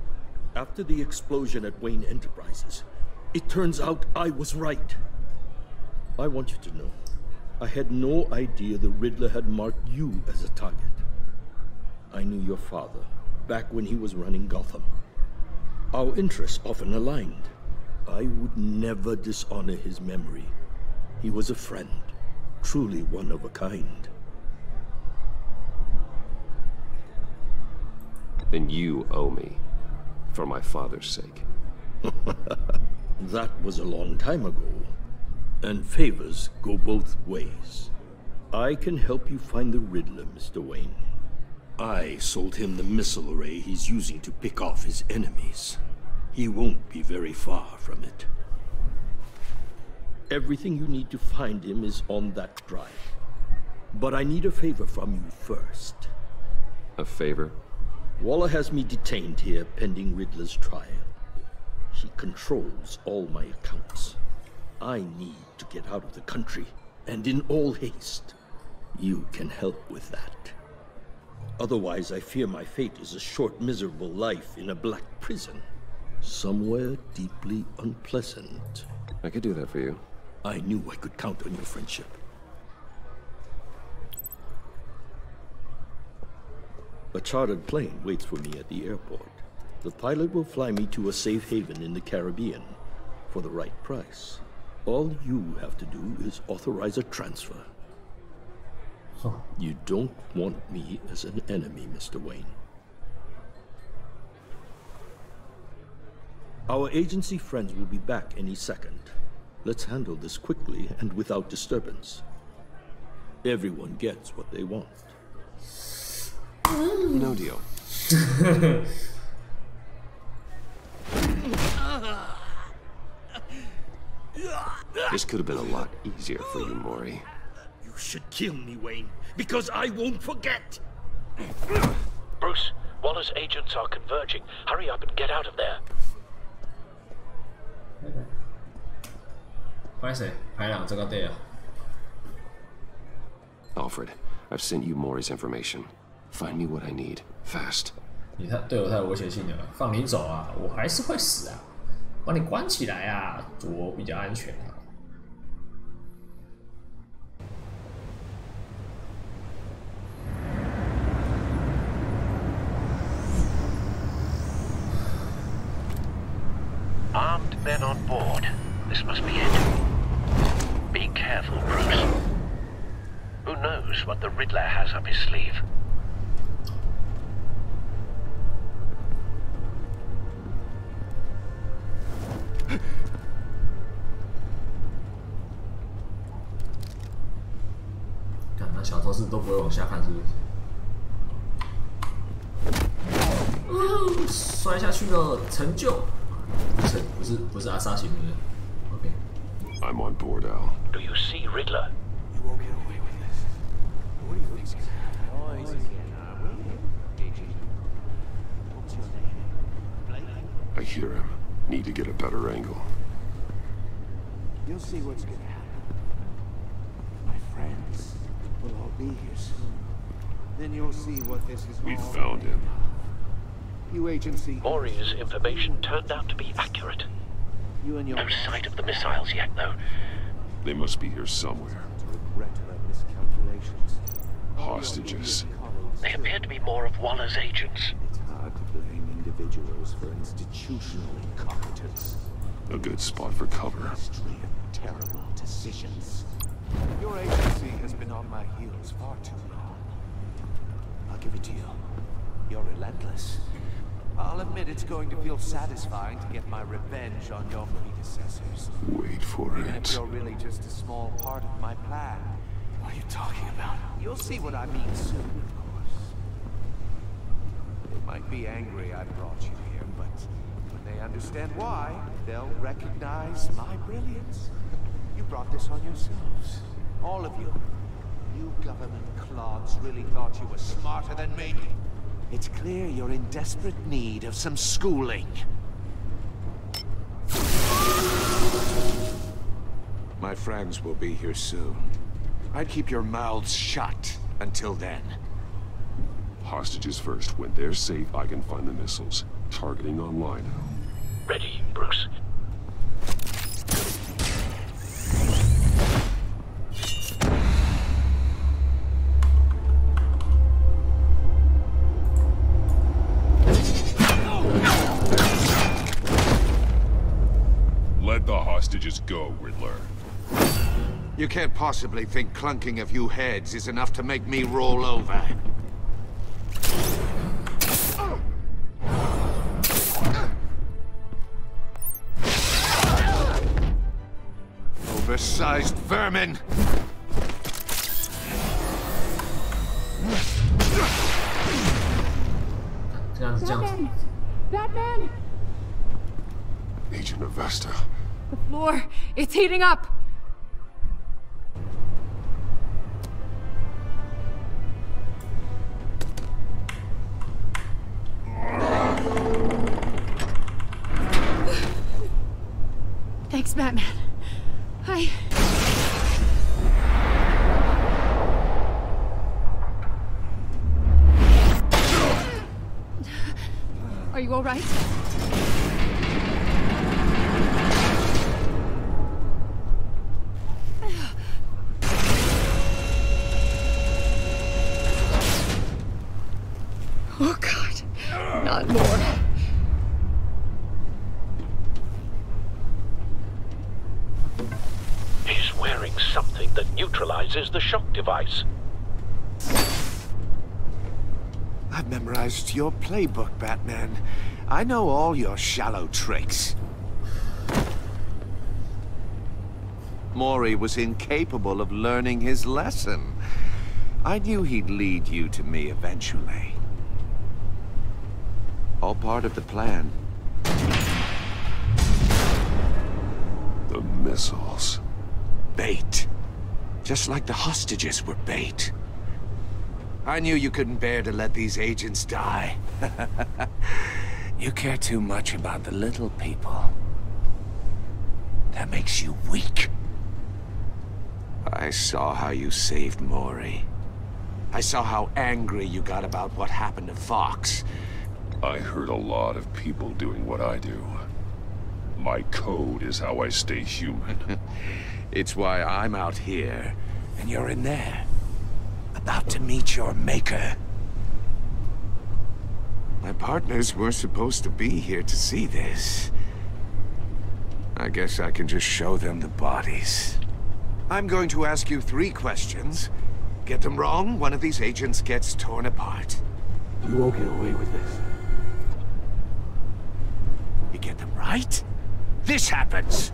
After the explosion at Wayne Enterprises, it turns out I was right. I want you to know, I had no idea the Riddler had marked you as a target. I knew your father, back when he was running Gotham. Our interests often aligned. I would never dishonor his memory. He was a friend. Truly one of a kind. Then you owe me, for my father's sake. That was a long time ago, and favors go both ways. I can help you find the Riddler, Mr. Wayne. I sold him the missile array he's using to pick off his enemies. He won't be very far from it. Everything you need to find him is on that drive. But I need a favor from you first. A favor? Waller has me detained here pending Riddler's trial. She controls all my accounts. I need to get out of the country, and in all haste. You can help with that. Otherwise, I fear my fate is a short, miserable life in a black prison. Somewhere deeply unpleasant. I could do that for you. I knew I could count on your friendship. A chartered plane waits for me at the airport. The pilot will fly me to a safe haven in the Caribbean for the right price. All you have to do is authorize a transfer. You don't want me as an enemy, Mr. Wayne. Our agency friends will be back any second. Let's handle this quickly and without disturbance. Everyone gets what they want. No deal. This could have been a lot easier for you, Mori. You should kill me, Wayne, because I won't forget! Bruce, Waller's agents are converging. Hurry up and get out of there. Alfred, I've sent you Mori's information. Find me what I need, fast. 你对我太有威胁性了，放你走啊，我还是会死啊！把你关起来啊，我比较安全啊。Armed men on board. This must be it. Be careful, Bruce. Who knows what the Riddler has up his sleeve?那小偷是都不会往下看，是不是？摔下去了，成就。不是阿萨辛，对不对 ？OK。 I'm on board, Al. Do you see Riddler? You won't get away with this. What do you think's gonna happen? I hear him. Need to get a better angle. You'll see what's gonna happen. My friends will all be here soon. Then you'll see what this is. We found him. You agency. Maury's information turned out to be accurate. You and your no sight of the missiles yet, though. They must be here somewhere. Hostages. They appear to be more of Waller's agents. It's hard to blame individuals for institutional incompetence. A good spot for cover. History of terrible decisions. Your agency has been on my heels far too long. I'll give it to you. You're relentless. I'll admit it's going to feel satisfying to get my revenge on your predecessors. Wait for Even it. if you're really just a small part of my plan. What are you talking about? You'll see what I mean soon, of course. They might be angry I brought you here, but when they understand why, they'll recognize my brilliance. You brought this on yourselves. All of you. You government clods really thought you were smarter than me. It's clear you're in desperate need of some schooling. My friends will be here soon. I'd keep your mouths shut until then. Hostages first. When they're safe, I can find the missiles. Targeting online. Ready, Bruce. Let the hostages go, Riddler. You can't possibly think clunking a few heads is enough to make me roll over. Oversized vermin! Batman! Batman! Agent Avesta. The floor, it's heating up! Thanks, Batman. Are you all right? Oh, God. Not more. He's wearing something that neutralizes the shock device. I've memorized your playbook, Batman. I know all your shallow tricks. Maury was incapable of learning his lesson. I knew he'd lead you to me eventually. All part of the plan. The missiles. Bait. Just like the hostages were bait. I knew you couldn't bear to let these agents die. You care too much about the little people. That makes you weak. I saw how you saved Maury. I saw how angry you got about what happened to Fox. I heard a lot of people doing what I do. My code is how I stay human. It's why I'm out here, and you're in there. About to meet your maker. My partners were supposed to be here to see this. I guess I can just show them the bodies. I'm going to ask you 3 questions. Get them wrong, one of these agents gets torn apart. You won't get away with this. You get them right, this happens.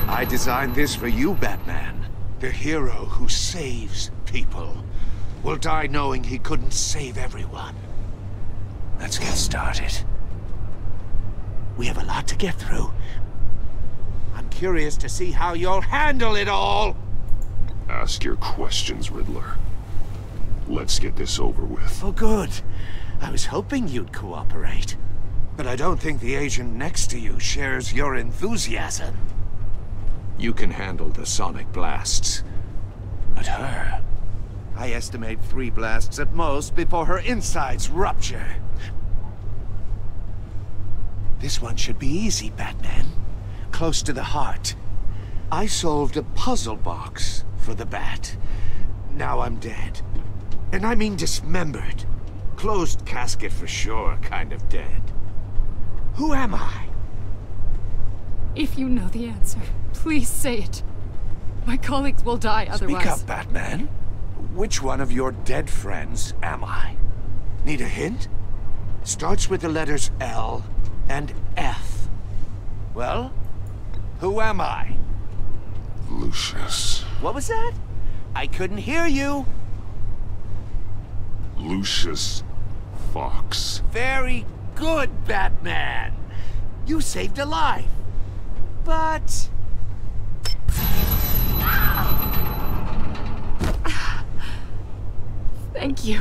I designed this for you, Batman. The hero who saves people will die knowing he couldn't save everyone. Let's get started. We have a lot to get through. I'm curious to see how you'll handle it all. Ask your questions, Riddler. Let's get this over with. Oh, good. I was hoping you'd cooperate. But I don't think the agent next to you shares your enthusiasm. You can handle the sonic blasts. But her... I estimate 3 blasts at most before her insides rupture. This one should be easy, Batman. Close to the heart. I solved a puzzle box for the Bat. Now I'm dead. And I mean dismembered. Closed casket for sure, kind of dead. Who am I? If you know the answer, please say it. My colleagues will die otherwise. Speak up, Batman. Which one of your dead friends am I? Need a hint? Starts with the letters L and F. Well, who am I? Lucius. What was that? I couldn't hear you. Lucius Fox. Very good, Batman. You saved a life. But... Thank you.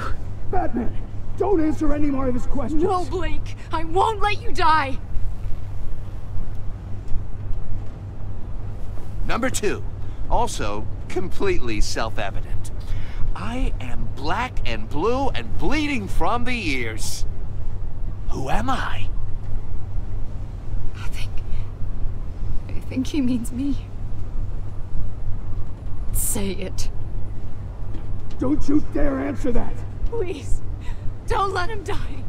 Batman, don't answer any more of his questions. No, Blake. I won't let you die. Number 2. Also, completely self-evident. I am black and blue and bleeding from the ears. Who am I? I think he means me. Say it. Don't you dare answer that! Please, don't let him die.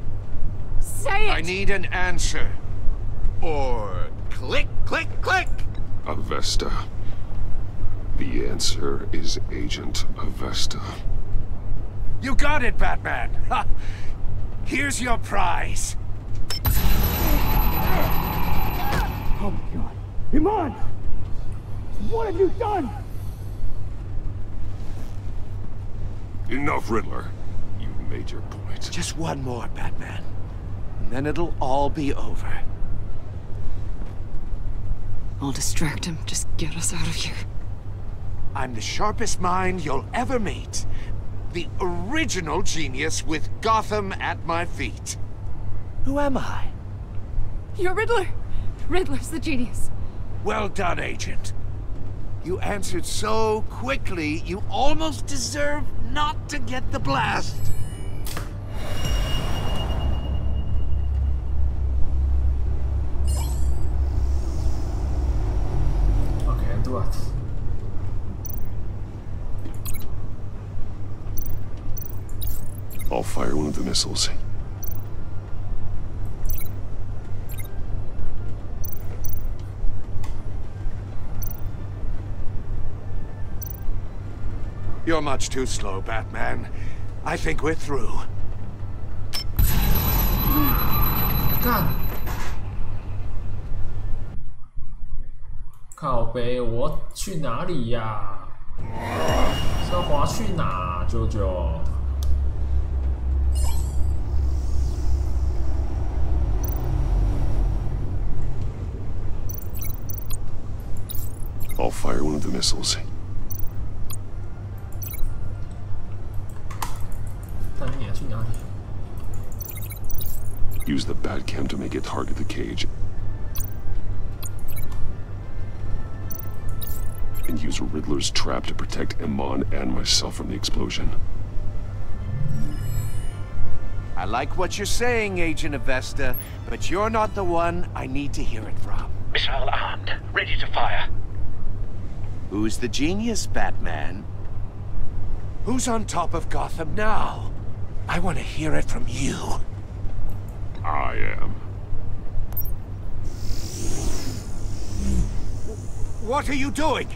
Say it! I need an answer. Or click, click, click! Avesta. The answer is Agent Avesta. You got it, Batman! Ha. Here's your prize. Oh my God. Iman! What have you done? Enough, Riddler. You've made your point. Just one more, Batman. And then it'll all be over. I'll distract him. Just get us out of here. I'm the sharpest mind you'll ever meet. The original genius with Gotham at my feet. Who am I? You're Riddler. Riddler's the genius. Well done, Agent. You answered so quickly, you almost deserve not to get the blast. Okay, do it. I'll fire one of the missiles. You're much too slow, Batman. I think we're through. God. 靠北，我去哪里呀？是要滑去哪，舅舅？ I'll fire one of the missiles. Use the Batcam to make it target the cage. And use Riddler's trap to protect Iman and myself from the explosion. I like what you're saying, Agent Avesta, but you're not the one I need to hear it from. Missile armed, ready to fire. Who's the genius, Batman? Who's on top of Gotham now? I want to hear it from you. I am. What are you doing?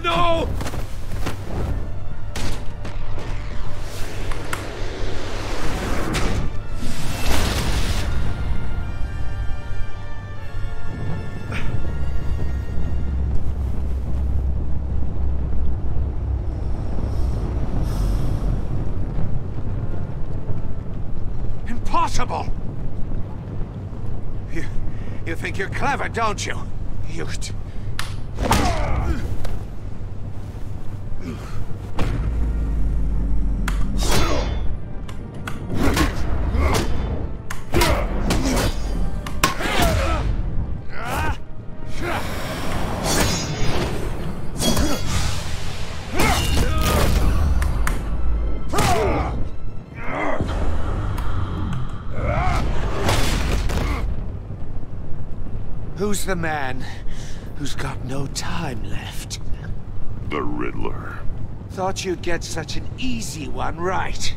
No! Impossible! You think you're clever, don't you? Who's the man who's got no time left? The Riddler. Thought you'd get such an easy one right.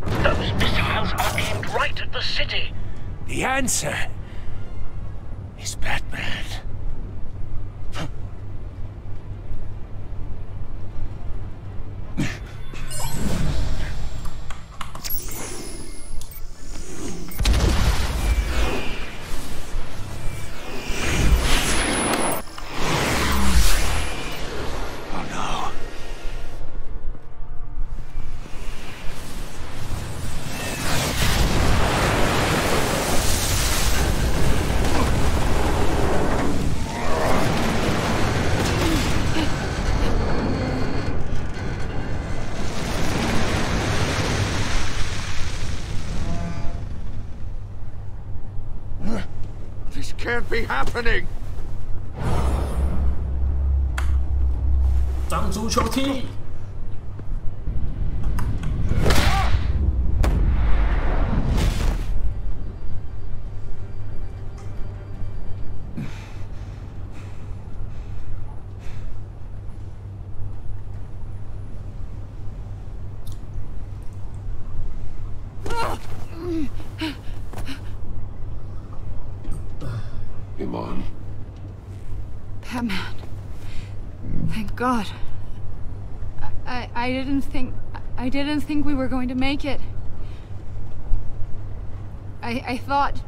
Those missiles are aimed right at the city. The answer is Batman. Can't be happening. 张足球踢。Iman. Batman. Thank God. I didn't think we were going to make it. I thought...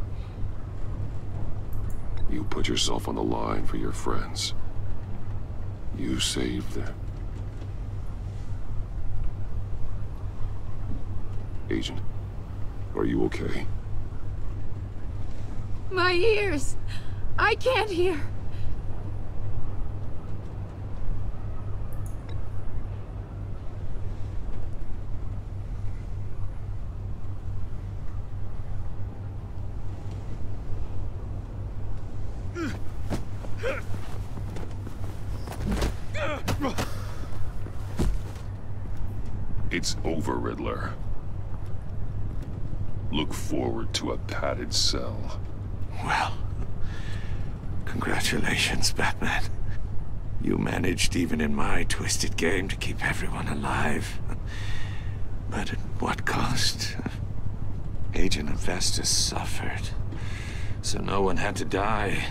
You put yourself on the line for your friends. You saved them. Agent, are you okay? My ears! I can't hear. It's over, Riddler. Look forward to a padded cell. Well, congratulations, Batman. You managed, even in my twisted game, to keep everyone alive. But at what cost? Agent Avestus suffered, so no one had to die.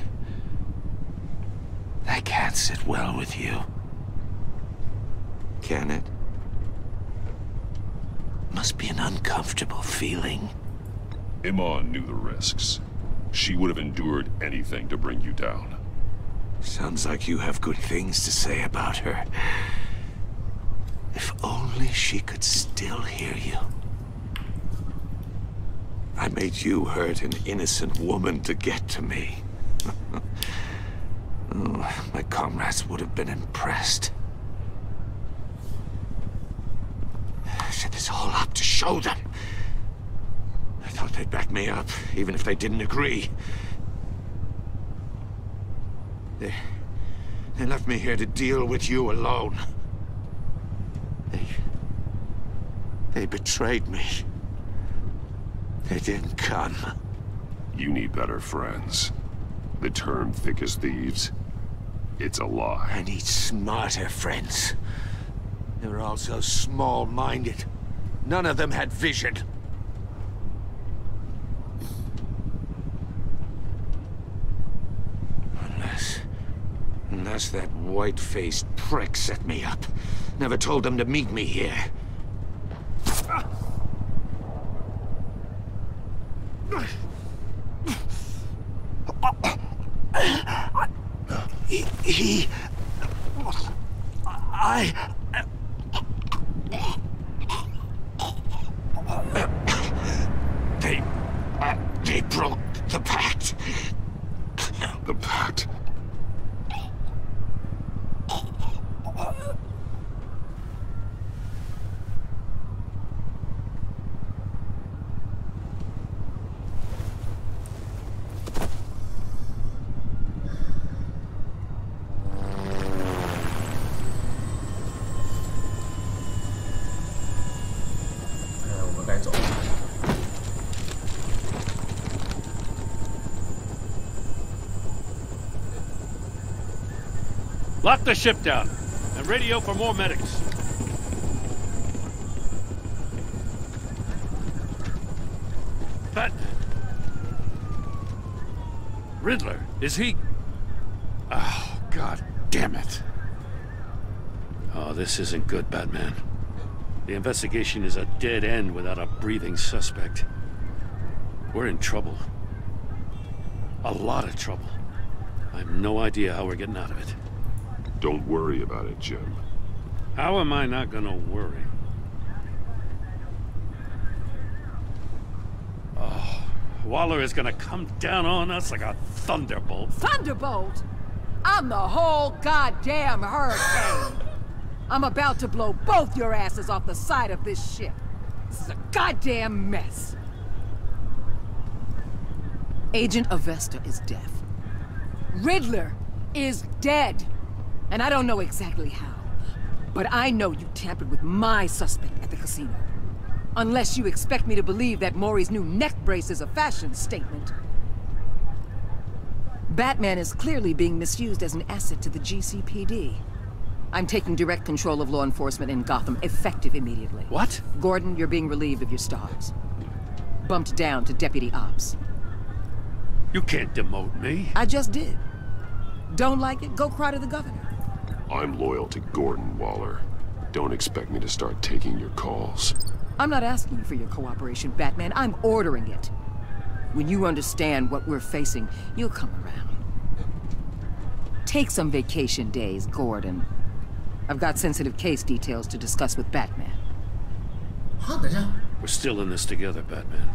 That can't sit well with you. Can it? Must be an uncomfortable feeling. Iman knew the risks. She would have endured anything to bring you down. Sounds like you have good things to say about her. If only she could still hear you. I made you hurt an innocent woman to get to me. Oh, my comrades would have been impressed. I set this all up to show them. I thought they'd back me up, even if they didn't agree. They left me here to deal with you alone. They betrayed me. They didn't come. You need better friends. The term thick as thieves, it's a lie. I need smarter friends. They were all so small-minded. None of them had vision. Unless that white-faced prick set me up. Never told them to meet me here. They broke the pact. The pact? Lock the ship down, and radio for more medics. But... Riddler, is he... Oh, God damn it. Oh, this isn't good, Batman. The investigation is a dead end without a breathing suspect. We're in trouble. A lot of trouble. I have no idea how we're getting out of it. Don't worry about it, Jim. How am I not gonna worry? Oh, Waller is gonna come down on us like a thunderbolt. Thunderbolt? I'm the whole goddamn hurricane. I'm about to blow both your asses off the side of this ship. This is a goddamn mess. Agent Avesta is deaf. Riddler is dead. And I don't know exactly how, but I know you tampered with my suspect at the casino. Unless you expect me to believe that Maury's new neck brace is a fashion statement. Batman is clearly being misused as an asset to the GCPD. I'm taking direct control of law enforcement in Gotham, effective immediately. What? Gordon, you're being relieved of your stars. Bumped down to Deputy Ops. You can't demote me. I just did. Don't like it? Go cry to the governor. I'm loyal to Gordon, Waller. Don't expect me to start taking your calls. I'm not asking you for your cooperation, Batman. I'm ordering it. When you understand what we're facing, you'll come around. Take some vacation days, Gordon. I've got sensitive case details to discuss with Batman. We're still in this together, Batman.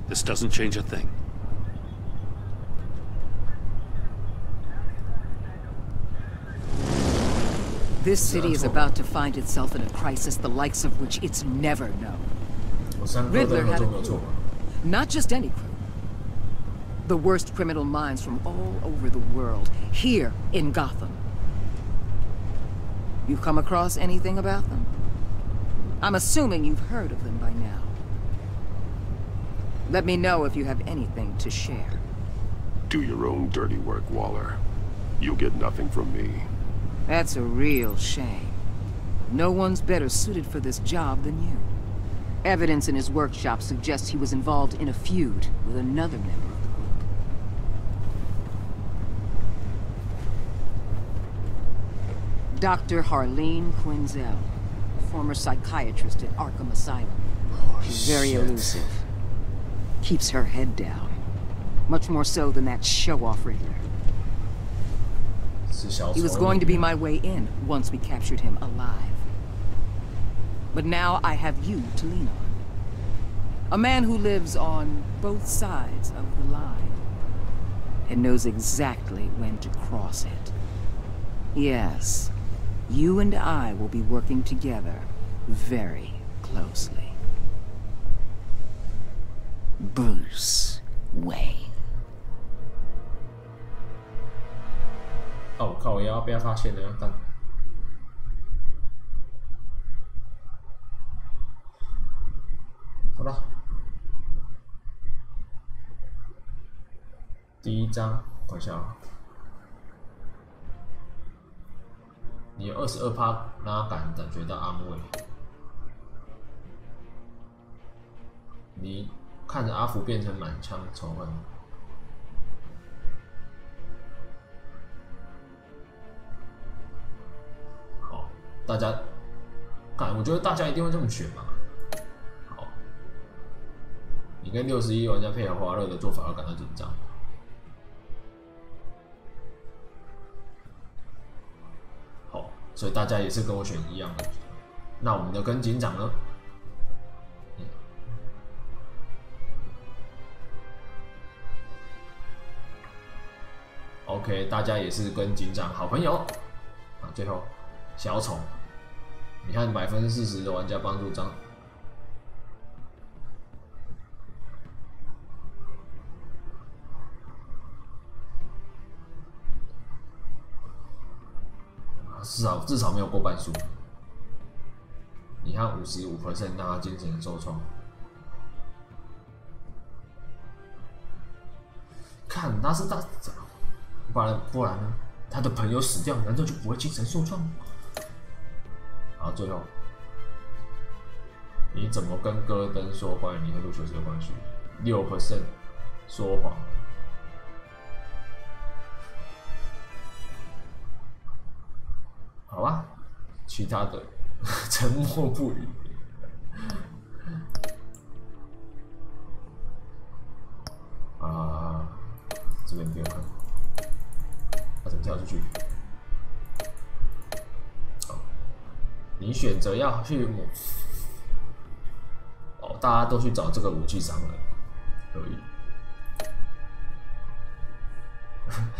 This doesn't change a thing. This city is about to find itself in a crisis the likes of which it's never known. Riddler had a crew. Not just any crew. The worst criminal minds from all over the world, here in Gotham. You've come across anything about them? I'm assuming you've heard of them by now. Let me know if you have anything to share. Do your own dirty work, Waller. You'll get nothing from me. That's a real shame. No one's better suited for this job than you. Evidence in his workshop suggests he was involved in a feud with another member of the group. Dr. Harleen Quinzel, former psychiatrist at Arkham Asylum. She's very elusive. Keeps her head down. Much more so than that show-off Riddler. He was going to be my way in once we captured him alive. But now I have you to lean on. A man who lives on both sides of the line and knows exactly when to cross it. Yes, you and I will be working together very closely. Bruce Wayne. 哦，靠，我要被他发现了，干。好了，第一章，看一下啊，你有22%让他感觉到安慰。你看着阿福变成满腔仇恨。好，大家，我觉得大家一定会这么选嘛。好，你跟61玩家配合华乐的做法，要感到紧张。好，所以大家也是跟我选一样的。那我们的跟警长呢？OK， 大家也是跟警长好朋友。啊，最后小丑，你看40%的玩家帮助张。至少没有过半数。你看55%让他精神受创。看他是大。不然呢？他的朋友死掉，难道就不会精神受创？好，最后，你怎么跟戈登说关于你和路修斯的关系？6% 说谎。好吧，其他的沉默不语。这边不要看。怎么跳出去？好，你选择要去大家都去找这个武器商人，可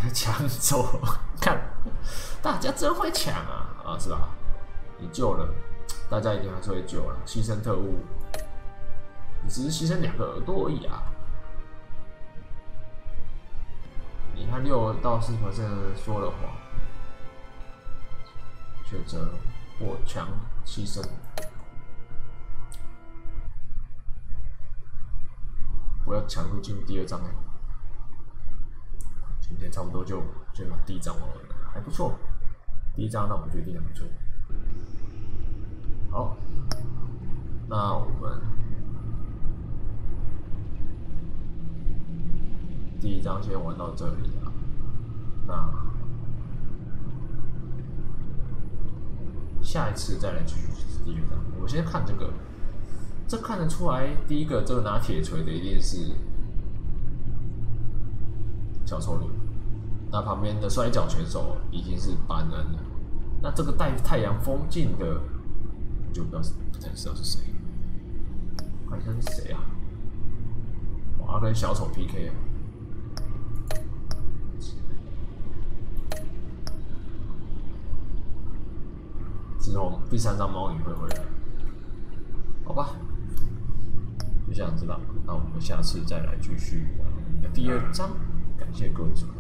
以抢走，看大家真会抢啊，是吧？你救了，大家一定还是会救了，牺牲特务，你只是牺牲2个耳朵而已啊。你看6到4%说了谎，选择或强牺牲，不要强入进入第2章。今天差不多就把第1章玩完了，还不错。第1章让我决定还不错。好，那我们第1章先玩到这里了，那下一次再来继续第2章。我先看这个，这看得出来，第一个这个拿铁锤的一定是小丑女，那旁边的摔跤选手已经是班恩了。那这个戴太阳风镜的，就不太知道是谁，看一下是谁啊？我要跟小丑 PK 啊！之后第3章猫女会回来，好吧？就这样子吧。那我们下次再来继续玩我们的第2章。感谢各位收看。